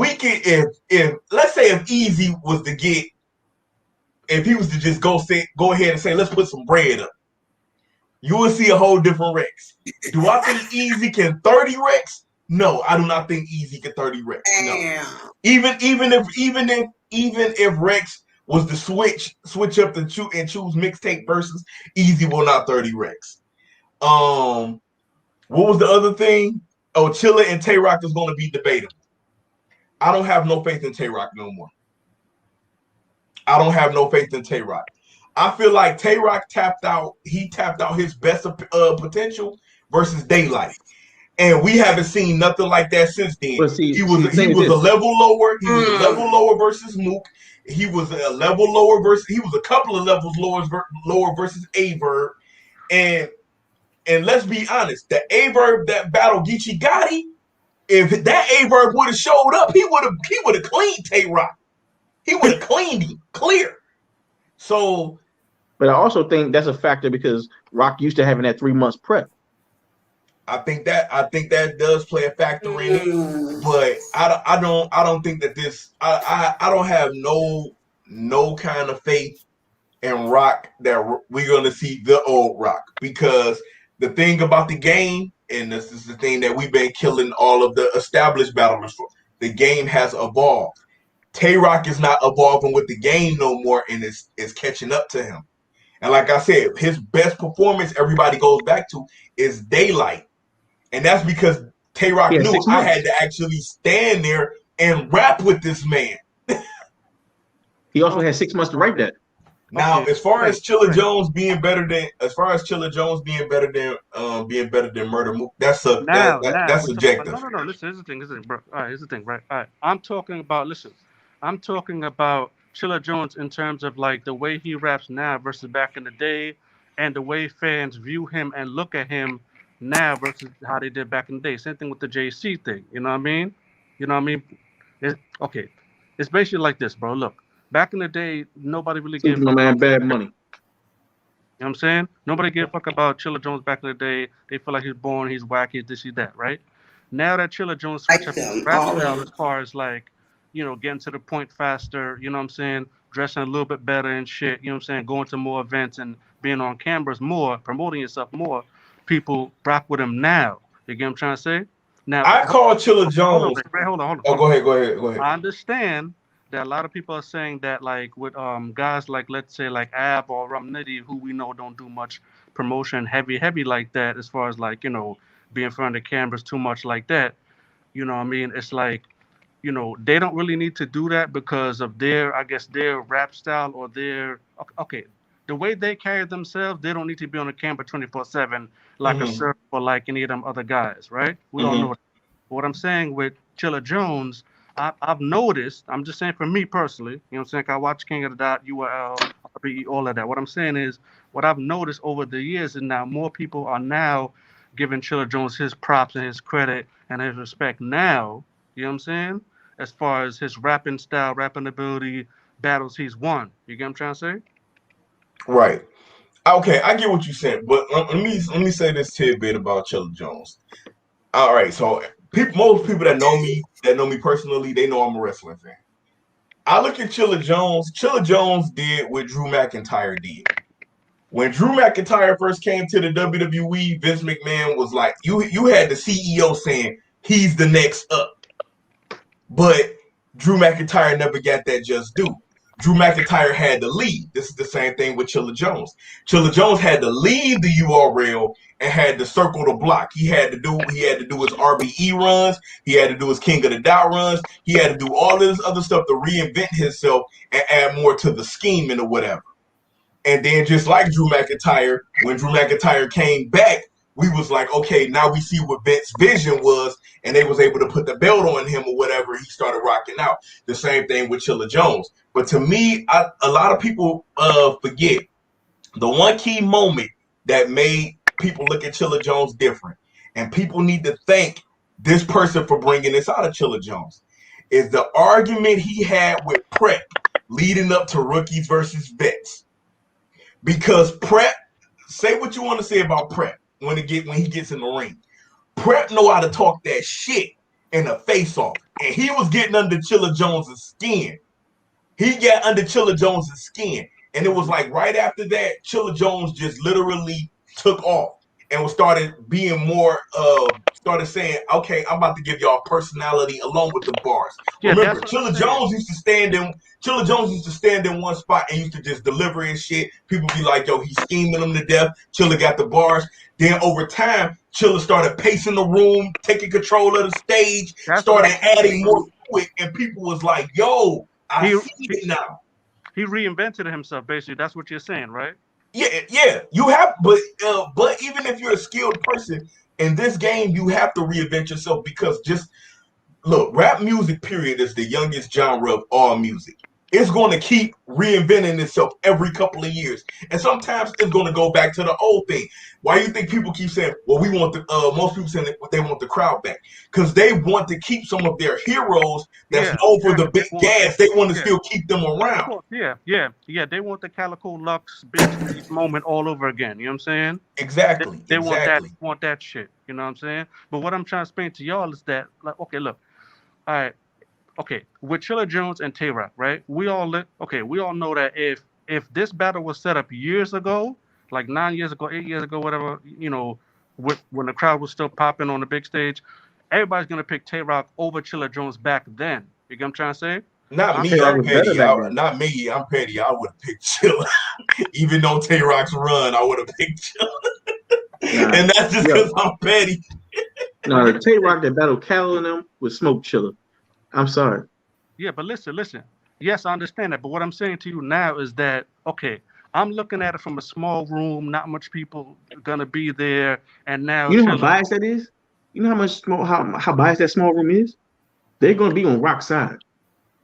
let's say if Easy was to get, if he was to just go ahead and say, let's put some bread up, you will see a whole different Rex. Do I think Easy can 30 Rex? No, I do not think Easy can 30 Rex. No. Even if Rex was to switch up and choose mixtape versus, Easy will not 30 Rex. What was the other thing? Oh, Chilla and Tay-Rock is going to be debatable. I don't have no faith in Tay-Rock no more. I don't have no faith in Tay-Rock. I feel like Tay-Rock tapped out his best potential versus Daylight. And we haven't seen nothing like that since then. He was a level lower. He was a level lower versus Mook. He was a level lower versus. He was a couple of levels lower versus Averb. And let's be honest, the Averb that battled Geechee Gotti, if that Averb would have showed up, he would have cleaned Tay-Rock. He would have cleaned him clear. So, but I also think that's a factor because Rock used to having that 3 months prep. I think that does play a factor in it, but I don't think that this I don't have no kind of faith in Rock that we're gonna see the old Rock, because the thing about the game, and this is the thing that we've been killing all of the established battlers for, the game has evolved. Tay-Rock is not evolving with the game no more, and it's catching up to him. And like I said, his best performance everybody goes back to is Daylight. And that's because Tay-Rock knew I had to actually stand there and rap with this man. He also had 6 months to write that. Now, as far as Chilla Jones being better than Murder Mook, that's subjective. No. Listen, here's the thing, bro. All right, here's the thing, right? All right, I'm talking about Chilla Jones in terms of like the way he raps now versus back in the day, and the way fans view him and look at him now versus how they did back in the day. Same thing with the JC thing. You know what I mean? It's basically like this, bro. Look, back in the day, nobody really gave a man bad money. You know what I'm saying? Nobody gave a fuck about Chilla Jones back in the day. They feel like he's born, he's wacky, this, he's that, right? Now that Chilla Jones switched up his rap style as far as like, you know, getting to the point faster, you know what I'm saying? Dressing a little bit better and shit, you know what I'm saying? Going to more events and being on cameras more, promoting yourself more. people rock with him now. You get what I'm trying to say? Now I call Chilla Jones. Hold on. Oh, go ahead. I understand that a lot of people are saying that, like, with guys like, let's say, like Ab or Rum Nitty, who we know don't do much promotion heavy like that, as far as, like, you know, being in front of the cameras too much like that. You know what I mean? It's like, you know, they don't really need to do that because of their, I guess, their rap style or their, okay, the way they carry themselves. They don't need to be on the camera 24/7 like a Surf or like any of them other guys, right? We all know that. What I'm saying with Chilla Jones, I've noticed, I'm just saying for me personally, you know what I'm saying? I watch King of the Dot, URL, RBE, all of that. What I'm saying is, what I've noticed over the years is now more people are now giving Chilla Jones his props and his credit and his respect now, you know what I'm saying? As far as his rapping style, rapping ability, battles he's won. You get what I'm trying to say? Right. Okay, I get what you said, but let me say this tidbit about Chilla Jones. All right, so most people that know me personally, they know I'm a wrestling fan. I look at Chilla Jones. Chilla Jones did what Drew McIntyre did. When Drew McIntyre first came to the WWE, Vince McMahon was like, you had the CEO saying he's the next up. But Drew McIntyre never got that just due. Drew McIntyre had to leave. This is the same thing with Chilla Jones. Chilla Jones had to leave the URL and had to circle the block. He had to do his RBE runs. He had to do his King of the Dot runs. He had to do all this other stuff to reinvent himself and add more to the scheming or whatever. And then just like Drew McIntyre, when Drew McIntyre came back, we was like, okay, now we see what Vince's vision was, and they was able to put the belt on him or whatever. He started rocking out. The same thing with Chilla Jones. But to me, a lot of people forget the one key moment that made people look at Chilla Jones different, and people need to thank this person for bringing this out of Chilla Jones, is the argument he had with Prep leading up to Rookies versus Vets. Because Prep, say what you want to say about Prep when he gets in the ring. Prep know how to talk that shit in a face-off. And he was getting under Chilla Jones' skin. He got under Chilla Jones' skin. And it was like right after that, Chilla Jones just literally took off and started being more, started saying, okay, I'm about to give y'all personality along with the bars. Yeah, remember, Chilla Jones used to stand in one spot and used to just deliver his shit. People be like, yo, he's scheming them to death. Chilla got the bars. Then over time, Chilla started pacing the room, taking control of the stage, started adding more to it, and people was like, yo, I see it now. He reinvented himself, basically. That's what you're saying, right? Yeah. You have, but even if you're a skilled person in this game, you have to reinvent yourself because just look, rap music, period, is the youngest genre of all music. It's going to keep reinventing itself every couple of years, and sometimes it's going to go back to the old thing. Why do you think people keep saying, "Well, we want the"? Most people saying they want the crowd back because they want to keep some of their heroes that's over the big gas. They want to still keep them around. Yeah. They want the Calico Lux big moment all over again. You know what I'm saying? Exactly. They want that shit. You know what I'm saying? But what I'm trying to explain to y'all is that, like, okay, look, all right. Okay, with Chilla Jones and Tay-Rock, right? We all know that if this battle was set up years ago, like 9 years ago, 8 years ago, whatever, you know, when the crowd was still popping on the big stage, everybody's gonna pick Tay-Rock over Chilla Jones back then. You get what I'm trying to say? Not me, I'm petty. Not me, I'm petty. I would have picked Chilla. Even though Tay-Rock's run, I would have picked Chilla. And that's just because I'm petty. No, the Tay-Rock that battled Cal and them would smoke Chilla. I'm sorry. Yeah, but listen. Yes, I understand that. But what I'm saying to you now is that, okay, I'm looking at it from a small room, not much people gonna be there, and now you know how biased that is. You know how biased that small room is. They're gonna be on Rock's side.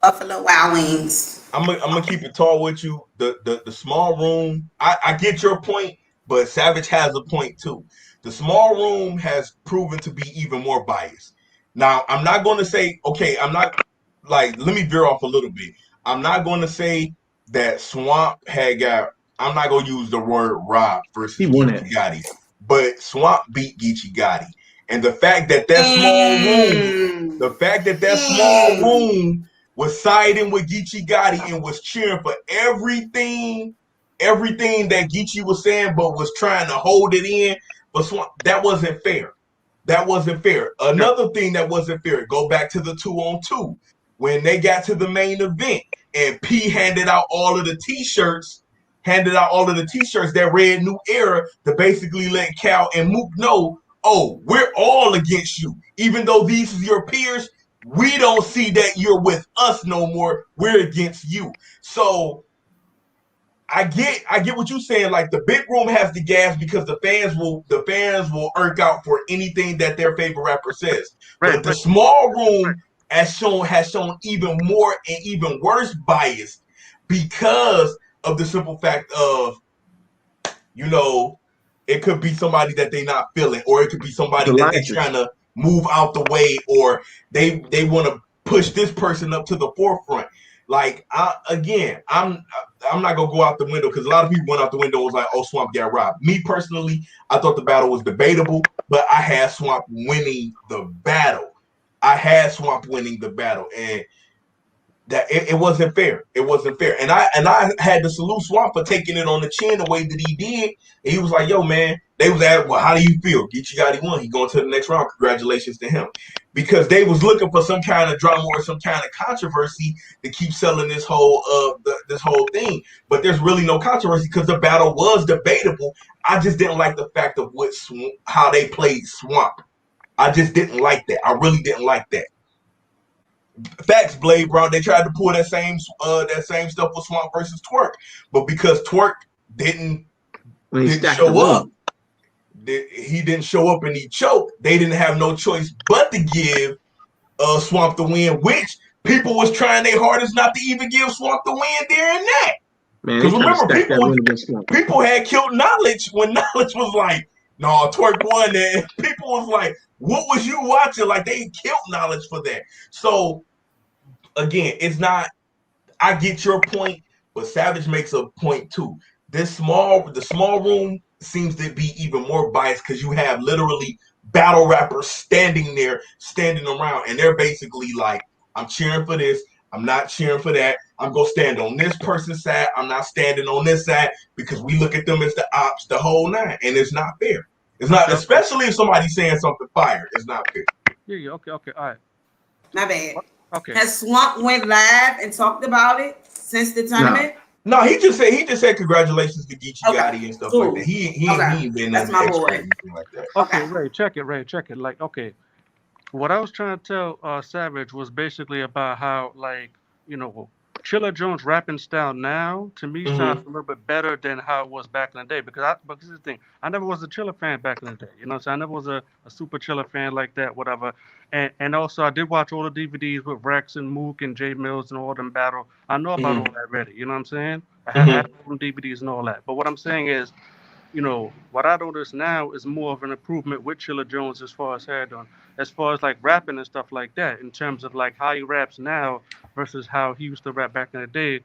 Buffalo Wild Wings. I'm gonna keep it tall with you. The small room. I get your point, but Savage has a point too. The small room has proven to be even more biased. Now, I'm not going to say, okay, I'm not, like, let me veer off a little bit. I'm not going to say that Swamp I'm not going to use the word Rob versus Geechee Gotti, but Swamp beat Geechee Gotti. And the fact that small room was siding with Geechee Gotti and was cheering for everything that Geechee was saying, but was trying to hold it in, But Swamp, that wasn't fair. That wasn't fair. Another thing that wasn't fair, go back to the 2-on-2. When they got to the main event and P handed out all of the t-shirts that read New Era to basically let Cal and Mook know, oh, we're all against you. Even though these are your peers, we don't see that you're with us no more. We're against you. So I get what you're saying. Like the big room has the gas because the fans will irk out for anything that their favorite rapper says. But the small room has shown even more and even worse bias because of the simple fact of, it could be somebody that they're not feeling, or it could be somebody that they're trying to move out the way, or they want to push this person up to the forefront. Like, I'm not gonna go out the window because a lot of people went out the window and was like, "Oh, Swamp got robbed." Me personally, I thought the battle was debatable, but I had Swamp winning the battle. And that it wasn't fair. It wasn't fair, and I had to salute Swamp for taking it on the chin the way that he did. And he was like, "Yo, man." They was at, well, how do you feel? Geechee Gotti won. He going to the next round. Congratulations to him, because they was looking for some kind of drama or some kind of controversy to keep selling this whole thing. But there's really no controversy because the battle was debatable. I just didn't like the fact of how they played Swamp. I just didn't like that. I really didn't like that. Facts, Blade, bro. They tried to pull that same stuff with Swamp versus Twerk, but because Twerk didn't show up, he didn't show up and he choked. They didn't have no choice but to give Swamp the win, which people was trying their hardest not to even give Swamp the win during that. Because remember, people had killed Knowledge when Knowledge was like, "No, Twerk won." And people was like, "What was you watching?" Like, they killed Knowledge for that. So again, it's not. I get your point, but Savage makes a point too. The small room seems to be even more biased because you have literally battle rappers standing around, and they're basically like, "I'm cheering for this. I'm not cheering for that. I'm going to stand on this person's side. I'm not standing on this side," because we look at them as the ops, the whole nine, and it's not fair. It's not, especially if somebody's saying something fire. It's not fair. Yeah. Okay. All right. My bad. Okay. Has Swamp went live and talked about it since the tournament? No, he just said congratulations to Geechee Gotti and stuff like that. He ain't been That's my boy. Anything like that. Okay, Ray, check it. Like, okay, what I was trying to tell Savage was basically about how, like, Chilla Jones' rapping style now to me sounds a little bit better than how it was back in the day, because this is the thing, I never was a Chilla fan back in the day, so I never was a super Chilla fan like that, whatever. And also I did watch all the DVDs with Rex and Mook and Jay Mills and all them battle. I know about all that already, you know what I'm saying? I had all them DVDs and all that. But what I'm saying is, what I notice now is more of an improvement with Chilla Jones as far as like rapping and stuff like that, in terms of like how he raps now versus how he used to rap back in the day.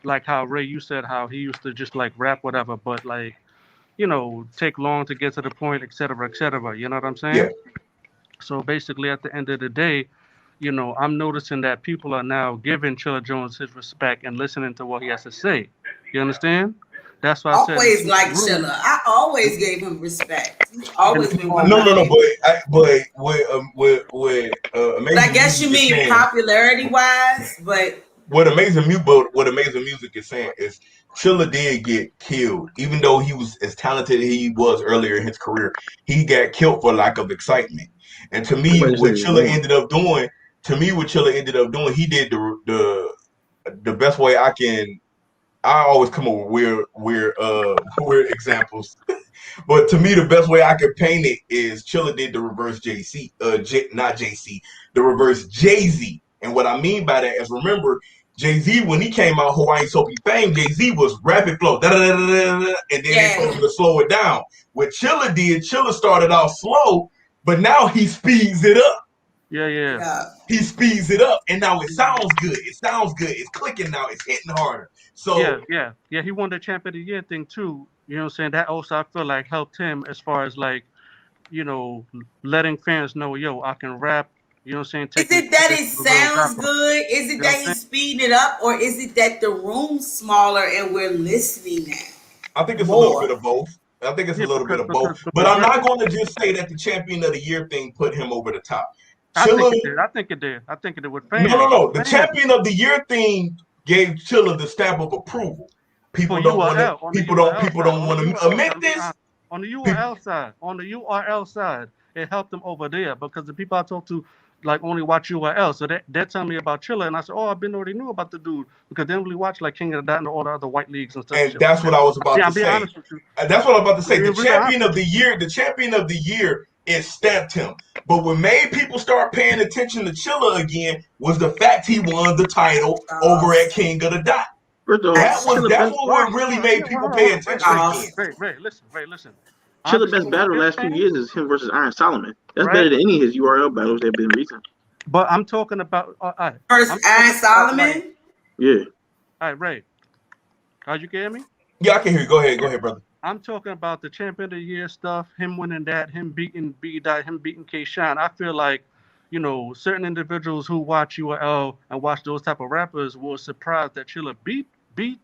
Like how Ray, you said how he used to just like rap whatever, but like, take long to get to the point, et cetera, you know what I'm saying? Yeah. So basically at the end of the day, I'm noticing that people are now giving Chilla Jones his respect and listening to what he has to say. You understand? That's why I said. Always like Chilla. I always gave him respect. He's always been one. No. But with amazing. But I guess you mean popularity wise, but what amazing music is saying is Chilla did get killed, even though he was as talented as he was earlier in his career. He got killed for lack of excitement. And to me, what Chilla ended up doing, he did the best way I can. I always come up with weird examples, but to me, the best way I can paint it is Chilla did the reverse the reverse Jay-Z. And what I mean by that is, remember, Jay-Z, when he came out Hawaiian Soapy Fame, Jay-Z was rapid flow, and then they told him to slow it down. What Chilla did, Chilla started off slow, but now he speeds it up. Yeah. He speeds it up, and now it sounds good. It's clicking now. It's hitting harder. So yeah. He won the Champ of the Year thing too. You know what I'm saying? That also I feel like helped him as far as like, letting fans know, yo, I can rap. You know what I'm saying? Is it that it sounds good? Is it that he's speeding it up, or is it that the room's smaller and we're listening now? I think it's a little bit of both. I think it's a little bit of both. But I'm not going to just say that the champion of the year thing put him over the top. I think it did. I think it did with fans. No. The champion of the year thing gave Chilla the stamp of approval. People don't want to admit this. On the URL side, it helped them over there because the people I talked to like only watch URL. So they're telling me about Chilla, and I said, oh, already knew about the dude because they don't really watch like King of the Dot and all the other white leagues and stuff. And that's what I was about to say. That's what I'm about to say. The champion of the year, it stamped him. But what made people start paying attention to Chilla again was the fact he won the title over at King of the Dot. That's what really made people pay attention again. Ray, listen. Chilla's best battle the last few years is him versus Iron Solomon. That's better than any of his URL battles that have been recent. But I'm talking about versus Iron Solomon. Yeah. All right, Ray. You can hear me? Yeah, I can hear you. Go ahead, brother. I'm talking about the champion of the year stuff, him winning that, him beating B-Dot, him beating K-Shine. I feel like, certain individuals who watch URL and watch those type of rappers were surprised that Chilla beat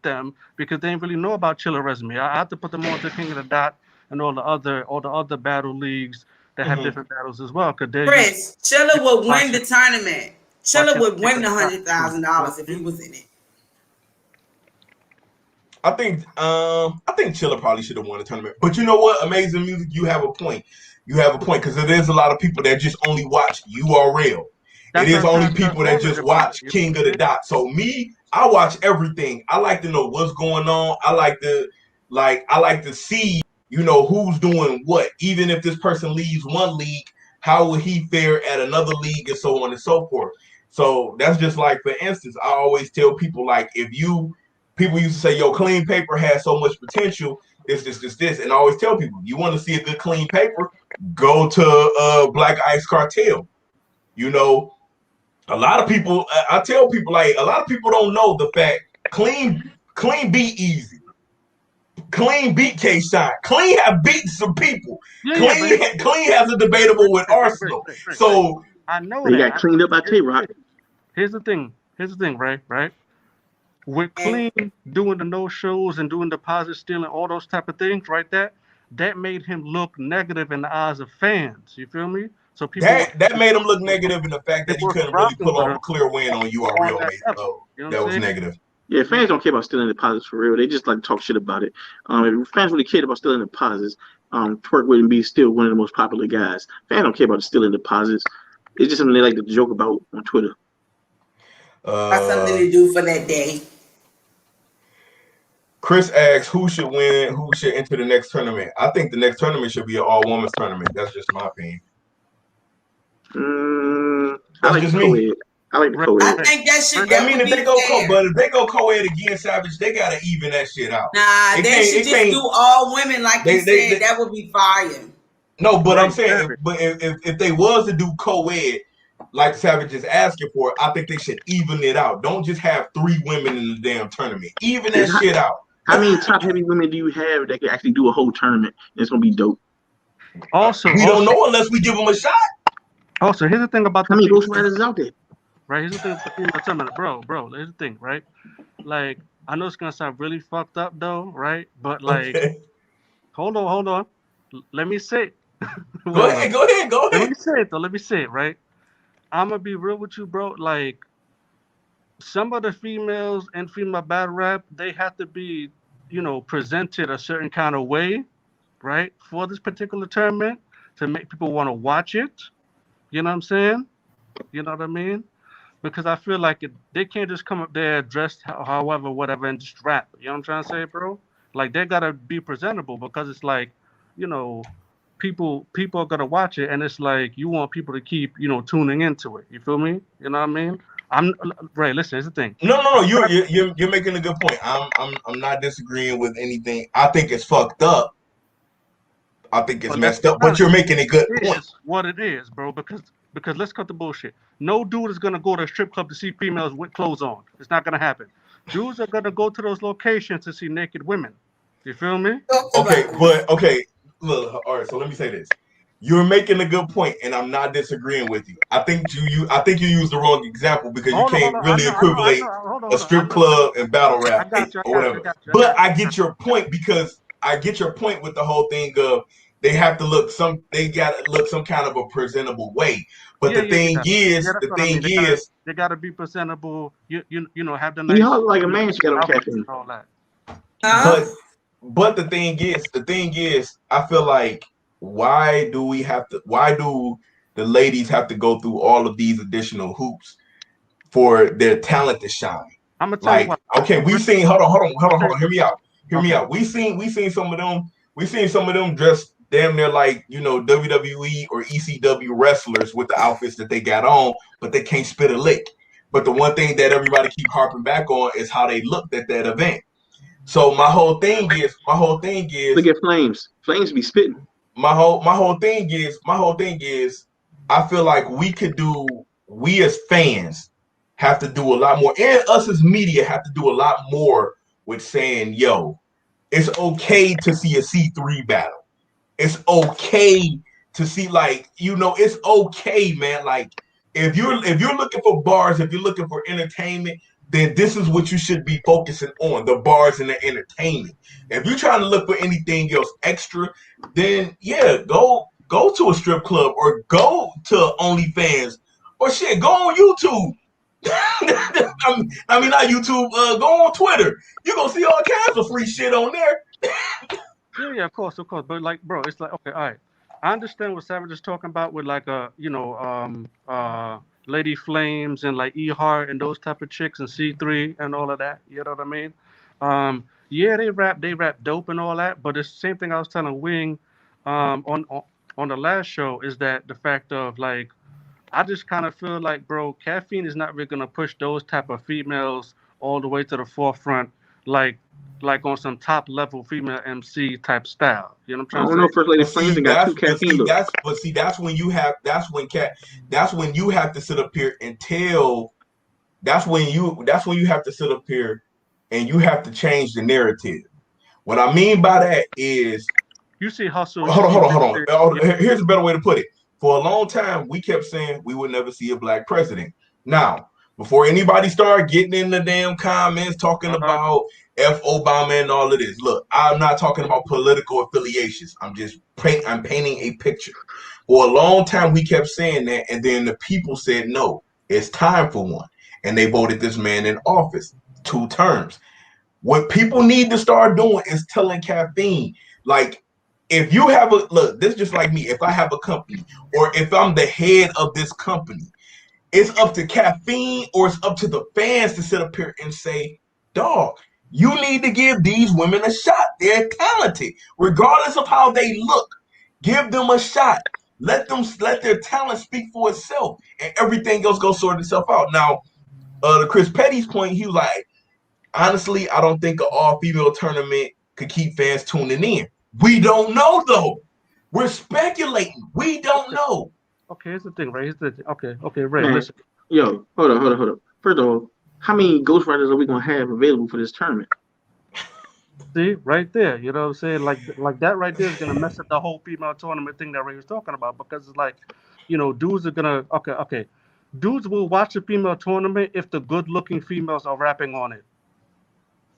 them because they didn't really know about Chilla resume. I have to put them on to King of the Dot and all the other battle leagues that have different battles as well. Chris, Chilla would win the tournament. Chilla would win the $100,000 if he was in it. I think Chilla probably should have won the tournament. But you know what? Amazing Music, you have a point. Because there's a lot of people that just only watch URL. It is only people that just watch King of the Dot. So me, I watch everything. I like to know what's going on. I like to see, who's doing what. Even if this person leaves one league, how will he fare at another league and so on and so forth. So that's just like, for instance, I always tell people, like, people used to say, yo, Clean Paper has so much potential, this. And I always tell people, you want to see a good Clean Paper, go to Black Ice Cartel. A lot of people, I tell people, like, a lot of people don't know the fact Clean beat Easy. Clean beat K-Shine. Clean have beaten some people. Clean has a debatable with Arsenal. So I know they got cleaned up by Tay-Rock. Here's the thing, right? With Clean doing the no shows and doing deposit stealing, all those type of things, right? That made him look negative in the eyes of fans. You feel me? So people that made him look negative in the fact that he couldn't really pull off a clear win on URL. That was negative. Yeah, fans don't care about stealing deposits for real. They just like to talk shit about it. If fans really cared about stealing deposits, Twerk wouldn't be still one of the most popular guys. Fans don't care about stealing deposits. It's just something they like to joke about on Twitter. That's something to do for that day. Chris asks, who should win? Who should enter the next tournament? I think the next tournament should be an all-women's tournament. That's just my opinion. I like me. I like the co-ed. I think that should. If they go co-ed again, Savage, they gotta even that shit out. Nah, they should just do all women like you said. That would be fire. No, but I'm saying, if they was to do co-ed, like Savage is asking for, I think they should even it out. Don't just have 3 women in the damn tournament. Even that shit out. How many top heavy women do you have that can actually do a whole tournament? It's gonna be dope. Also, we don't know unless we give them a shot. Also, here's the thing about how many Ghost Riders out there? Right, here's the thing about the tournament, bro. Here's the thing, right? Like, I know it's gonna sound really fucked up, though, right? But like, hold on. Let me say. Go ahead. Let me say it, right? I'm gonna be real with you, bro. Like, some of the females in female battle rap, they have to be, presented a certain kind of way, right, for this particular tournament to make people want to watch it. You know what I'm saying? You know what I mean? Because I feel like they can't just come up there dressed however, whatever, and just rap. You know what I'm trying to say, bro? Like, they gotta be presentable because it's like, people are gonna watch it, and it's like you want people to keep, tuning into it. You feel me? You know what I mean? I'm right. Listen, here's the thing. No. You're making a good point. I'm not disagreeing with anything. I think it's fucked up. I think it's messed up, but you're making a good point. It's what it is, bro. Because let's cut the bullshit. No dude is gonna go to a strip club to see females with clothes on. It's not gonna happen. Dudes are gonna go to those locations to see naked women. You feel me? Okay. Look, all right. So let me say this. You're making a good point, and I'm not disagreeing with you. I think you used the wrong example because you can't really equivalent a strip club and battle rap or whatever. But I get your point because I get your point with the whole thing of they got to look some kind of a presentable way. But the thing is, they gotta be presentable. You know, have the He nice. hard like a man. She got on caffeine. All that. But the thing is, I feel like why do the ladies have to go through all of these additional hoops for their talent to shine? I'm gonna tell you what. Okay, we seen. Hold on. Hear me out. We seen some of them. We seen some of them dressed damn near like WWE or ECW wrestlers with the outfits that they got on, but they can't spit a lick. But the one thing that everybody keep harping back on is how they looked at that event. So my whole thing is. Look at Flames. Flames be spitting. My whole thing is. I feel like we as fans have to do a lot more, and us as media have to do a lot more with saying, yo, it's okay to see a C3 battle. It's okay to see, it's okay, man. Like, if you're looking for bars, if you're looking for entertainment, then this is what you should be focusing on, the bars and the entertainment. If you're trying to look for anything else extra, then yeah, go to a strip club or go to OnlyFans or shit, go on YouTube. I mean, not YouTube. Go on Twitter. You're gonna see all kinds of free shit on there. Yeah, of course. But like, bro, it's like, okay, all right. I understand what Savage is talking about with like Lady Flames and like E Heart and those type of chicks and C3 and all of that. You know what I mean? Yeah, they rap dope and all that. But it's the same thing I was telling Wing, on the last show, is that the fact of like, I just kind of feel like, bro, Caffeine is not really gonna push those type of females all the way to the forefront, like on some top level female MC type style. You know what I'm trying to say? I don't know, First Lady Flames got 2 caffeine looks. That's when you have to sit up here and tell. That's when you have to sit up here and you have to change the narrative. What I mean by that is, you see hustle. Hold on. Here's a better way to put it. For a long time, we kept saying we would never see a black president. Now, before anybody started getting in the damn comments talking about F Obama and all of this, look, I'm not talking about political affiliations. I'm painting a picture. For a long time, we kept saying that, and then the people said, no, it's time for one. And they voted this man in office 2 terms. What people need to start doing is telling Caffeine, like, if you have this is just like me. If I have a company, or if I'm the head of this company, it's up to Caffeine or it's up to the fans to sit up here and say, dog, you need to give these women a shot. They're talented, regardless of how they look. Give them a shot. Let their talent speak for itself, and everything else go sort itself out. Now, to Chris Petty's point, he was like, honestly, I don't think an all-female tournament could keep fans tuning in. We don't know, though. We're speculating. We don't know. Okay, here's the thing, right? Okay, Ray, man, listen. Yo, hold up. First of all, how many ghostwriters are we going to have available for this tournament? See, right there. You know what I'm saying? Like that right there is going to mess up the whole female tournament thing that Ray was talking about, because it's like, dudes are going to, okay. Dudes will watch a female tournament if the good-looking females are rapping on it.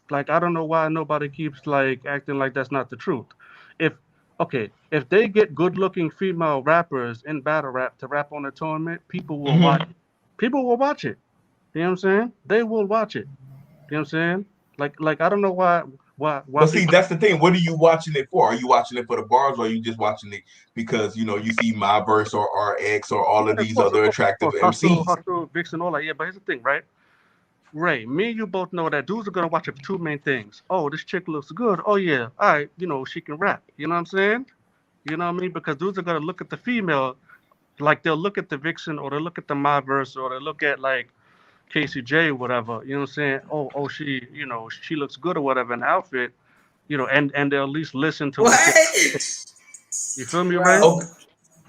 Like, I don't know why nobody keeps like acting like that's not the truth. If they get good-looking female rappers in battle rap to rap on the tournament, people will watch it. People will watch it. You know what I'm saying? They will watch it. You know what I'm saying? Like I don't know why. But see, that's the thing. What are you watching it for? Are you watching it for the bars, or are you just watching it because you see My Verse or RX or all of these other attractive MCs? Hustle, Vixen, all that. Yeah, but here's the thing, right? Ray, me and you both know that dudes are gonna watch it for 2 main things. Oh, this chick looks good. Oh yeah, all right, she can rap. You know what I'm saying? You know what I mean? Because dudes are gonna look at the female, like they'll look at the Vixen, or they'll look at the My Verse, or they'll look at like KCJ, whatever. You know what I'm saying? Oh, she, she looks good or whatever in the outfit. And they'll at least listen to what. You feel me, Ray?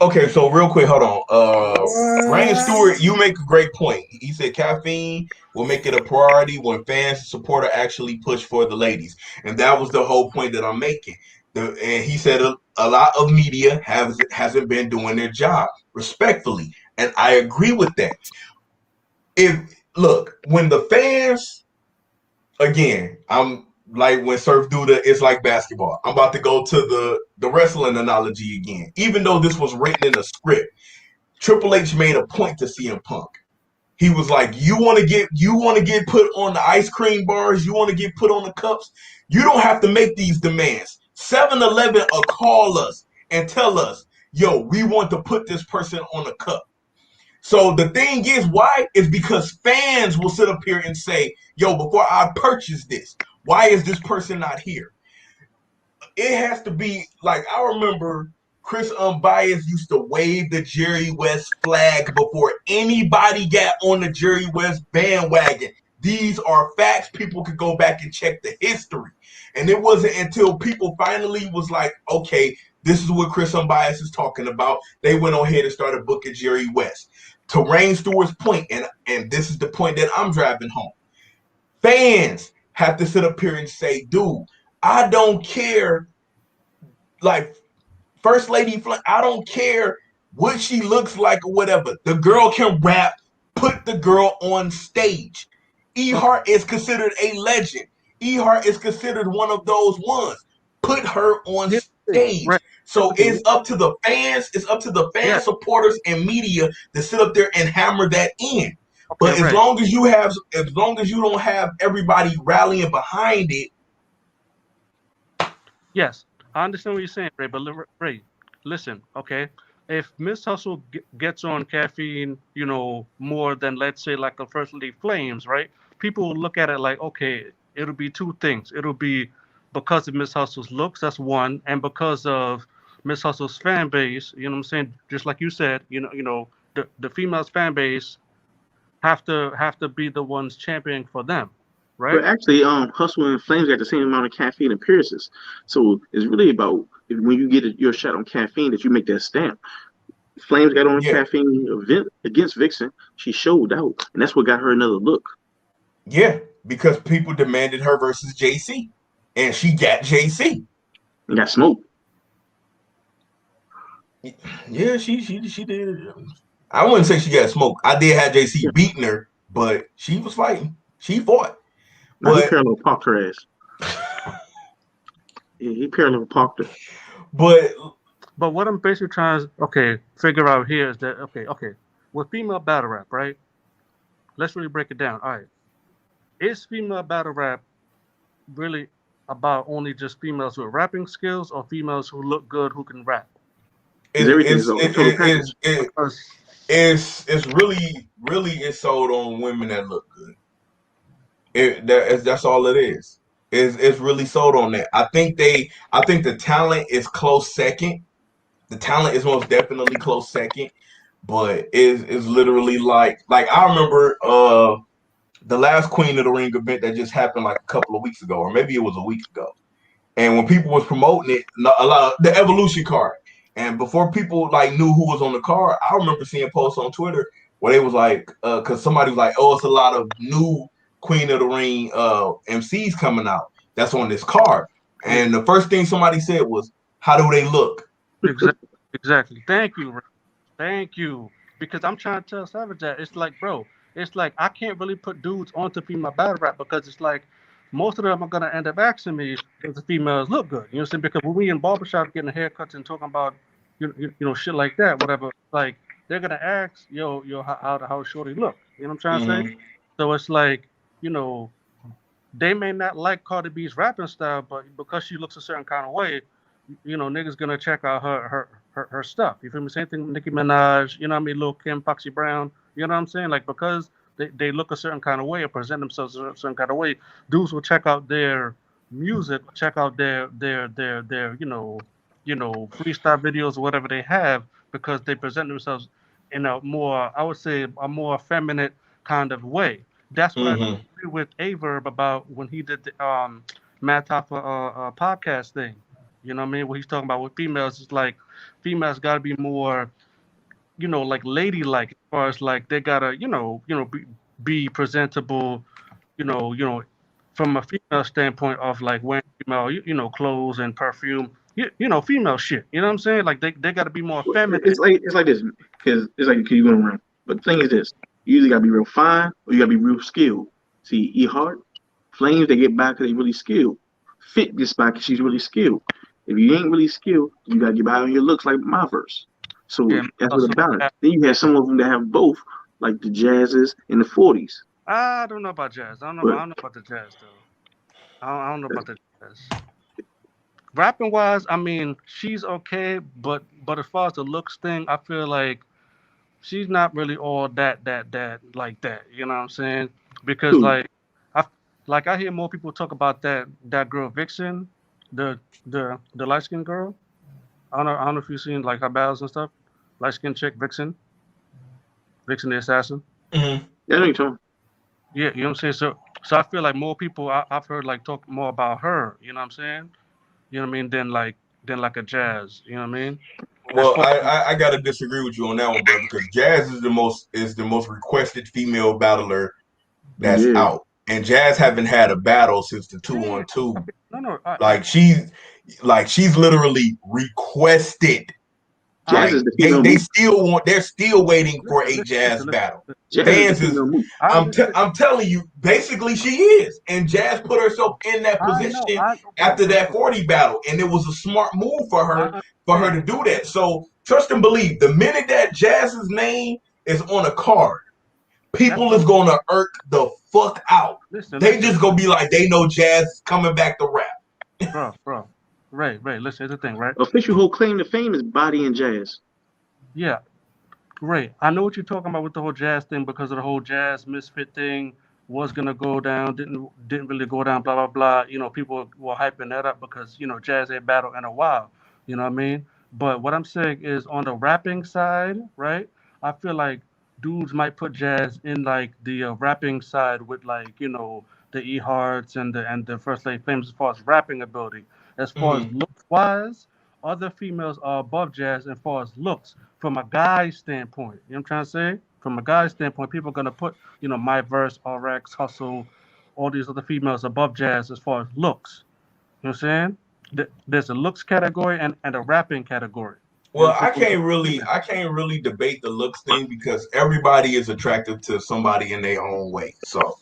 Okay, so real quick, hold on. Rain Stewart, you make a great point. He said Caffeine will make it a priority when fans and supporter actually push for the ladies. And that was the whole point that I'm making. And he said a lot of media hasn't been doing their job, respectfully. And I agree with that. When the fans, again, like when Surf do it's like basketball. I'm about to go to the wrestling analogy again. Even though this was written in a script, Triple H made a point to CM Punk. He was like, you want to get put on the ice cream bars, you want to get put on the cups, you don't have to make these demands. 7-Eleven will call us and tell us, yo, we want to put this person on a cup. So the thing is, why? Is because fans will sit up here and say, yo, before I purchase this, why is this person not here? It has to be like, I remember Chris Unbiased used to wave the Jerry West flag before anybody got on the Jerry West bandwagon. These are facts. People could go back and check the history. And it wasn't until people finally was like, okay, this is what Chris Unbiased is talking about. They went on ahead and started booking Jerry West. To Rain Stewart's point, and this is the point that I'm driving home. Fans have to sit up here and say, dude, I don't care, like, First Lady, I don't care what she looks like or whatever. The girl can rap. Put the girl on stage. E-Heart is considered a legend. E-Heart is considered one of those ones. Put her on stage. Right. So it's up to the fans. It's up to the fan supporters and media to sit up there and hammer that in. But as long as you don't have everybody rallying behind it. Yes, I understand what you're saying, Ray. But Ray, listen, okay. If Miss Hustle gets on caffeine, more than, let's say, like a First Lady Flames, right? People will look at it like, okay, it'll be two things. It'll be because of Miss Hustle's looks, that's one, and because of Miss Hustle's fan base, you know what I'm saying? Just like you said, the females fan base have to be the ones championing for them, right? But actually, Hustle and Flames got the same amount of caffeine and appearances. So it's really about when you get your shot on caffeine that you make that stamp. Flames got on a caffeine event against Vixen. She showed out, and that's what got her another look. Yeah, because people demanded her versus JC, and she got JC. And got smoked. Yeah, she did. I wouldn't say she got smoked. I did have JC beating her, but she was fighting. She fought. Now, he parallel parked her ass. Yeah, he parallel parked her. But what I'm basically trying to figure out here is that okay, with female battle rap, right? Let's really break it down. All right, is female battle rap really about only just females with rapping skills, or females who look good who can rap? It's really sold on women that look good. That's all it is. It's really sold on that. I think the talent is close second. The talent is most definitely close second, but is literally like I remember the last Queen of the Ring event that just happened like a couple of weeks ago, or maybe it was a week ago. And when people was promoting it, a lot of the Evolution card, and before people like knew who was on the card, I remember seeing posts on Twitter where they was like, because somebody was like, oh, it's a lot of new Queen of the Ring MCs coming out that's on this card. And the first thing somebody said was, how do they look? Exactly. Thank you. Because I'm trying to tell Savage that it's like, bro, it's like I can't really put dudes onto female battle rap because it's like most of them are gonna end up asking me if the females look good. You know what I'm saying? Because when we in barbershop getting haircuts and talking about shit like that, whatever, like they're gonna ask, yo, how shorty look. You know what I'm trying to say? So it's like, they may not like Cardi B's rapping style, but because she looks a certain kind of way, niggas gonna check out her stuff. You feel me? Same thing with Nicki Minaj, you know what I mean? Lil Kim, Foxy Brown, you know what I'm saying? Like, because they look a certain kind of way or present themselves a certain kind of way, dudes will check out their music, check out their freestyle videos or whatever they have, because they present themselves in a more, I would say, a more feminine kind of way. That's what I agree with Averb about when he did the Matt Taffa podcast thing. You know what I mean? What he's talking about with females is like females got to be more, like ladylike, as far as like they gotta, be presentable, from a female standpoint of like wearing female, clothes and perfume, female shit. You know what I'm saying? Like they got to be more feminine. It's like this, because it's like you going around. But the thing is this: you either gotta be real fine or you gotta be real skilled. See, E-Heart, Flames, they get back because they really skilled. fit this spot because she's really skilled. If you ain't really skilled, you gotta get by on your looks like my verse. So that's what a balance. Then you have some of them that have both, like the Jazzes and the 40s. I don't know about Jazz. I don't know about the Jazz though. I don't know about the Jazz. Rapping wise, I mean, she's okay, but as far as the looks thing, I feel like she's not really all that like that. You know what I'm saying? Because I hear more people talk about that girl Vixen, the light skinned girl. I don't know if you've seen like her battles and stuff. Light skinned chick Vixen the assassin. Mm-hmm. Yeah, I know you're talking. Yeah, you know what I'm saying. So I feel like more people I've heard like talk more about her. You know what I'm saying? You know what I mean? Than like a Jazz. You know what I mean? Well, I gotta disagree with you on that one, brother, because Jazz is the most requested female battler that's out, and Jazz haven't had a battle since the 2-on-2. No, she's literally requested. Like, they're still waiting for a Jazz battle. Fans is, I'm telling you, basically she is, and Jazz put herself in that position after that 40 battle, and it was a smart move for her to do that. So trust and believe, the minute that Jazz's name is on a card, people is gonna irk the fuck out. They just gonna be like, they know Jazz is coming back to rap. Bro. Right. Listen, here's the thing, right? Official whole claim to fame is Body and Jazz. Yeah, great. I know what you're talking about with the whole Jazz thing, because of the whole Jazz Misfit thing was gonna go down, didn't really go down, blah blah blah. You know, people were hyping that up because Jazz ain't battled in a while. You know what I mean? But what I'm saying is, on the rapping side, right? I feel like dudes might put Jazz in like the rapping side with like the E Hearts and the First Lady Flames as far as rapping ability. As far as looks wise, other females are above Jazz as far as looks. From a guy's standpoint, you know what I'm trying to say? From a guy's standpoint, people are gonna put, my verse, RX, Hustle, all these other females above Jazz as far as looks. You know what I'm saying? There's a looks category and a rapping category. Well, I can't really debate the looks thing because everybody is attractive to somebody in their own way. So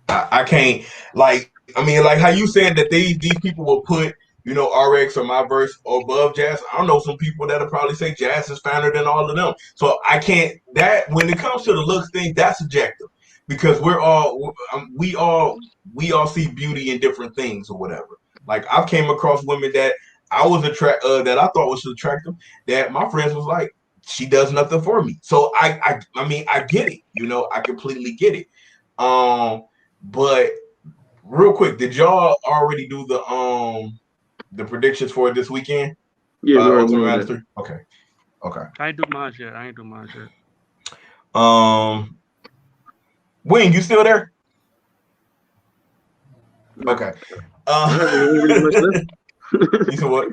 I can't like how you said that these people will put RX or my verse above Jazz. I know some people that'll probably say Jazz is finer than all of them. So I can't. That when it comes to the looks thing, that's subjective because we all see beauty in different things or whatever. Like I've came across women that I was that I thought was attractive that my friends was like, she does nothing for me. So I get it. I completely get it. But real quick, did y'all already do the predictions for this weekend? Yeah, Ultimate Master. Okay. I ain't do mine yet. Wing, you still there? Okay. You said what?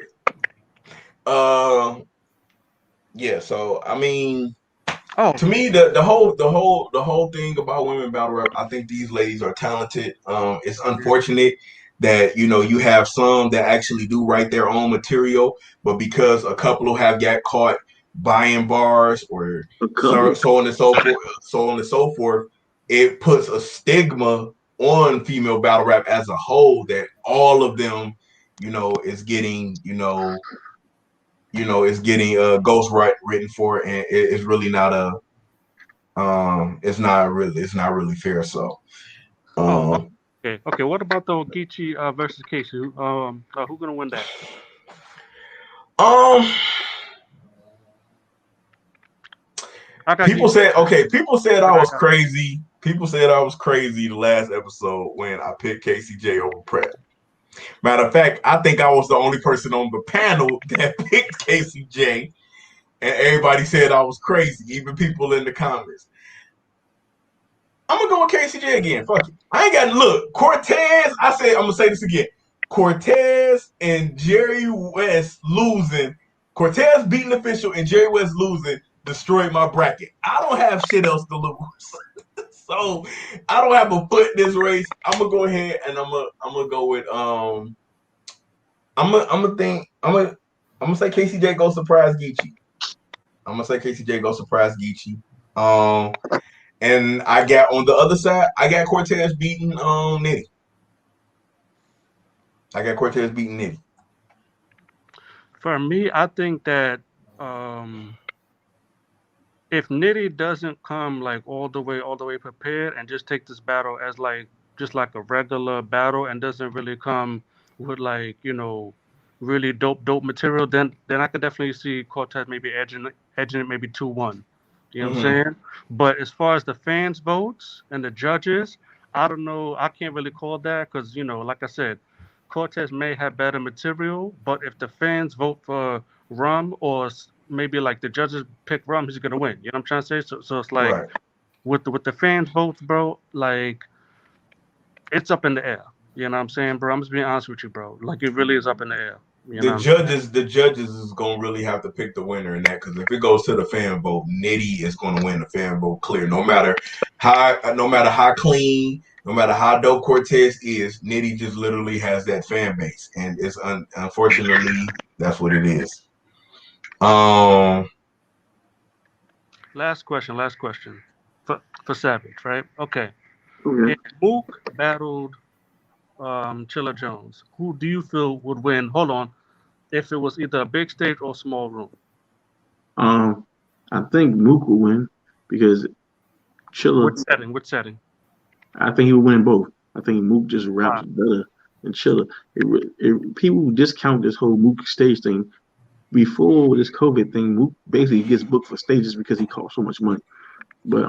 Yeah. So to me, the whole thing about women battle rap, I think these ladies are talented. It's unfortunate that you have some that actually do write their own material, but because a couple have got caught buying bars or so on and so forth, it puts a stigma on female battle rap as a whole that all of them, is getting ghost written for, and it's really not it's not really fair. So Okay. What about the Geechee versus Casey? Who gonna win that? People said I was crazy. People said I was crazy the last episode when I picked KCJ over Pratt. Matter of fact, I think I was the only person on the panel that picked KCJ, and everybody said I was crazy, even people in the comments. I'm gonna go with KCJ again. Fuck it. I ain't got to look. Cortez, I'm gonna say this again. Cortez and Jerry West losing. Cortez beating official and Jerry West losing destroyed my bracket. I don't have shit else to lose. So I don't have a foot in this race. I'm gonna go ahead and I'm gonna go with I'm gonna say KCJ go surprise Geechee. And I got on the other side, I got Cortez beating Nitty. I got Cortez beating Nitty. For me, I think that if Nitty doesn't come like all the way prepared and just take this battle as like just like a regular battle and doesn't really come with like really dope material, then I could definitely see Cortez maybe edging it maybe 2-1. You know what I'm saying? But as far as the fans' votes and the judges, I don't know. I can't really call that because like I said, Cortez may have better material, but if the fans vote for Rum or maybe like the judges pick Rum, he's gonna win. You know what I'm trying to say? So it's like Right. with the fans votes, bro. Like it's up in the air. You know what I'm saying, bro? I'm just being honest with you, bro. Like it really is up in the air. You know The judges is gonna really have to pick the winner in that because if it goes to the fan vote, Nitty is gonna win the fan vote clear. No matter how clean, no matter how dope Cortez is, Nitty just literally has that fan base, and it's unfortunately that's what it is. Last question for Savage, right? Okay. If Mook battled Chilla Jones, who do you feel would win? Hold on. If it was either a big stage or small room. I think Mook will win because Chilla. Which setting? I think he will win both. I think Mook just raps better than Chilla. People discount this whole Mook stage thing. Before this COVID thing, Mook basically gets booked for stages because he costs so much money. But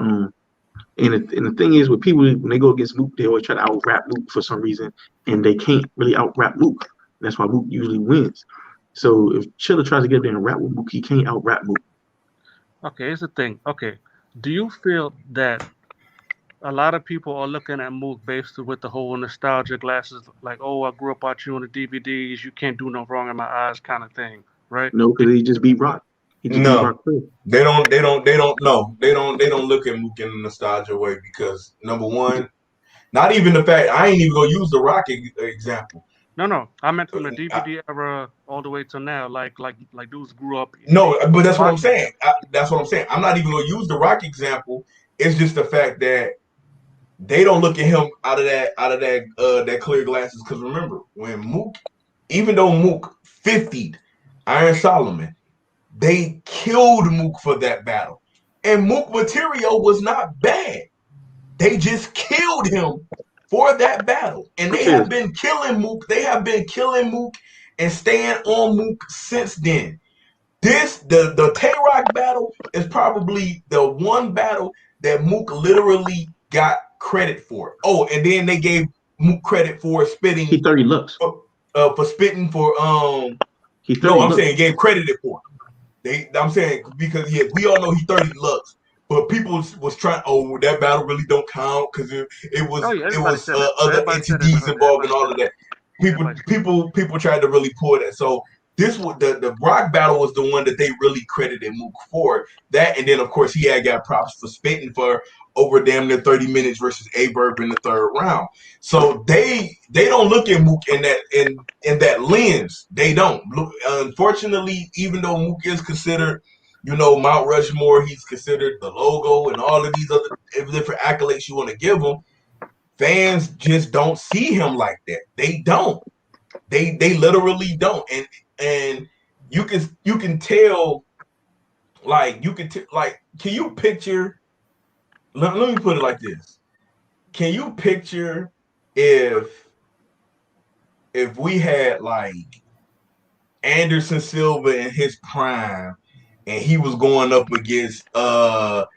and the thing is, with people when they go against Mook, they always try to out rap Mook for some reason, and they can't really out rap Mook. That's why Mook usually wins. So if Chilla tries to get there and rap with Mook, he can't out rap Mook. Okay, here's the thing. Okay, do you feel that a lot of people are looking at Mook based with the whole nostalgia glasses, like, oh, I grew up watching you on the DVDs, you can't do no wrong in my eyes, kind of thing, right? No, because he just beat Rock. He just beat Rock clear. They don't look at Mook in a nostalgia way because number one, not even the fact I ain't even gonna use the Rock example. No, I meant from the DVD era all the way to now, like dudes grew up. No, but that's what I'm saying. I'm not even gonna use the Rock example. It's just the fact that they don't look at him out of that clear glasses. Because remember, when Mook, even though Mook 50'd Iron Solomon, they killed Mook for that battle, and Mook material was not bad. They just killed him for that battle, and they have been killing Mook. They have been killing Mook and staying on Mook since then. The Tay-Rock battle is probably the one battle that Mook literally got credit for. Oh, and then they gave Mook credit for spitting. He 30 looks. For spitting for saying gave credit for. I'm saying because we all know he 30 looks. But people was trying. Oh, that battle really don't count because it was other entities involved and all of that. People tried to really pull that. So this was the Brock battle was the one that they really credited Mook for that, and then of course he got props for spitting for over damn near 30 minutes versus Averb in the third round. So they don't look at Mook in that lens. They don't. Unfortunately, even though Mook is considered, Mount Rushmore, he's considered the logo and all of these other different accolades you want to give him. Fans just don't see him like that. They don't. They literally don't. And you can tell, like can you picture? Let me put it like this. Can you picture if we had like Anderson Silva in his prime? And he was going up against I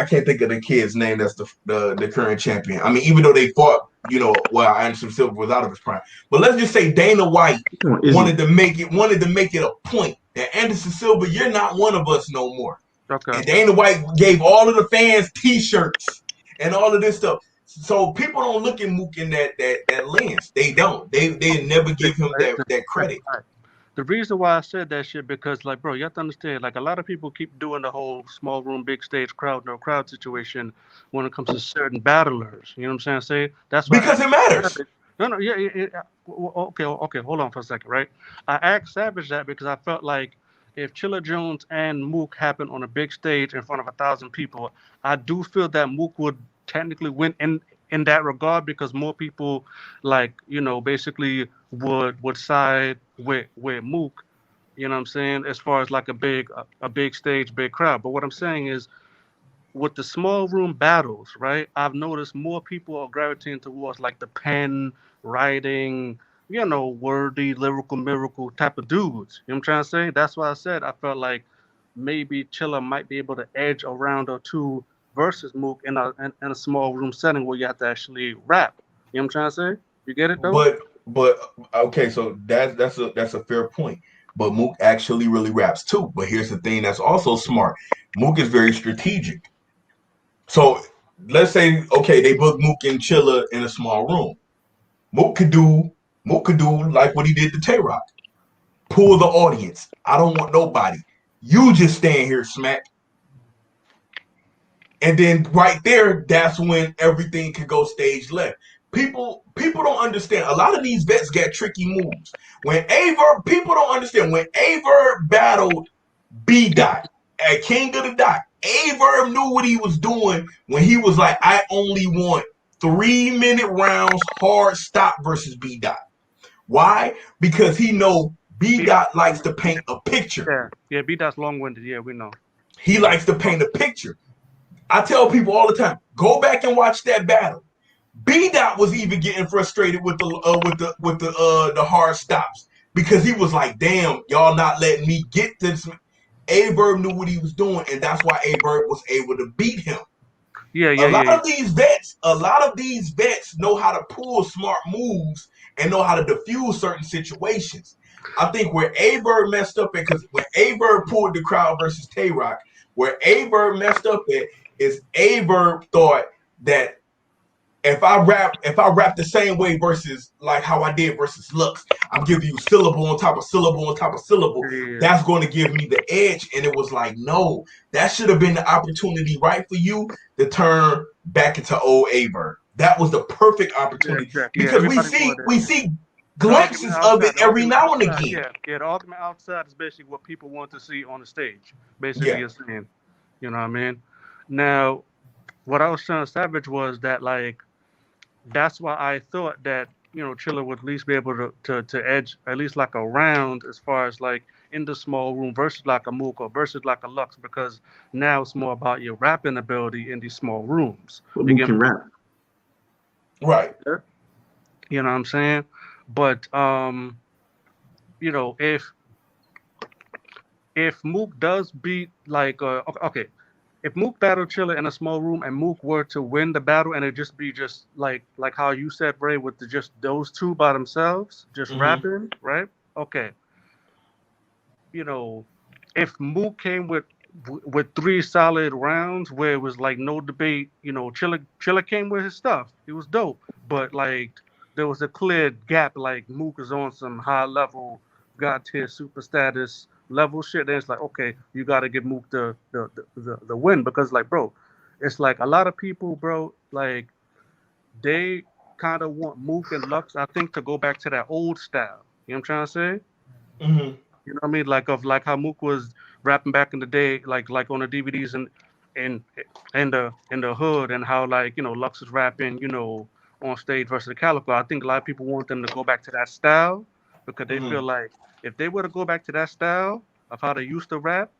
can't think of the kid's name that's the current champion. I mean, even though they fought, Anderson Silva was out of his prime. But let's just say Dana White wanted to make it a point that Anderson Silva, you're not one of us no more. Okay. And Dana White gave all of the fans T-shirts and all of this stuff. So people don't look at Mook in that lens. They don't. They never give him that credit. The reason why I said that shit because, like, bro, you have to understand, like, a lot of people keep doing the whole small room, big stage, crowd, no crowd situation when it comes to certain battlers. You know what I'm saying? That's why because it matters. Okay, hold on for a second, right? I asked Savage that because I felt like if Chilla Jones and Mook happened on a big stage in front of 1,000 people, I do feel that Mook would technically win in that regard, because more people, like, basically would side with Mook. You know what I'm saying? As far as like a big stage, big crowd. But what I'm saying is, with the small room battles, right? I've noticed more people are gravitating towards like the pen writing, wordy, lyrical, miracle type of dudes. You know what I'm trying to say? That's why I said I felt like maybe Chilla might be able to edge a round or two versus Mook in a small room setting where you have to actually rap. You know what I'm trying to say? You get it though? But okay, so that's a fair point. But Mook actually really raps too. But here's the thing that's also smart. Mook is very strategic. So let's say, okay, they book Mook and Chilla in a small room. Mook could do like what he did to Tay Rock. Pull the audience. I don't want nobody. You just stand here, smack. And then right there, that's when everything could go stage left. People don't understand. A lot of these vets got tricky moves. People don't understand when Aver battled B Dot at King of the Dot. Aver knew what he was doing when he was like, I only want 3-minute rounds, hard stop versus B Dot. Why? Because he know B Dot likes to paint a picture. Yeah, B Dot's long-winded. Yeah, we know. He likes to paint a picture. I tell people all the time, go back and watch that battle. B Dot was even getting frustrated with the hard stops because he was like, "Damn, y'all not letting me get this." A-Verb knew what he was doing, and that's why A-Verb was able to beat him. A lot of these vets know how to pull smart moves and know how to diffuse certain situations. I think where A-Verb messed up at, because when A-Verb pulled the crowd versus Tay Rock, where A-Verb messed up at is A-Verb thought that if I rap the same way versus like how I did versus Lux, I'm giving you syllable on top of syllable on top of syllable. That's going to give me the edge. And it was like, no, that should have been the opportunity right for you to turn back into old Aver. That was the perfect opportunity because we see glimpses of it every now and again. The argument outside is basically what people want to see on the stage. Basically, you're saying, you know what I mean? Now, what I was trying to establish was that, like, that's why I thought that, Chilla would at least be able to edge at least like a round as far as like in the small room versus like a Mook or versus like a Lux, because now it's more about your rapping ability in these small rooms. You can rap. Right. You know what I'm saying? But if Mook does beat like okay, if Mook battled Chilla in a small room and Mook were to win the battle and it just be just like how you said, Bray, with just those two by themselves, just rapping, right? Okay. If Mook came with 3 solid rounds where it was like no debate, Chilla came with his stuff. It was dope. But like there was a clear gap, like Mook is on some high level, God tier super status level shit. Then it's like, okay, you got to give Mook the win, because like, bro, it's like a lot of people, bro, like they kind of want Mook and Lux, I think, to go back to that old style. You know what I'm trying to say? Mm-hmm. You know what I mean? Like how Mook was rapping back in the day, like on the DVDs and in the hood, and how like Lux is rapping, on stage versus the Calico. I think a lot of people want them to go back to that style because they feel like if they were to go back to that style of how they used to rap,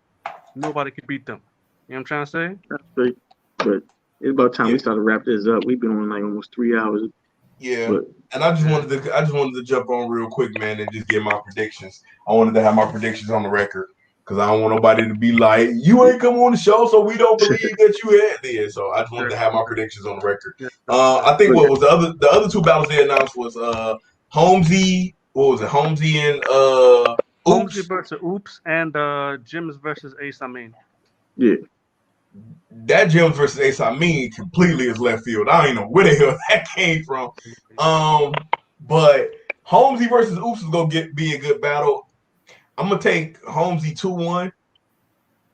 nobody could beat them. You know what I'm trying to say? That's great. But it's about time we started to wrap this up. We've been on like almost 3 hours. Yeah. And I just wanted to jump on real quick, man, and just give my predictions. I wanted to have my predictions on the record because I don't want nobody to be like, you ain't come on the show, so we don't believe that you had there. So I just wanted to have my predictions on the record. I think what was the other 2 battles they announced was Holmesy. What was it? Holmesy and Oops. Holmesy versus Oops and Jims versus Ace. I mean, yeah. That Jims versus Ace, I mean, completely is left field. I don't even know where the hell that came from. But Holmesy versus Oops is gonna be a good battle. I'm gonna take Holmesy 2-1.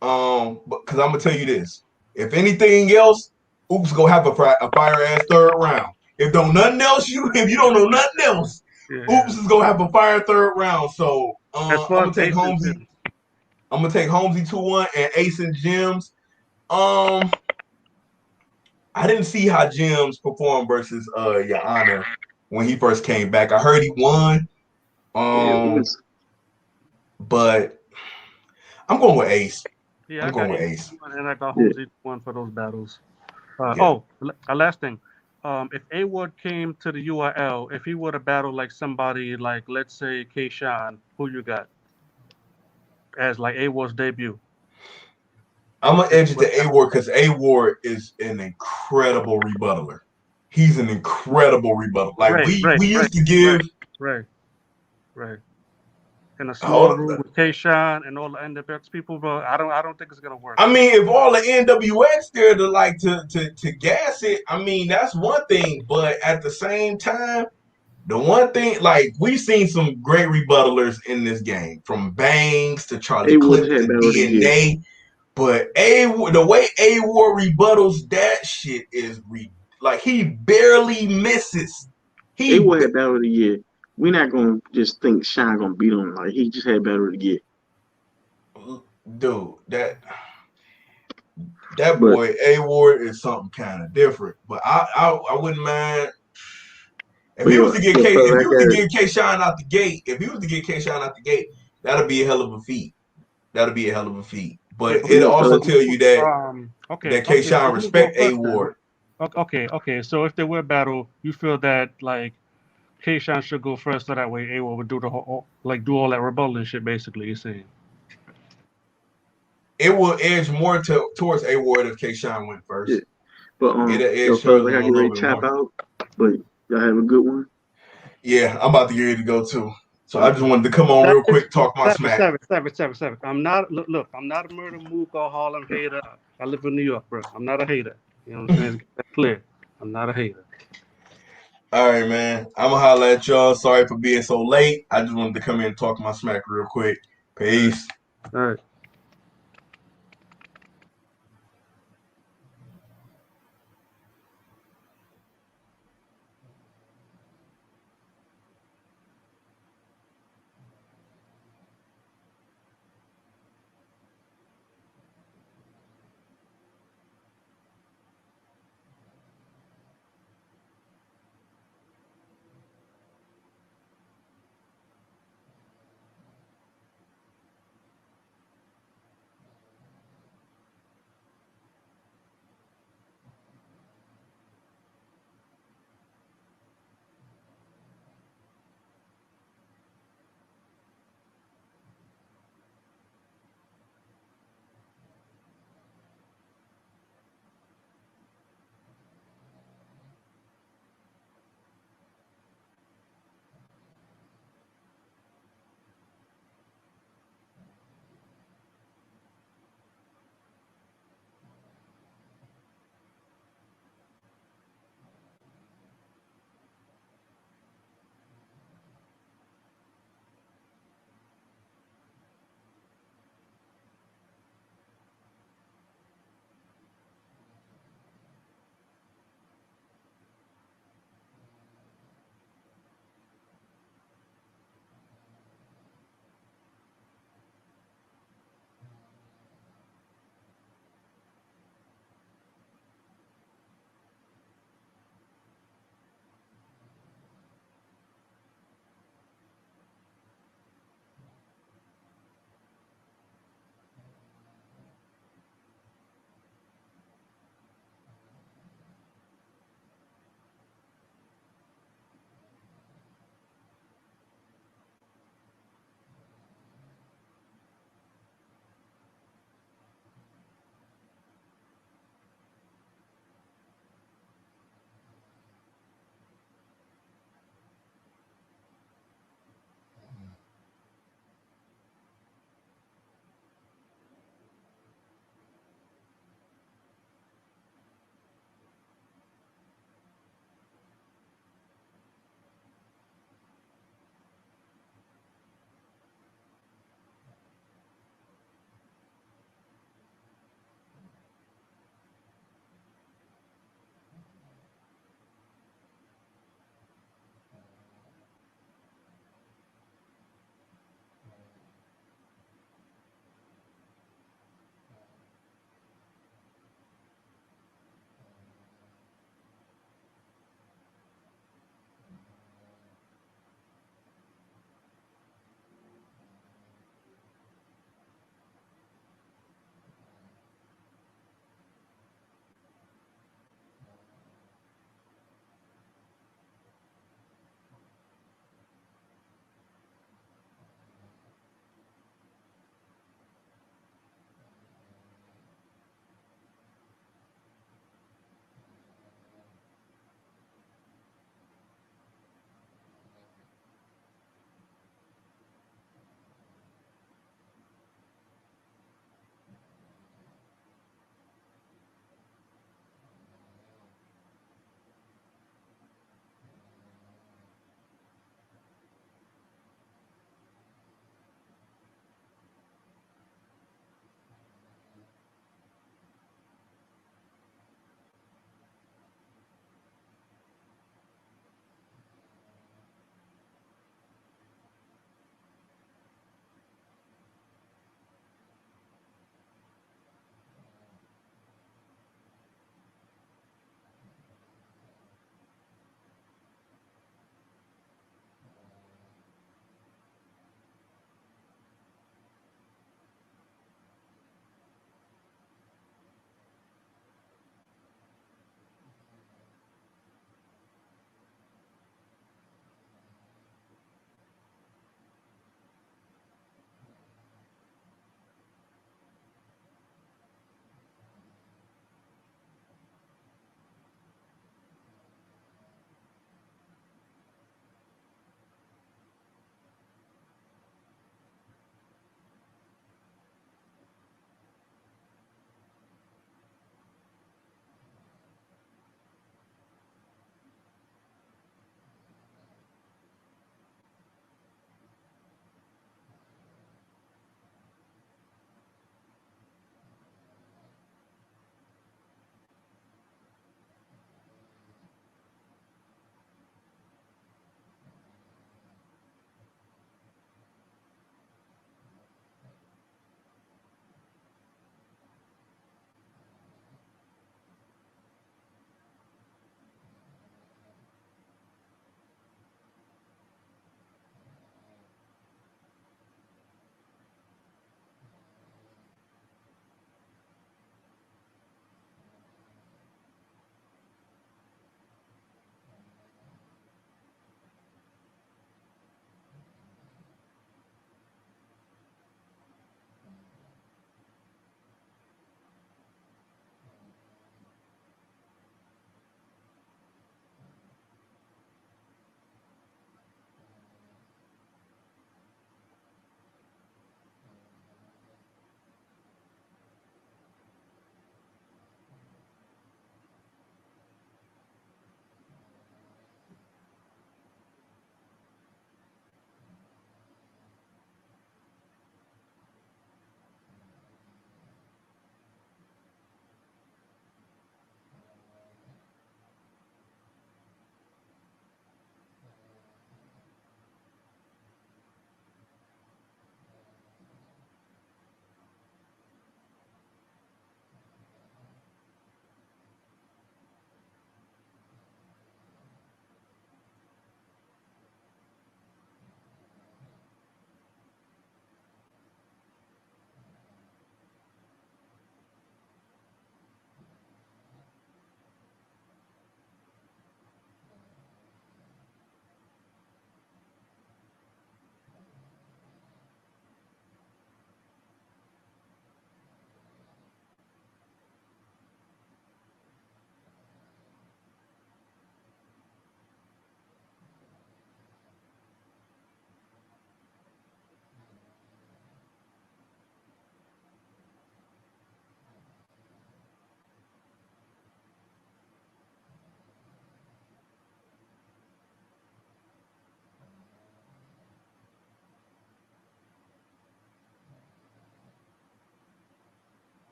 Because I'm gonna tell you this: if anything else, Oops gonna have a fire ass 3rd round. If you don't know nothing else, Oops is gonna have a fire 3rd round. So I'm gonna take Holmesy. I'm gonna take Holmesy 2-1 and Ace and Jims. I didn't see how Jim's performed versus Your Honor when he first came back. I heard he won. But I'm going with Ace. Yeah, I'm going with Ace. And I got Jose one for those battles. Oh, last thing. If A Ward came to the URL, if he would have battled like somebody like, let's say, K-Shine, who you got as like A Ward's debut? I'm gonna edge it to A Ward because A Ward is an incredible rebuttaler. He's an incredible rebuttaler. Like we used to give right. In a small room with K-Shine and all the NWX people, but I don't think it's gonna work. I mean, if all the NWX there to like to gas it, I mean that's one thing. But at the same time, the one thing, like we've seen some great rebuttalers in this game, from Bangs to Charlie Clips to DNA. But the way A Ward rebuttals that shit is like he barely misses. A Ward had battle of the year. We're not gonna just think Shine gonna beat him. Like he just had battle of the year. Dude, that boy A Ward is something kind of different. But I wouldn't mind if he was to get K Shine out the gate. If he was to get K Shine out the gate, that'd be a hell of a feat. But it also tell you that K Shine respect A Ward. Okay. So if they were battle, you feel that like K Shine should go first, so that way A Ward would do the whole do all that rebuttal and shit. Basically, you're saying it will edge more towards A Ward if K Shine went first. Yeah. But it'll edge towards like I get ready to tap out. But y'all have a good one. Yeah, I'm about to get ready to go too. So I just wanted to come on real quick, talk my smack. Seven. I'm not I'm not a murder mook or Harlem hater. I live in New York, bro. I'm not a hater. You know what I'm saying? Get that clear. I'm not a hater. All right, man. I'm gonna holler at y'all. Sorry for being so late. I just wanted to come in and talk my smack real quick. Peace. All right.